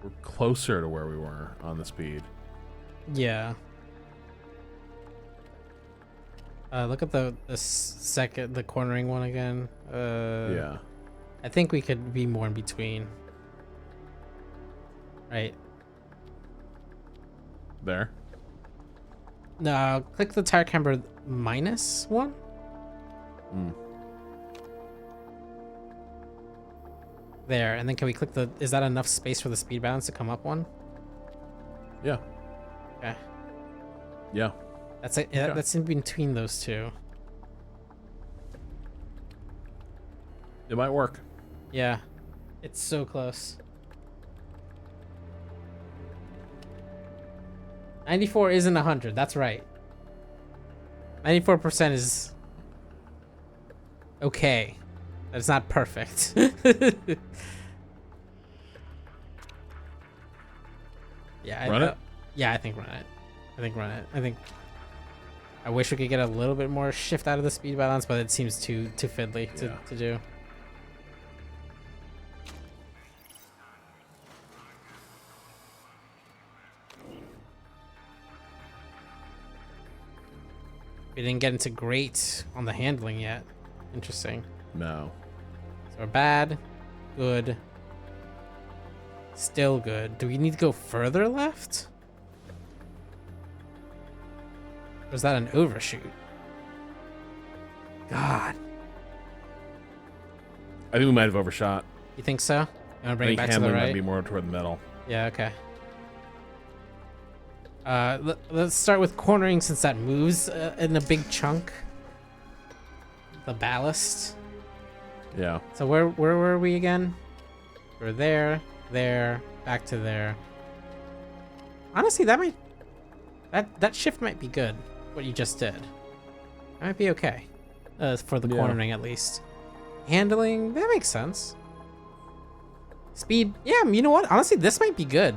We're closer to where we were on the speed. Yeah. Look at the second, the cornering one again. Yeah. I think we could be more in between. Right. There. No, click the tire camber minus one. Mm. There, and then can we click the? Is that enough space for the speed balance to come up one? Yeah. Okay, Yeah. that's it. Yeah, that's in between those two. It might work. Yeah, it's so close. 94 isn't 100. That's right. 94% is okay. That's not perfect. Yeah, Run it? Yeah, I think run it. I think I wish we could get a little bit more shift out of the speed balance, but it seems too fiddly Yeah. to do. We didn't get into great on the handling yet. Interesting. No. So we're bad, good, still good. Do we need to go further left? Or is that an overshoot? God. I think we might have overshot. You think so? You want to bring I it think back to the handling might right? be more toward the middle. Yeah, okay. Let's start with cornering since that moves in a big chunk. The ballast. Yeah. So where were we again? We're there, back to there. Honestly, that shift might be good. What you just did, that might be okay. For the Yeah. cornering at least. Handling, that makes sense. Speed, yeah. You know what? Honestly, this might be good.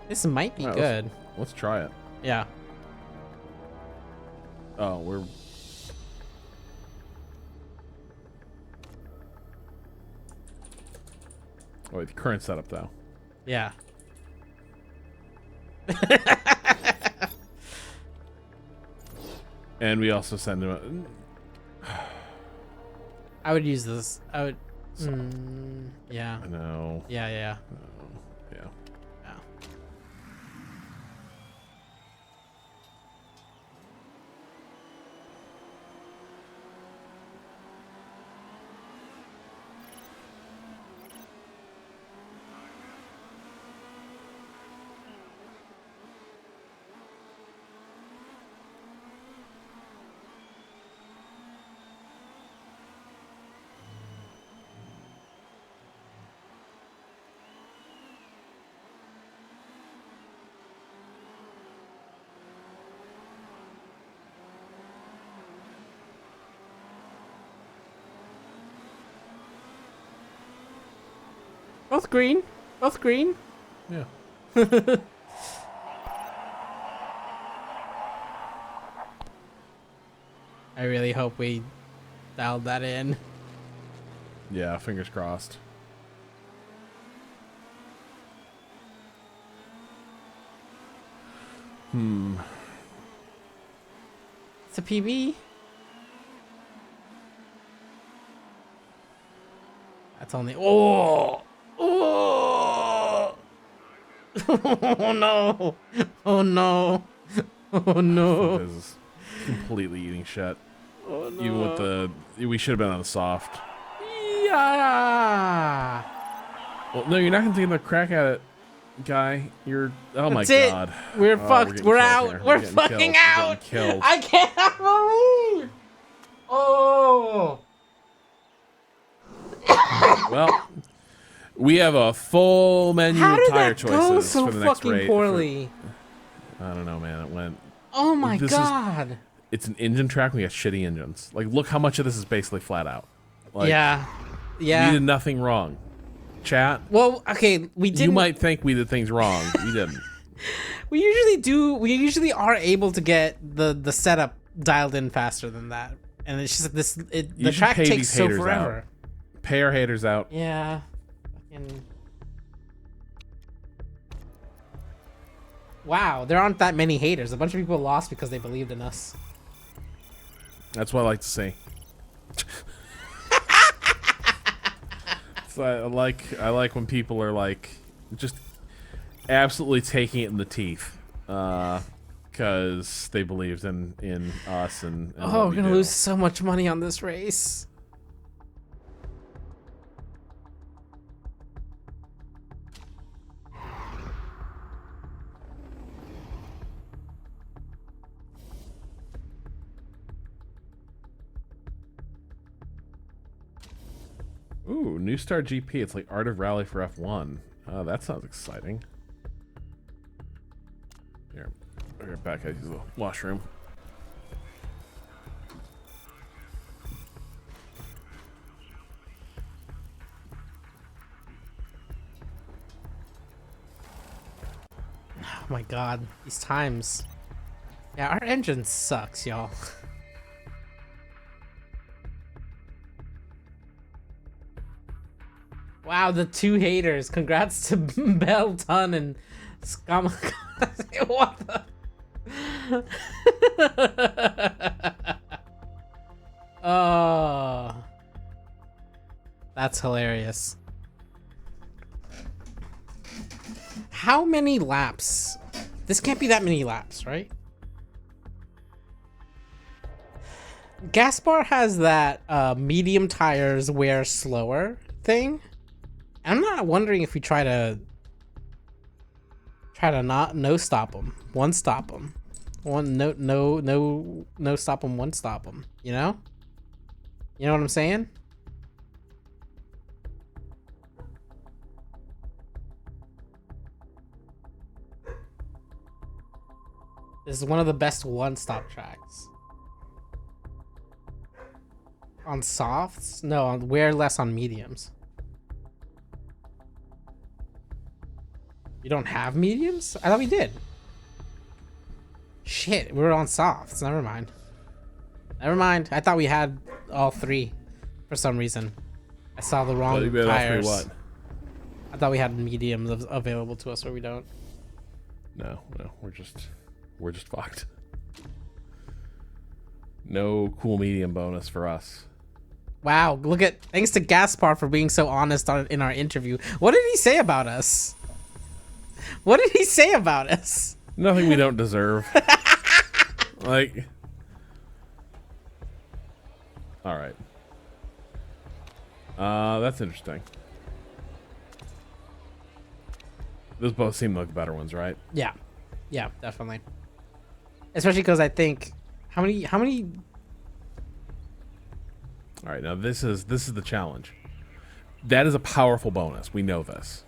This might be Alright, good. Let's try it. Yeah. Oh, we're. Oh, wait, the current setup though. Yeah. And we also send him. I would use this. I would. Yeah. No. Yeah. Yeah. Yeah. Both green. Both green. Yeah. I really hope we dialed that in. Yeah, fingers crossed. It's a PB. That's only. Oh! Oh! Oh no! Oh no! Oh no! This is completely eating shit. Oh no! Even with the, we should have been on the soft. Yeah! Well, no, you're not gonna take another crack at it, guy. You're. Oh my That's it. god. We're Oh, fucked. getting We're killed out. here. We're getting fucking killed. out. We're getting killed. I can't believe. Oh. Well, we have a full menu How of did tire that go choices so for the next fucking race. poorly? I don't know, man. It went. Oh my This is- god. It's an engine track. We got shitty engines. Like, look how much of this is basically flat out. Like, Yeah. We Yeah. did nothing wrong. Chat. Well, okay, we didn't. You might think we did things wrong. We didn't. We usually do. We usually are able to get the setup dialed in faster than that, and it's just this. You The should track pay takes these so haters forever. out. Pay our haters out. Yeah. Fucking. Wow, there aren't that many haters. A bunch of people lost because they believed in us. That's what I like to see. So I like when people are like just absolutely taking it in the teeth, because they believed in us and Oh, what we're we gonna do. lose so much money on this race. Ooh, New Star GP. It's like Art of Rally for F1. Oh, that sounds exciting. Here, I'll get back. I use the washroom. Oh my god, these times. Yeah, our engine sucks, y'all. Wow, the two haters. Congrats to Bell Ton and Scum. What the? Oh. That's hilarious. How many laps? This can't be that many laps, right? Gaspar has that medium tires wear slower thing. I'm not wondering if we try to not no stop them, one stop them, one no stop them, one stop them. You know what I'm saying? This is one of the best one-stop tracks. On softs? No, on wear less on mediums. You don't have mediums? I thought we did. Shit, we were on softs. Never mind. Never mind. I thought we had all three for some reason. I saw the wrong You bet all three tires. what? I thought we had mediums available to us, or we don't. No, we're just fucked. No cool medium bonus for us. Wow, look at, thanks to Gaspar for being so honest in our interview. What did he say about us? What did he say about us? Nothing we don't deserve. Like, all right. That's interesting. Those both seem like the better ones, right? Yeah, definitely. Especially because I think how many? All right, now this is the challenge. That is a powerful bonus. We know this.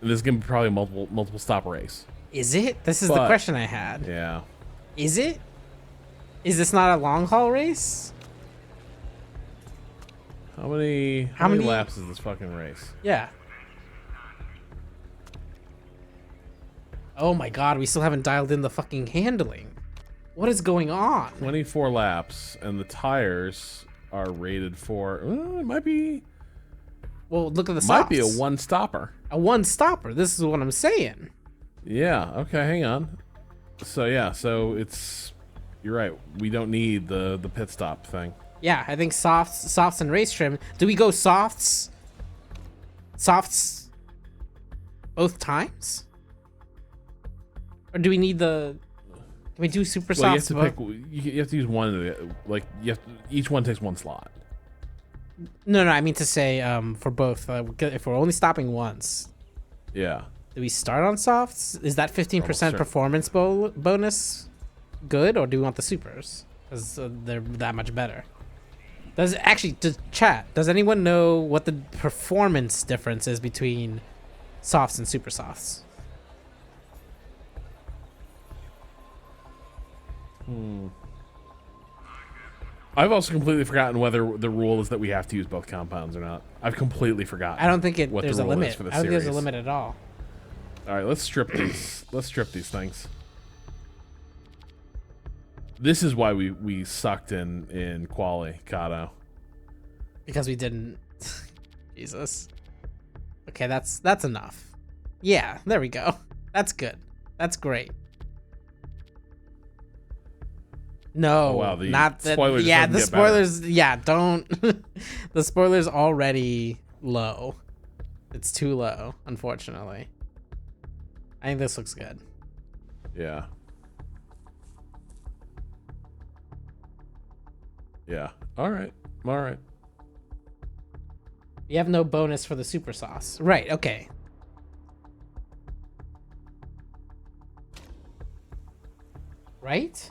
This is gonna be probably a multiple stop race. Is it? This is the But- question I had. Yeah. Is it? Is this not a long haul race? How many How many- laps is this fucking race? Yeah. Oh my god, we still haven't dialed in the fucking handling. What is going on? 24 laps, and the tires are rated for. It might be. Well, look at the softs. Might be a one stopper. A one stopper. This is what I'm saying. Yeah. Okay. Hang on. So yeah. So it's. You're right. We don't need the pit stop thing. Yeah, I think softs and race trim. Do we go softs both times? Or do we need the? Can we do super Well, softs? you have to use one of the, like each one takes one slot. No, I mean to say for both. If we're only stopping once, Yeah. do we start on softs? Is that 15% sure. performance bonus good, or do we want the supers? Because they're that much better. Does anyone know what the performance difference is between softs and super softs? I've also completely forgotten whether the rule is that we have to use both compounds or not. I've completely forgotten. I don't think what there's the a rule is limit. for the I don't think there's a series. limit at all. All right, let's strip these. Let's strip these things. This is why we sucked in quali, Cado. Because we didn't. Jesus. Okay, that's enough. Yeah, there we go. That's good. That's great. No, Oh, wow, the not that. spoilers Yeah, doesn't the get better. spoilers. Yeah, don't. The spoilers already low. It's too low, unfortunately. I think this looks good. Yeah. Yeah. All right. All right. You have no bonus for the super sauce. Right, okay. Right?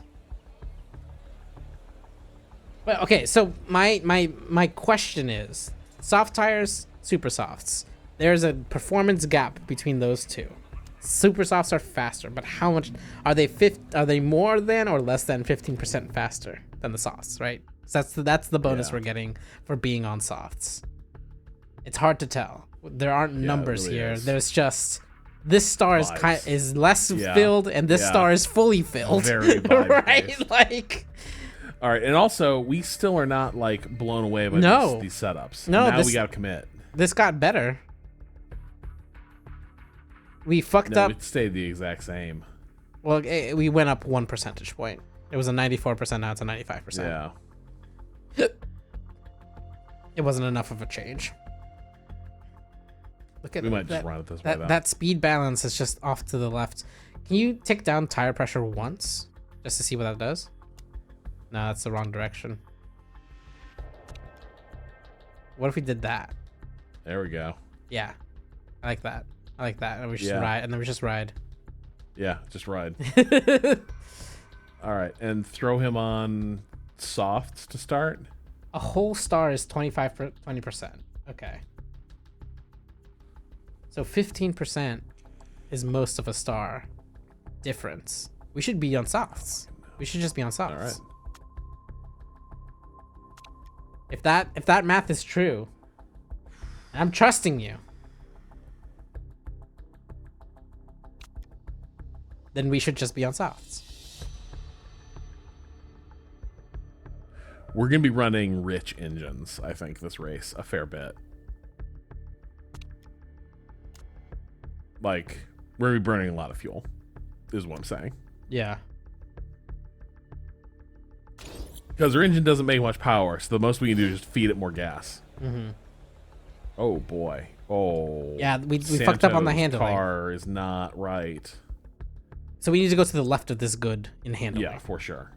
Well, okay, so my question is, soft tires, super softs. There's a performance gap between those two. Super softs are faster, but how much are they? Are they more than or less than 15% faster than the softs? Right. So that's the bonus Yeah. we're getting for being on softs. It's hard to tell. There aren't numbers really here. is. There's just this star Vibes. is less Yeah. filled, and this Yeah. star is fully filled. Very vibe right. based. Like. All right, and also we still are not like blown away by No. these setups. No, now this- we gotta commit. This got better. We fucked No, up. it stayed the exact same. Well, we went up 1 percentage point. It was a 94%. Now it's a 95%. Yeah. It wasn't enough of a change. Look at We might that, just run it this way. though. that speed balance is just off to the left. Can you tick down tire pressure once just to see what that does? No, that's the wrong direction. What if we did that? There we go. Yeah, I like that. I like that. And we just Yeah. ride. And then we just ride. Yeah, just ride. All right, and throw him on softs to start. A whole star is 20%. Okay. So 15% is most of a star difference. We should be on softs. We should just be on softs. All right. If that math is true, and I'm trusting you, then we should just be on softs. We're gonna be running rich engines, I think, this race a fair bit. Like, we're gonna be burning a lot of fuel, is what I'm saying. Yeah. Because our engine doesn't make much power, so the most we can do is just feed it more gas. Mm-hmm. Oh boy. Oh. Yeah, we fucked up on the Santo's handling. Car is not right. So we need to go to the left of this good in handling. Yeah, for sure.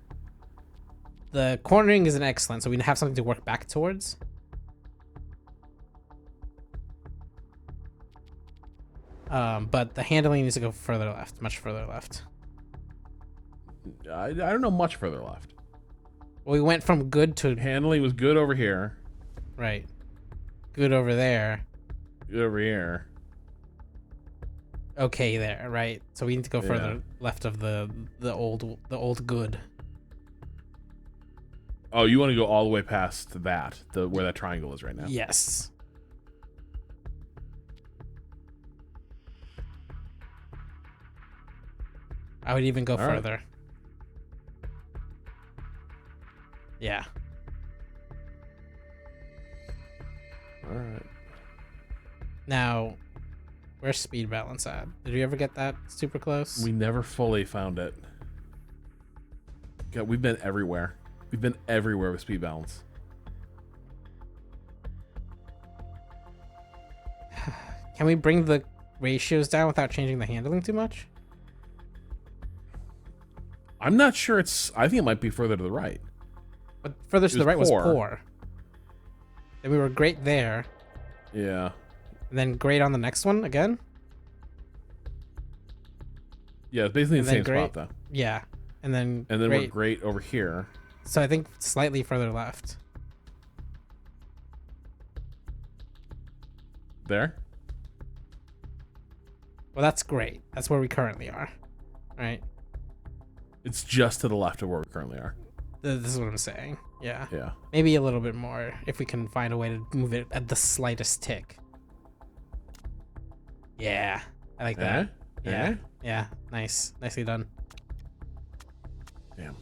The cornering isn't excellent, so we have something to work back towards. But the handling needs to go further left, much further left. I don't know much further left. Well, we went from good to Handling was good over here. right, good over there, Good over here. okay there, right. So we need to go further Yeah. left of the old good. Oh, you want to go all the way past that, where that triangle is right now? Yes. I would even go All right. further. Yeah. All right. Now, where's speed balance at? Did we ever get that super close? We never fully found it. God, we've been everywhere. We've been everywhere with speed balance. Can we bring the ratios down without changing the handling too much? I'm not sure it's... I think it might be further to the right. But further to the right was poor. poor. Then we were great there. Yeah. And then great on the next one again? Yeah, it's basically And the then same great. spot, though. Yeah. And then And then great. we're great over here. So I think slightly further left. There? Well, that's great. That's where we currently are. Right? It's just to the left of where we currently are. This is what I'm saying. Yeah. Yeah. Maybe a little bit more if we can find a way to move it at the slightest tick. Yeah. I like that. Yeah. Eh? Yeah. Nice. Nicely done. Damn.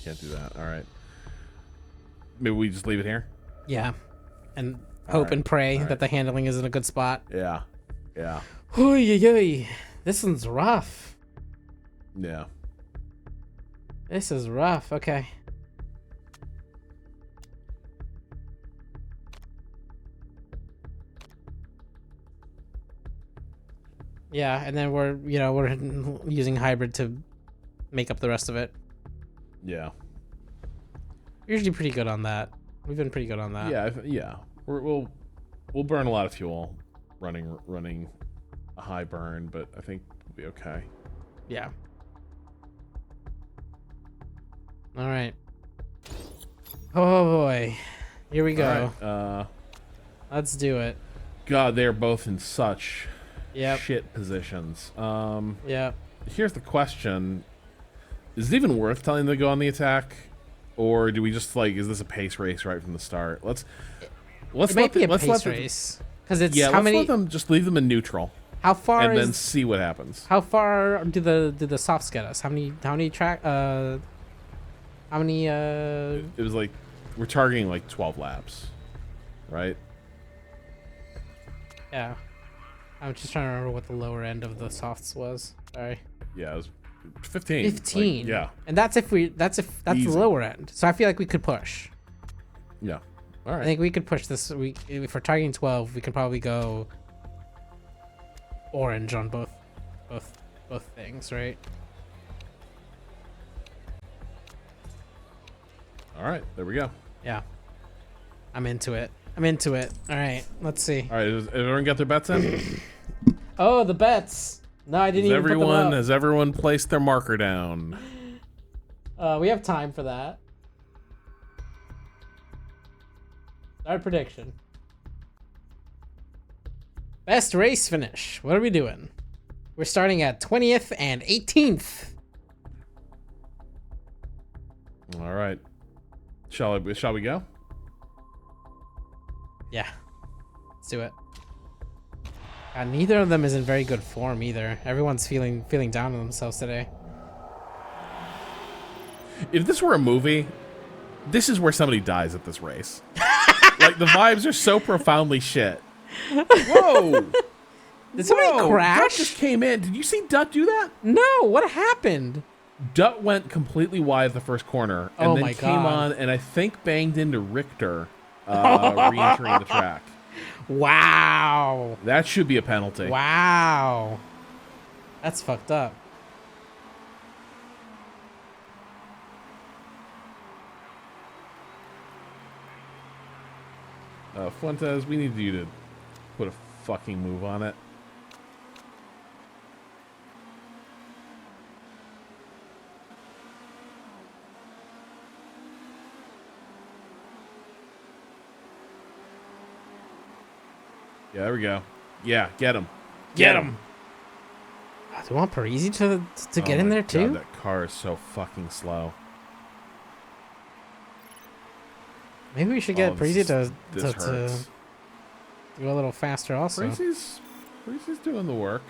Can't do that. All right. Maybe we just leave it here? Yeah. And hope right. and pray All right. that the handling is in a good spot. Yeah. Yeah. Oy. This one's rough. Yeah. This is rough. Okay. Yeah, and then we're using hybrid to make up the rest of it. Yeah. We're usually pretty good on that. We've been pretty good on that. Yeah. Yeah. We'll burn a lot of fuel running a high burn, but I think we'll be okay. Yeah. All right. Oh boy. Here we go. All right. Let's do it. God, they're both in such Yep. shit positions. Yep. Here's the question: is it even worth telling them to go on the attack, or do we just is this a pace race right from the start? Let's It might be a let's pace let them- race because it's Yeah, how let's many? let them just leave them in neutral How far and is? then see what happens. How far do the softs get us? How many track? How many? It was we're targeting 12 laps, right? Yeah. I'm just trying to remember what the lower end of the softs was. Sorry. Yeah, it was 15. 15. Yeah, And that's the Easy. lower end. So I feel like we could push. yeah. All I right. think we could push this. If we're targeting 12, we can probably go orange on both things, right? All right, there we go. Yeah. I'm into it. All right, let's see. All right, does everyone get their bets in? Oh, the bets. No, I didn't even put them up. Has everyone placed their marker down? We have time for that. Our prediction. Best race finish. What are we doing? We're starting at 20th and 18th. All right. Shall we go? Yeah. Let's do it. God, neither of them is in very good form either. Everyone's feeling down on themselves today. If this were a movie, this is where somebody dies at this race. The vibes are so profoundly shit. Whoa! Did somebody Dutt crash? just came in. Did you see Dutt do that? No, what happened? Dutt went completely wide at the first corner and Oh then my came God. on and I think banged into Richter re-entering the track. Wow. That should be a penalty. Wow. That's fucked up. Fuentes, we need you to put a fucking move on it. Yeah, there we go. Yeah, get him. Get him. Do you want Parisi to get in there too? God, that car is so fucking slow. Maybe we should get Parisi to hurts. go a little faster also. Parisi's doing the work.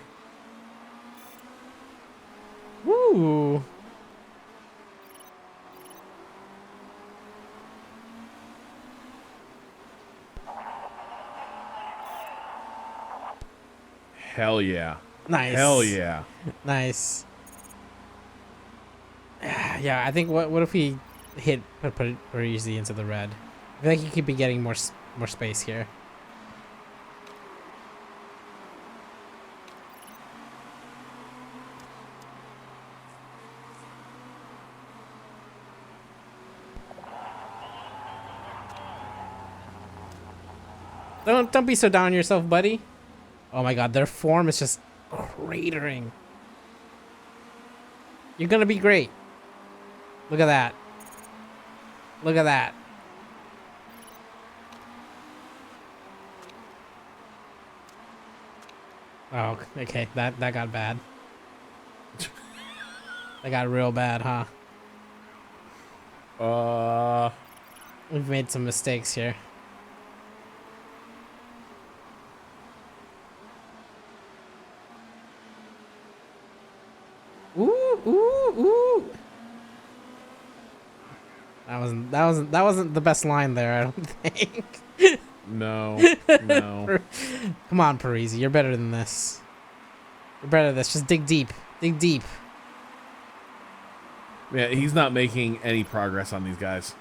Woo. Hell yeah. Nice. Hell yeah. Nice. Yeah, I think what if we put Parisi into the red? I feel like he could be getting more space here. Don't be so down on yourself, buddy. Oh my god, their form is just cratering. You're gonna be great. Look at that. Look at that. Oh, okay. That got bad. That got real bad, huh? We've made some mistakes here. Ooh, ooh, ooh. That wasn't the best line there, I don't think. No. No. Come on, Parisi, you're better than this. You're better than this. Just dig deep. Dig deep. Yeah, he's not making any progress on these guys.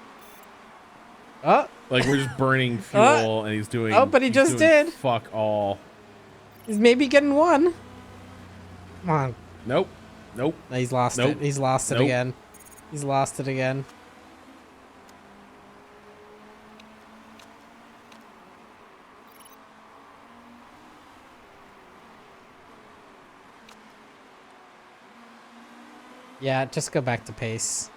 Oh, Like, we're just burning fuel, and he's doing... Oh, but he he's just doing did. Fuck all. he's maybe getting one. Come on. Nope. Nope. No, he's lost Nope. it. He's lost it Nope. again. He's lost it again. Yeah, just go back to pace.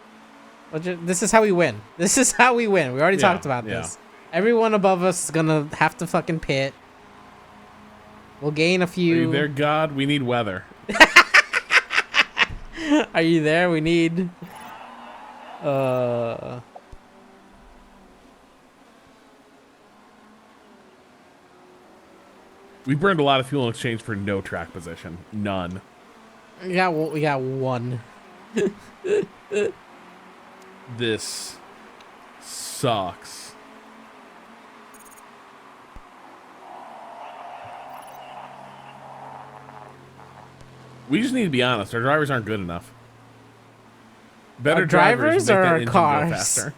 This is how we win. This is how we win. We already Yeah, talked about yeah. this. Everyone above us is gonna have to fucking pit. We'll gain a Are few. you there, God? We need weather. Are you there? We need. We burned a lot of fuel in exchange for no track position. None. We got one. This sucks. We just need to be honest. Our drivers aren't good enough. Better Our drivers make or that our engine go cars? faster.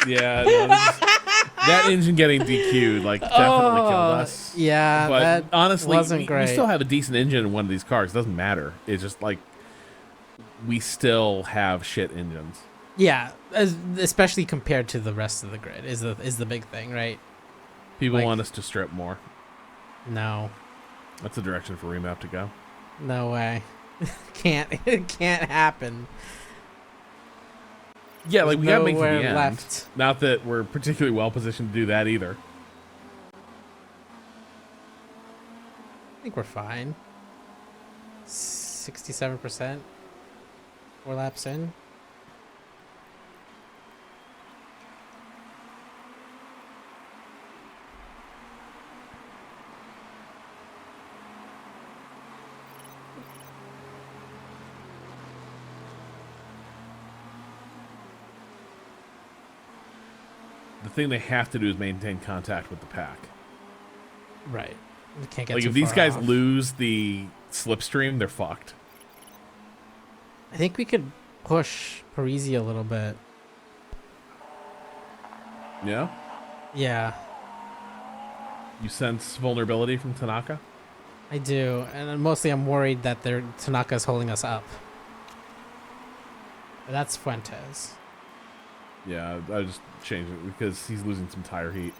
Yeah, no, that engine getting DQ'd like definitely killed us. Yeah, But that honestly, wasn't we great. still have a decent engine in one of these cars. It doesn't matter. It's just like we still have shit engines. Yeah, especially compared to the rest of the grid is the big thing, right? People Like- want us to strip more. No, That's the direction for remap to go. no way. It can't happen. Yeah, like we gotta make it to the Nowhere end. left. Not that we're particularly well positioned to do that either. I think we're fine. 67%. 4 laps in. The thing they have to do is maintain contact with the pack. Right. We can't get Like too if these far guys off. lose the slipstream, they're fucked. I think we could push Parisi a little bit. Yeah? Yeah, You sense vulnerability from Tanaka? I do. And mostly I'm worried that Tanaka's holding us up. But that's Fuentes. Yeah, I just changed it because he's losing some tire heat.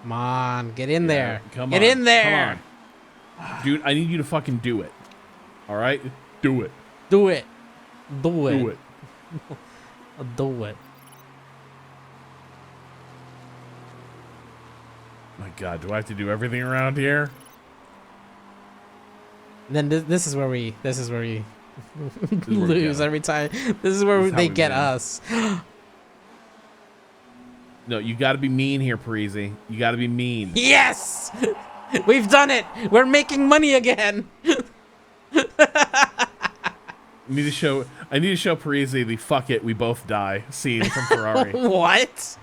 Come on, get in there. Come Get on, in there. Come on. Dude, I need you to fucking do it. All right? Do it. Do it. Do it. Do it. Do it. My God, do I have to do everything around here? And then this is where we where we lose get 'em. every time. This is where This is how they we get win. us. No, you got to be mean here, Parisi. You got to be mean. Yes! We've done it. We're making money again. I need to show Parisi the "fuck it, we both die" scene from Ferrari. What?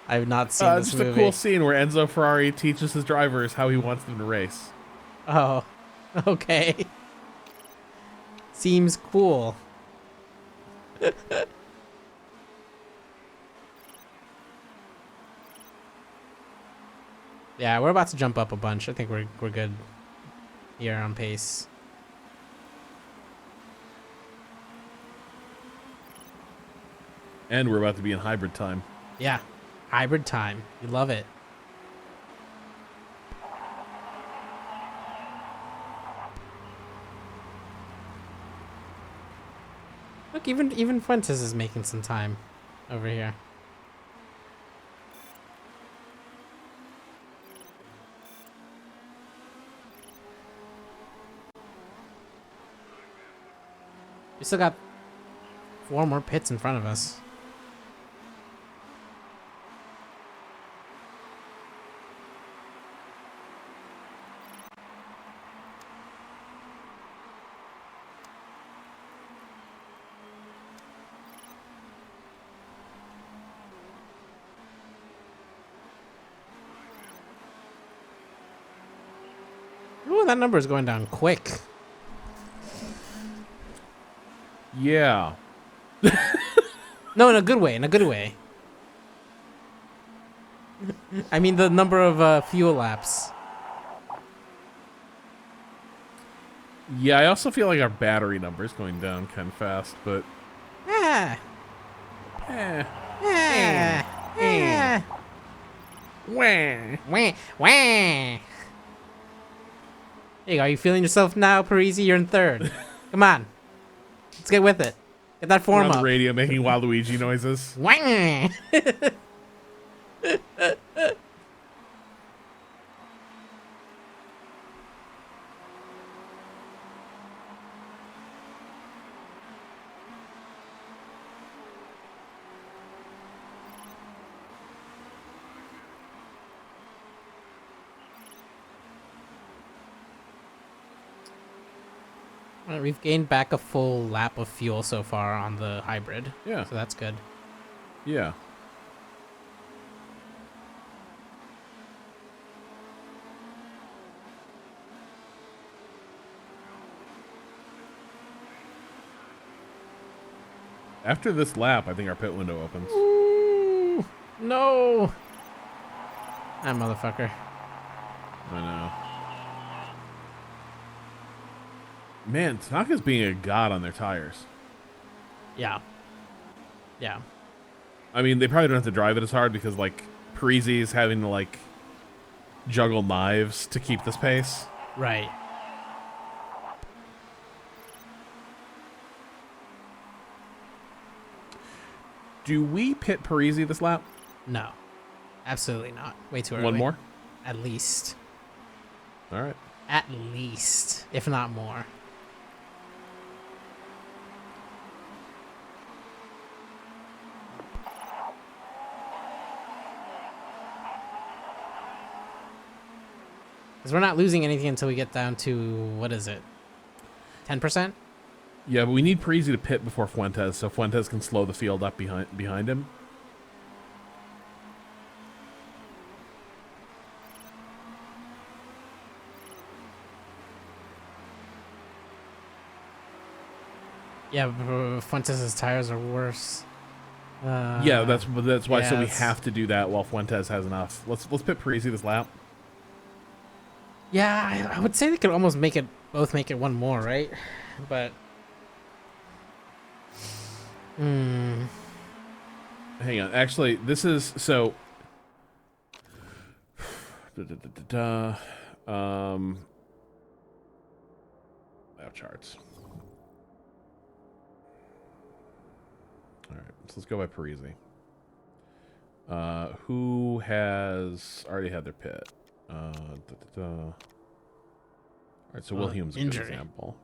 I have not seen this Just movie. a cool scene where Enzo Ferrari teaches his drivers how he wants them to race. Oh, okay. Seems cool. Yeah, we're about to jump up a bunch. I think we're good here on pace. And we're about to be in hybrid time. Yeah, hybrid time. You love it. Look, even Fuentes is making some time over here. We still got 4 more pits in front of us. Ooh, that number is going down quick. Yeah. No, in a good way. In a good way. I mean, the number of fuel laps. Yeah, I also feel like our battery number is going down kind of fast, but Ah. eh. Ah. Ah. Wah. Wah. Wah. Hey, are you feeling yourself now, Parisi? You're in third. Come on. Let's get with it. Get that We're form on the up. radio making Waluigi noises. Wah. Alright, we've gained back a full lap of fuel so far on the hybrid. Yeah. So that's good. Yeah. After this lap, I think our pit window opens. Ooh, no. That motherfucker. I know. Man, Tanaka's being a god on their tires. Yeah. Yeah. I mean, they probably don't have to drive it as hard because, like, Parisi is having to, like, juggle knives to keep this pace. Right. Do we pit Parisi this lap? No. Absolutely not. Way too early. One more? At least. All right. At least. If not more. Because we're not losing anything until we get down to, what is it? 10%? Yeah, but we need Parisi to pit before Fuentes, so Fuentes can slow the field up behind him. Yeah, but Fuentes' tires are worse. Yeah, that's why. yeah, So we it's- have to do that while Fuentes has enough. Let's pit Parisi this lap. Yeah, I would say they could almost both make it one more, right? But Hang on. Actually, this is so. Lap charts. All right, so let's go by Parisi. Who has already had their pit? All right, so Wilhelm's a good injury. example.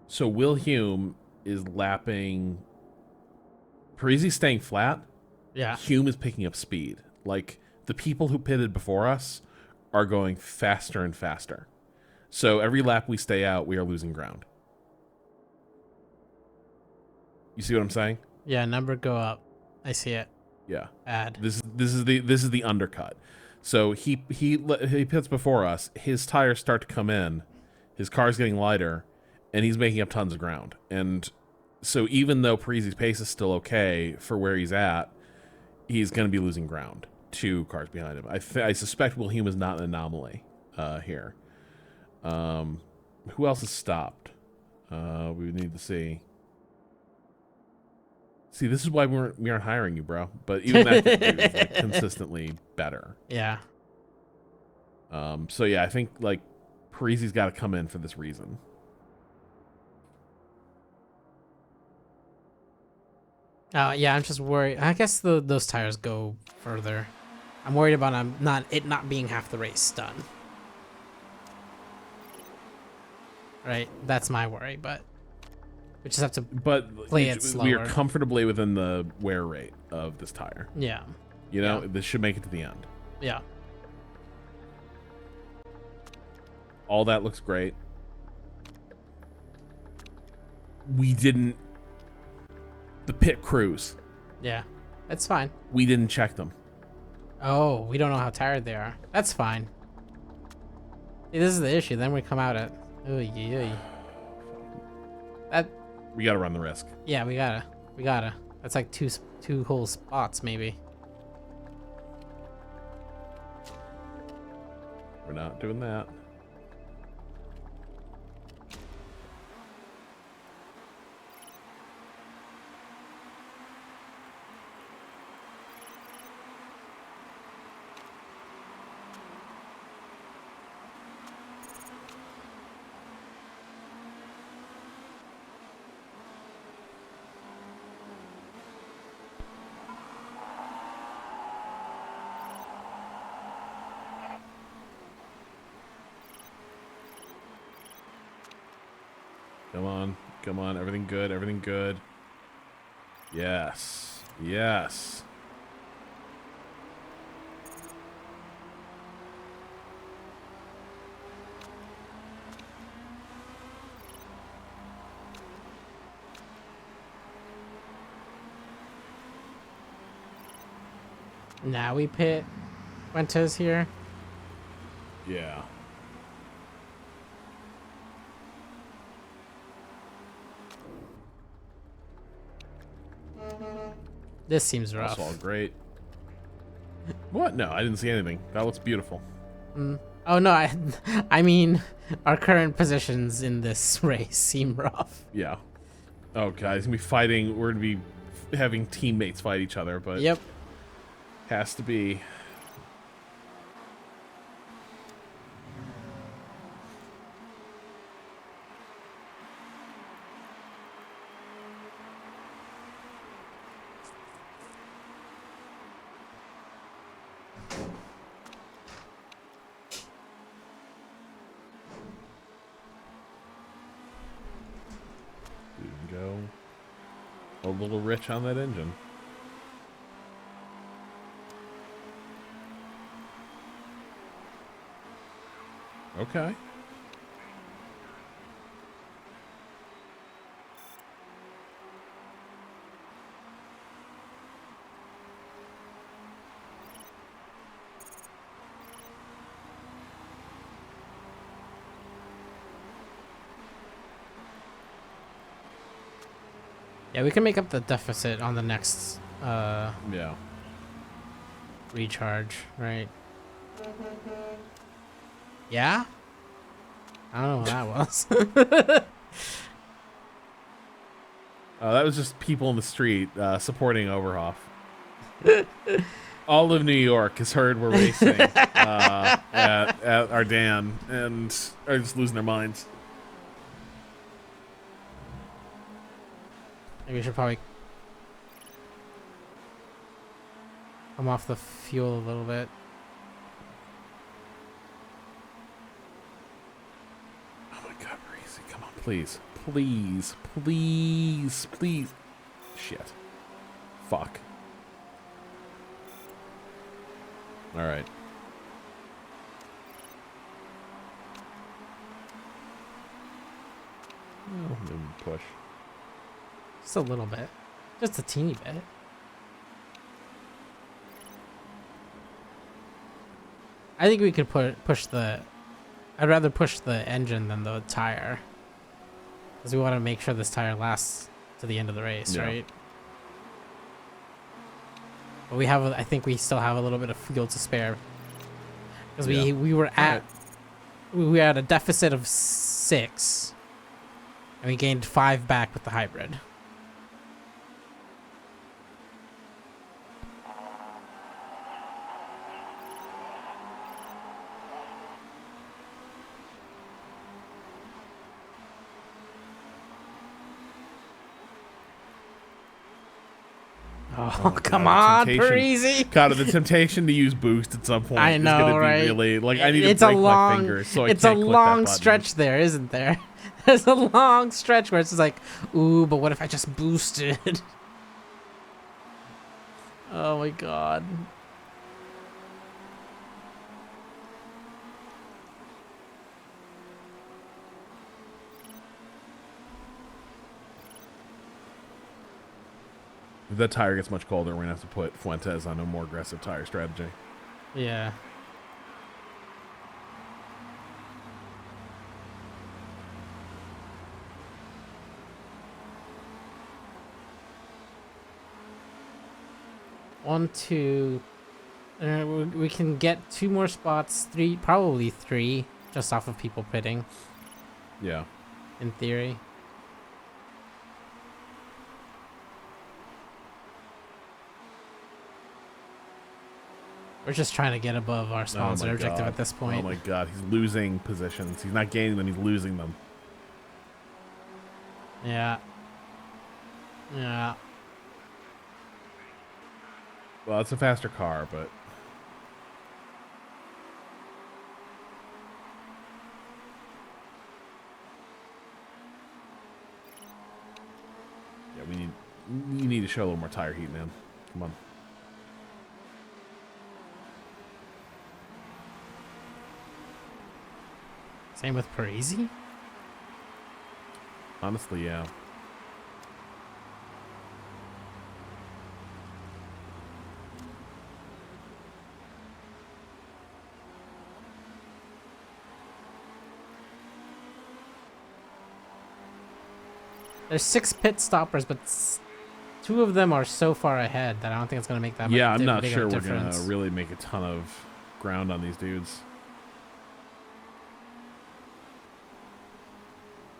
So Wilhelm is lapping. Parisi's staying flat. yeah, Hume is picking up speed. Like, the people who pitted before us are going faster and faster. So every lap we stay out, we are losing ground. You see what I'm saying? Yeah, number go up. I see it. Yeah. Add. This is the undercut. So he pits before us. His tires start to come in. His car's getting lighter, and he's making up tons of ground. And so even though Parisi's pace is still okay for where he's at, he's going to be losing ground. 2 cars behind him. I suspect Wilhelm is not an anomaly here. Who else has stopped? We would need to see. See, this is why we aren't hiring you, bro. But even that is like consistently better. Yeah. So yeah, I think like Parisi's got to come in for this reason. Yeah, I'm just worried. I guess those tires go further. I'm worried about it not being half the race done. Right, that's my worry, but we just have to play it slower. We are comfortably within the wear rate of this tire. Yeah. You know, this should make it to the end. Yeah. All that looks great. We didn't... The pit crews. Yeah, that's fine. We didn't check them. Oh, we don't know how tired they are. That's fine. See, this is the issue. Then we come out at... Oy, oy, oy. That... We gotta run the risk. Yeah, we gotta. That's like two whole spots, maybe. We're not doing that. Come on, everything good. Yes. Now we pit Fuentes here. Yeah. This seems rough. That's all great. What? No, I didn't see anything. That looks beautiful. Oh no, I mean, our current positions in this race seem rough. Yeah. Oh, God, he's gonna be fighting. We're gonna be having teammates fight each other, but Yep. has to be. Go a little rich on that engine. Okay. Yeah, we can make up the deficit on the next Yeah. recharge, right? Yeah? I don't know what that was. That was just people in the street supporting Oberhoff. All of New York has heard we're racing at Ardan and are just losing their minds. Maybe we should probably come off the fuel a little bit. Oh my God, Reese, come on, please. Please, please, please. Shit. Fuck. All right. Oh, maybe push. Just a little bit. Just a teeny bit. I think we could push the... I'd rather push the engine than the tire. Because we want to make sure this tire lasts to the end of the race, Yeah. right? But we have... I think we still have a little bit of fuel to spare. Because Yeah. we were at... Alright. We were at a deficit of 6. And we gained 5 back with the hybrid. Oh, come on, Parisi. God, the temptation to use boost at some point I is know, going to be right? really like I need It's to a break long, my fingers so I it's can't a click long that button. stretch there, isn't there? There's a long stretch where it's just like, ooh, but what if I just boosted? Oh my god. If that tire gets much colder, we're gonna have to put Fuentes on a more aggressive tire strategy. Yeah. One, two. We can get 2 more spots, 3, probably 3, just off of people pitting, Yeah. in theory. We're just trying to get above our sponsor objective God. at this point. Oh my god, he's losing positions. He's not gaining them, he's losing them. Yeah. Yeah. Well, it's a faster car, but yeah, you need to show a little more tire heat, man. Come on. Same with Parisi? Honestly, yeah. There's 6 pit stoppers, but 2 of them are so far ahead that I don't think it's going to make that much Yeah, I'm not big of sure a we're difference. gonna really make a ton of ground on these dudes.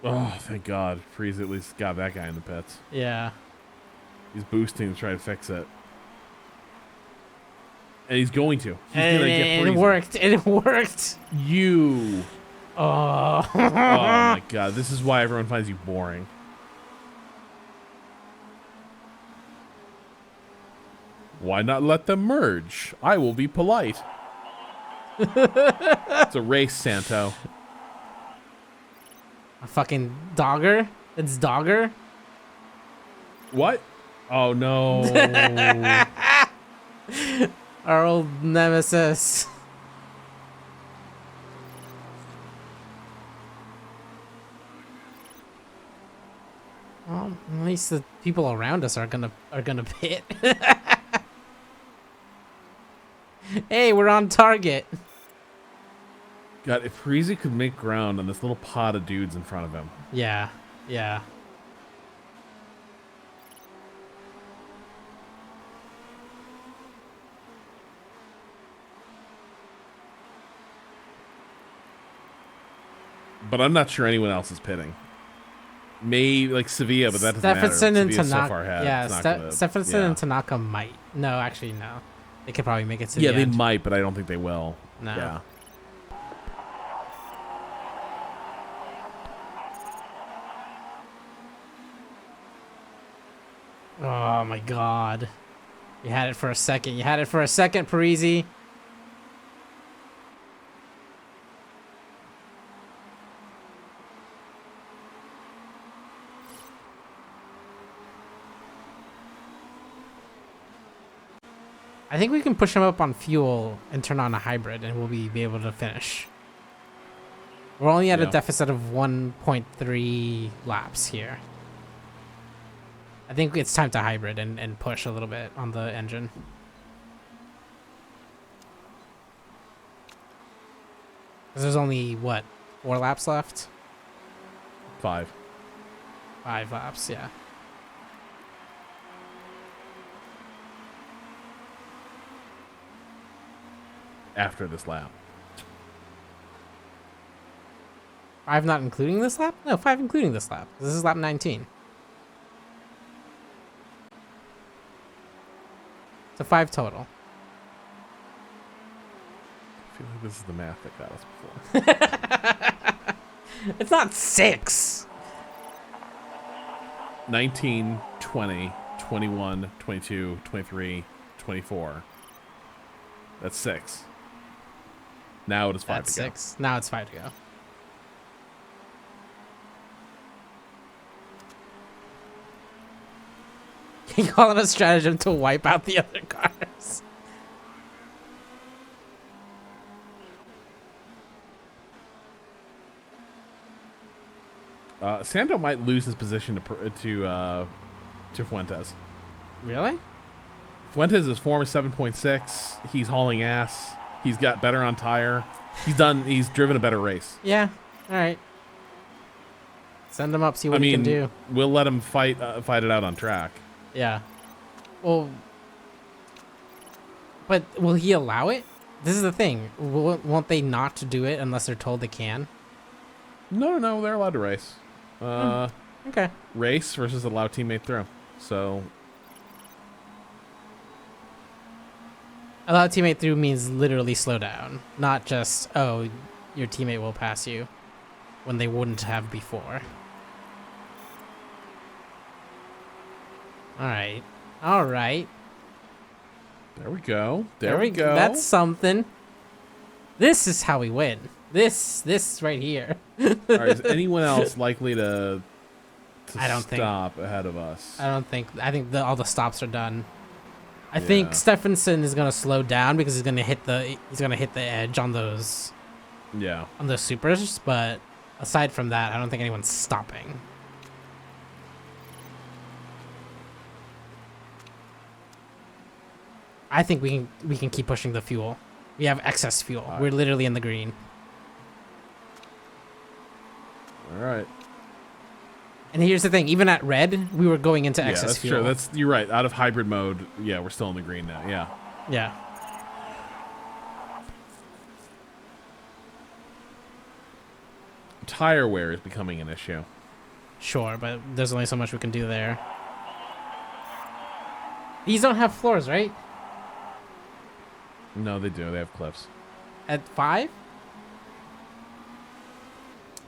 Oh, thank God. Freeze at least got that guy in the pits. Yeah. He's boosting to try to fix it. And he's going to. He's And, gonna get and it freezing. worked. It worked. You. Oh. Oh my God. This is why everyone finds you boring. Why not let them merge? I will be polite. It's a race, Santo. A fucking dogger? It's dogger? What? Oh no. Our old nemesis. Well, at least the people around us are gonna pit. Hey, we're on target. God, if Parisi could make ground on this little pod of dudes in front of him. Yeah, yeah. But I'm not sure anyone else is pitting. Maybe like Sevilla, but that doesn't matter. Stephenson and Sevilla's so Tanaka. far ahead. Yeah, it's not gonna- Stephenson yeah. and Tanaka might. No, actually, no. They could probably make it to Yeah, the they end. might, but I don't think they will. No. Yeah. Oh my god. You had it for a second. You had it for a second, Parisi. I think we can push him up on fuel and turn on a hybrid and we'll be able to finish. We're only at a Yeah. deficit of 1.3 laps here. I think it's time to hybrid and push a little bit on the engine. Because there's only, what, 4 laps left? 5. 5 laps, yeah. After this lap. 5 not including this lap? No, 5 including this lap. This is lap 19. So 5 total. I feel like this is the math that got us before. It's not 6. 19, 20, 21, 22, 23, 24. That's 6. Now it is 5 That's to go. 6. Now it's 5 to go. You call it a stratagem to wipe out the other cars. Sando might lose his position to Fuentes. Really? Fuentes' is form is 7.6. He's hauling ass. He's got better on tire. He's driven a better race. Yeah. All right. Send him up. See what he can do. We'll let him fight it out on track. Yeah. Well, but will he allow it? This is the thing. Won't they not do it unless they're told they can? No, they're allowed to race. Okay. Race versus allow teammate through. So Allow teammate through means literally slow down, not just, oh, your teammate will pass you when they wouldn't have before. All right. All right. there we go. There we go. go. That's something. This is how we win. This right here. All right, is anyone else likely to I don't think- stop ahead of us? I think all the stops are done. I think Yeah. Stephenson is gonna slow down because he's gonna hit the edge on those Yeah. supers, but aside from that, I don't think anyone's stopping. I think we can keep pushing the fuel. We have excess fuel. All right. We're literally in the green. All right. And here's the thing, even at red, we were going into Yeah, excess that's fuel. true. You're right. Out of hybrid mode, yeah, we're still in the green now. Yeah. Yeah. Tire wear is becoming an issue. Sure, but there's only so much we can do there. These don't have floors, right? No, they do. They have cliffs. At 5?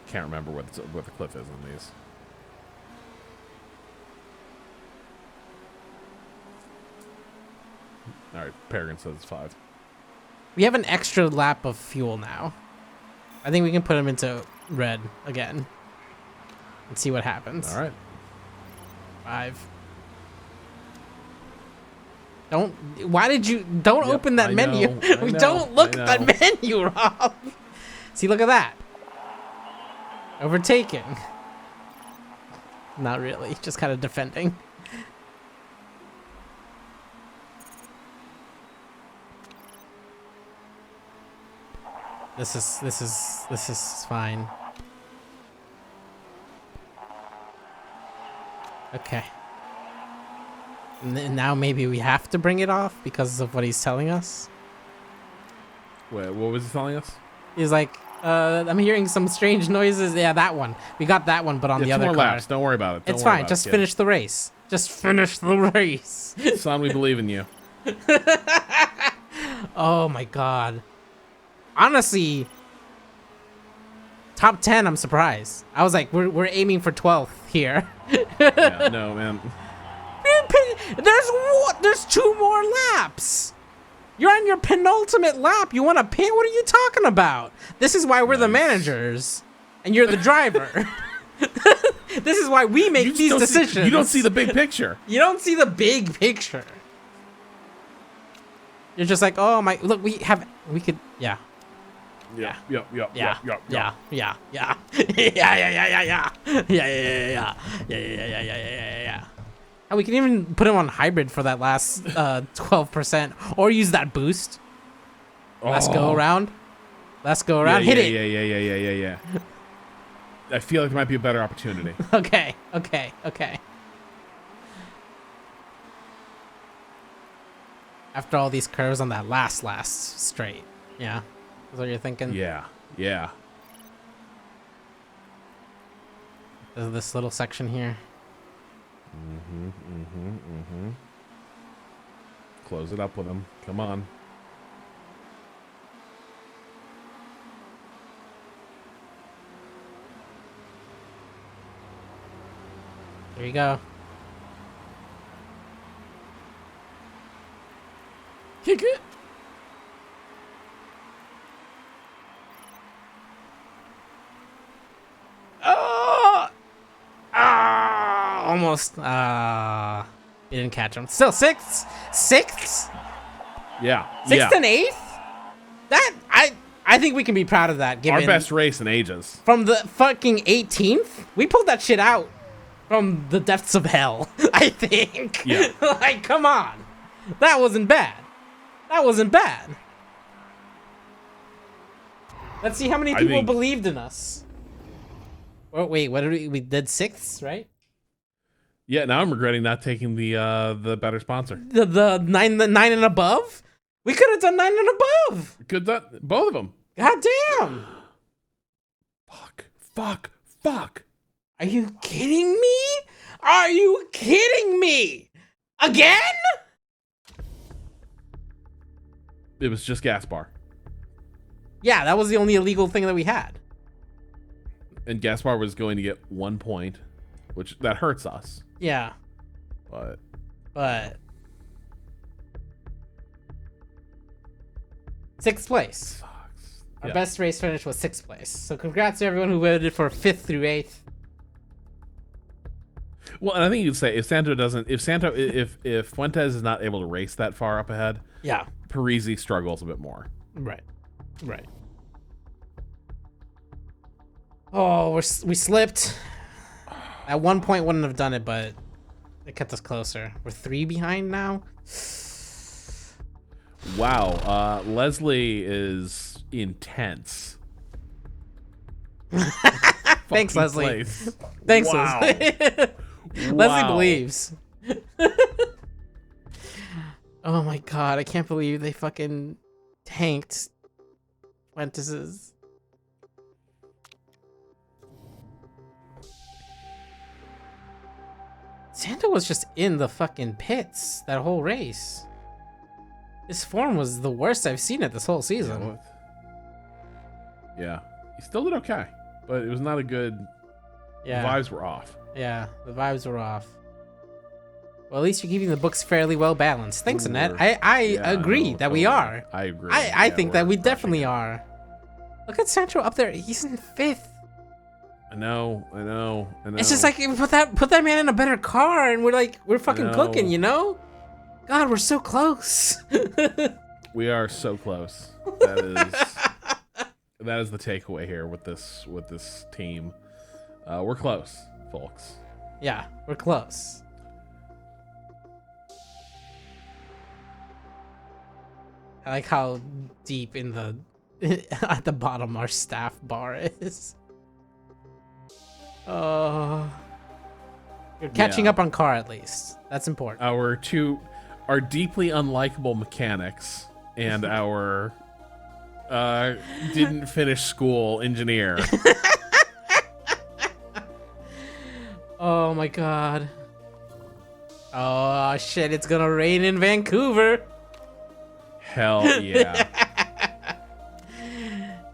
Can't remember what the cliff is on these. All right, Peregrine says it's 5. We have an extra lap of fuel now. I think we can put them into red again and see what happens. All right. 5. Why did you don't Yep, open that I menu? know, I We know, don't look I at that menu, Rob. See, look at that. Overtaking. Not really, just kind of defending. This is fine. Okay. Now maybe we have to bring it off because of what he's telling us. Wait, what was he telling us? He's like, I'm hearing some strange noises. Yeah, that one. We got that one, but on Yeah, the 2 other more car. laps. Don't worry about it. Don't It's worry fine. about Just it, kid. finish the race. Just finish the race. Son, we believe in you. Oh my god. Honestly, top 10. I'm surprised. I was like, we're aiming for 12th here. Yeah, no, man. There's 2 more laps. You're on your penultimate lap. You want to pit? What are you talking about? This is why we're the Nice. managers, and you're the driver. This is why we make these decisions. You don't see the big picture. You don't see the big picture. You're just like, oh my, look, we could, yeah. Yeah. Yeah. Yeah. Yeah. Yeah. Yeah. Yeah. And we can even put him on hybrid for that last 12%, or use that boost. Let's go around. Let's go around. Hit it. Yeah. I feel like there might be a better opportunity. Okay. After all these curves on that last straight. Yeah. That's what you're thinking? Yeah. This little section here. Close it up with him. Come on. There you go. Kick it. Almost. You didn't catch him. Still sixth. Yeah. Sixth and eighth. That I think we can be proud of that. Given Our best race in ages. from the fucking 18th, we pulled that shit out from the depths of hell. I think. Yeah. Like, come on, that wasn't bad. Let's see how many people believed in us. Oh, wait, what did we did sixths, right? Yeah, now I'm regretting not taking the better sponsor. The nine and above? We could have done 9 and above. Good, both of them. God damn. Fuck. Are you kidding me? Again? It was just Gaspar. Yeah, that was the only illegal thing that we had. And Gaspar was going to get 1 point, which that hurts us. Yeah. But sixth place. sucks. Our best race finish was 6th place. So congrats to everyone who voted for 5th through 8th. Well, and I think you'd say if Fuentes is not able to race that far up ahead, Yeah. Parisi struggles a bit more. Right. Oh, we slipped. At one point wouldn't have done it, but it kept us closer. We're 3 behind now. Wow, Leslie is intense. Thanks, Leslie. Place. Thanks, Wow. Leslie. Leslie believes. Oh my god, I can't believe they fucking tanked Fuentes's. Santa was just in the fucking pits that whole race. His form was the worst I've seen it this whole season. Yeah, he still did okay, but it was not a good. Yeah. The vibes were off. Yeah, the vibes were off. Well, at least you're keeping the books fairly well balanced. Thanks, Annette. I agree that we are. I agree. I think that we definitely are. Look at Sancho up there. He's in 5th. I know. It's just like put that man in a better car, and we're fucking cooking, you know? God, we're so close. We are so close. That is the takeaway here with this team. We're close, folks. Yeah, we're close. I like how deep in the at the bottom our staff bar is. Oh, you're catching up on car at least. That's important. Our deeply unlikable mechanics and our didn't finish school engineer. Oh my god. Oh shit, it's gonna rain in Vancouver. Hell yeah.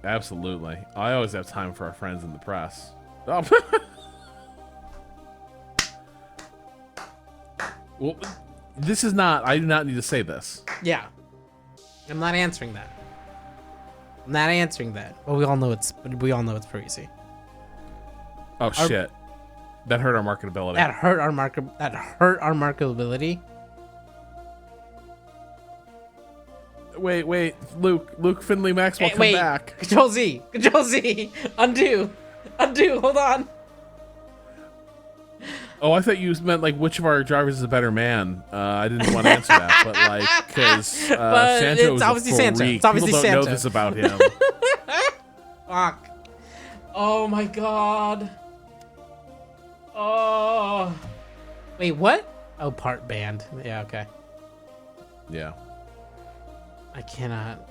Absolutely. I always have time for our friends in the press. Oh. Well, this is not. I do not need to say this. Yeah. I'm not answering that. Well, we all know it's Parisi. Oh shit. That hurt our marketability. That hurt our marketability. Wait. Luke Finley Maxwell, come Wait. back. Control Z. Undo. Hold on. Oh, I thought you meant like which of our drivers is a better man. I didn't want to answer that, but like because Santo is obviously a Santo. freak. It's obviously People don't know Santo. this about him. Fuck. Oh my god. Oh. Wait, what? Oh, part band. Yeah, okay. Yeah. I cannot.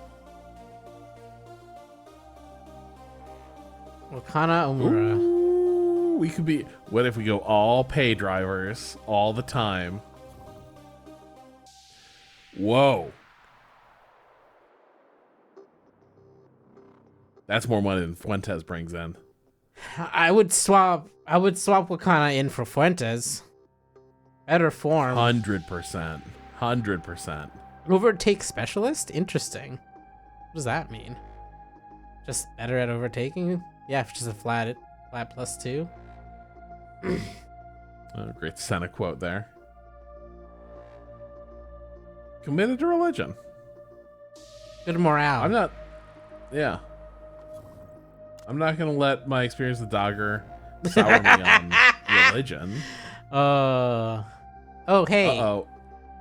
Wakana Omura. Ooh, we could be. What if we go all pay drivers all the time? Whoa. That's more money than Fuentes brings in. I would swap Wakana in for Fuentes. Better form. 100%. 100%. Overtake specialist? Interesting. What does that mean? Just better at overtaking? Yeah, just a flat +2. Great Senna quote there. Committed to religion. Good morale. I'm not. Yeah. I'm not gonna let my experience with Dogger sour me on religion. Oh, hey. Uh-oh.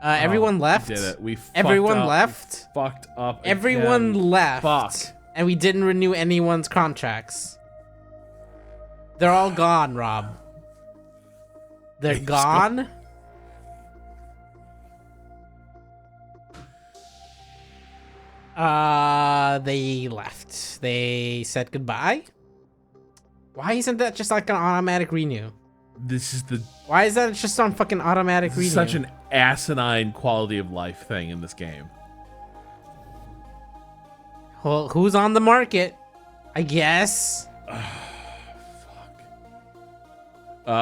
Everyone left. We did it. We Everyone fucked up. left. We fucked up. Everyone again. left. Fuck. And we didn't renew anyone's contracts. They're all gone, Rob. They're gone. They left. They said goodbye. Why isn't that just like an automatic renew? This is the Why is that just on fucking automatic renew? such an asinine quality of life thing in this game. Well, who's on the market? I guess.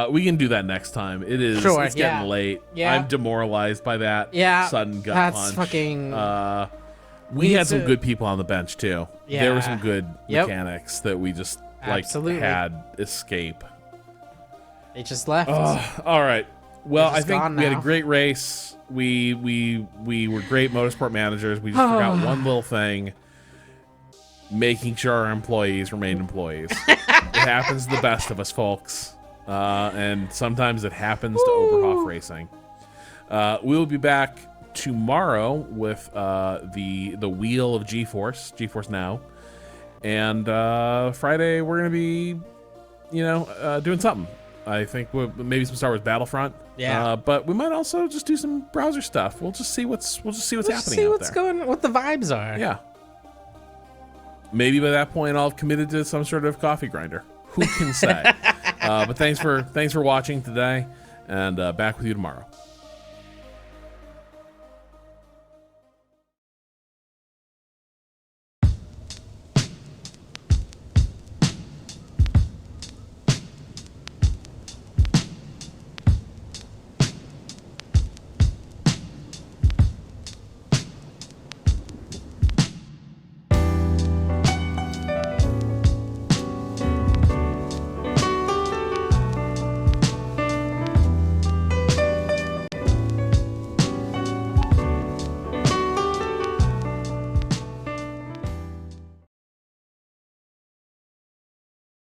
We can do that next time. It is. Sure, It's getting yeah. late. Yeah. I'm demoralized by that. Yeah, Sudden gut that's punch. fucking- We need had some to- good people on the bench too. There were Yeah. some good Yep. mechanics that we just Absolutely. had escape. They just left. All right. Well, They're I just think gone we had a now. great race. We were great motorsport managers. We just forgot one little thing: making sure our employees remain employees. It happens to the best of us, folks, and sometimes it happens to Oberhoff Racing. We will be back tomorrow with the wheel of GeForce Now, and Friday we're gonna be, doing something. I think maybe some Star Wars Battlefront. Yeah. But we might also just do some browser stuff. We'll just see what's happening See out what's there. what the vibes are. Yeah. Maybe by that point I'll have committed to some sort of coffee grinder. Who can say? But thanks for watching today, and back with you tomorrow.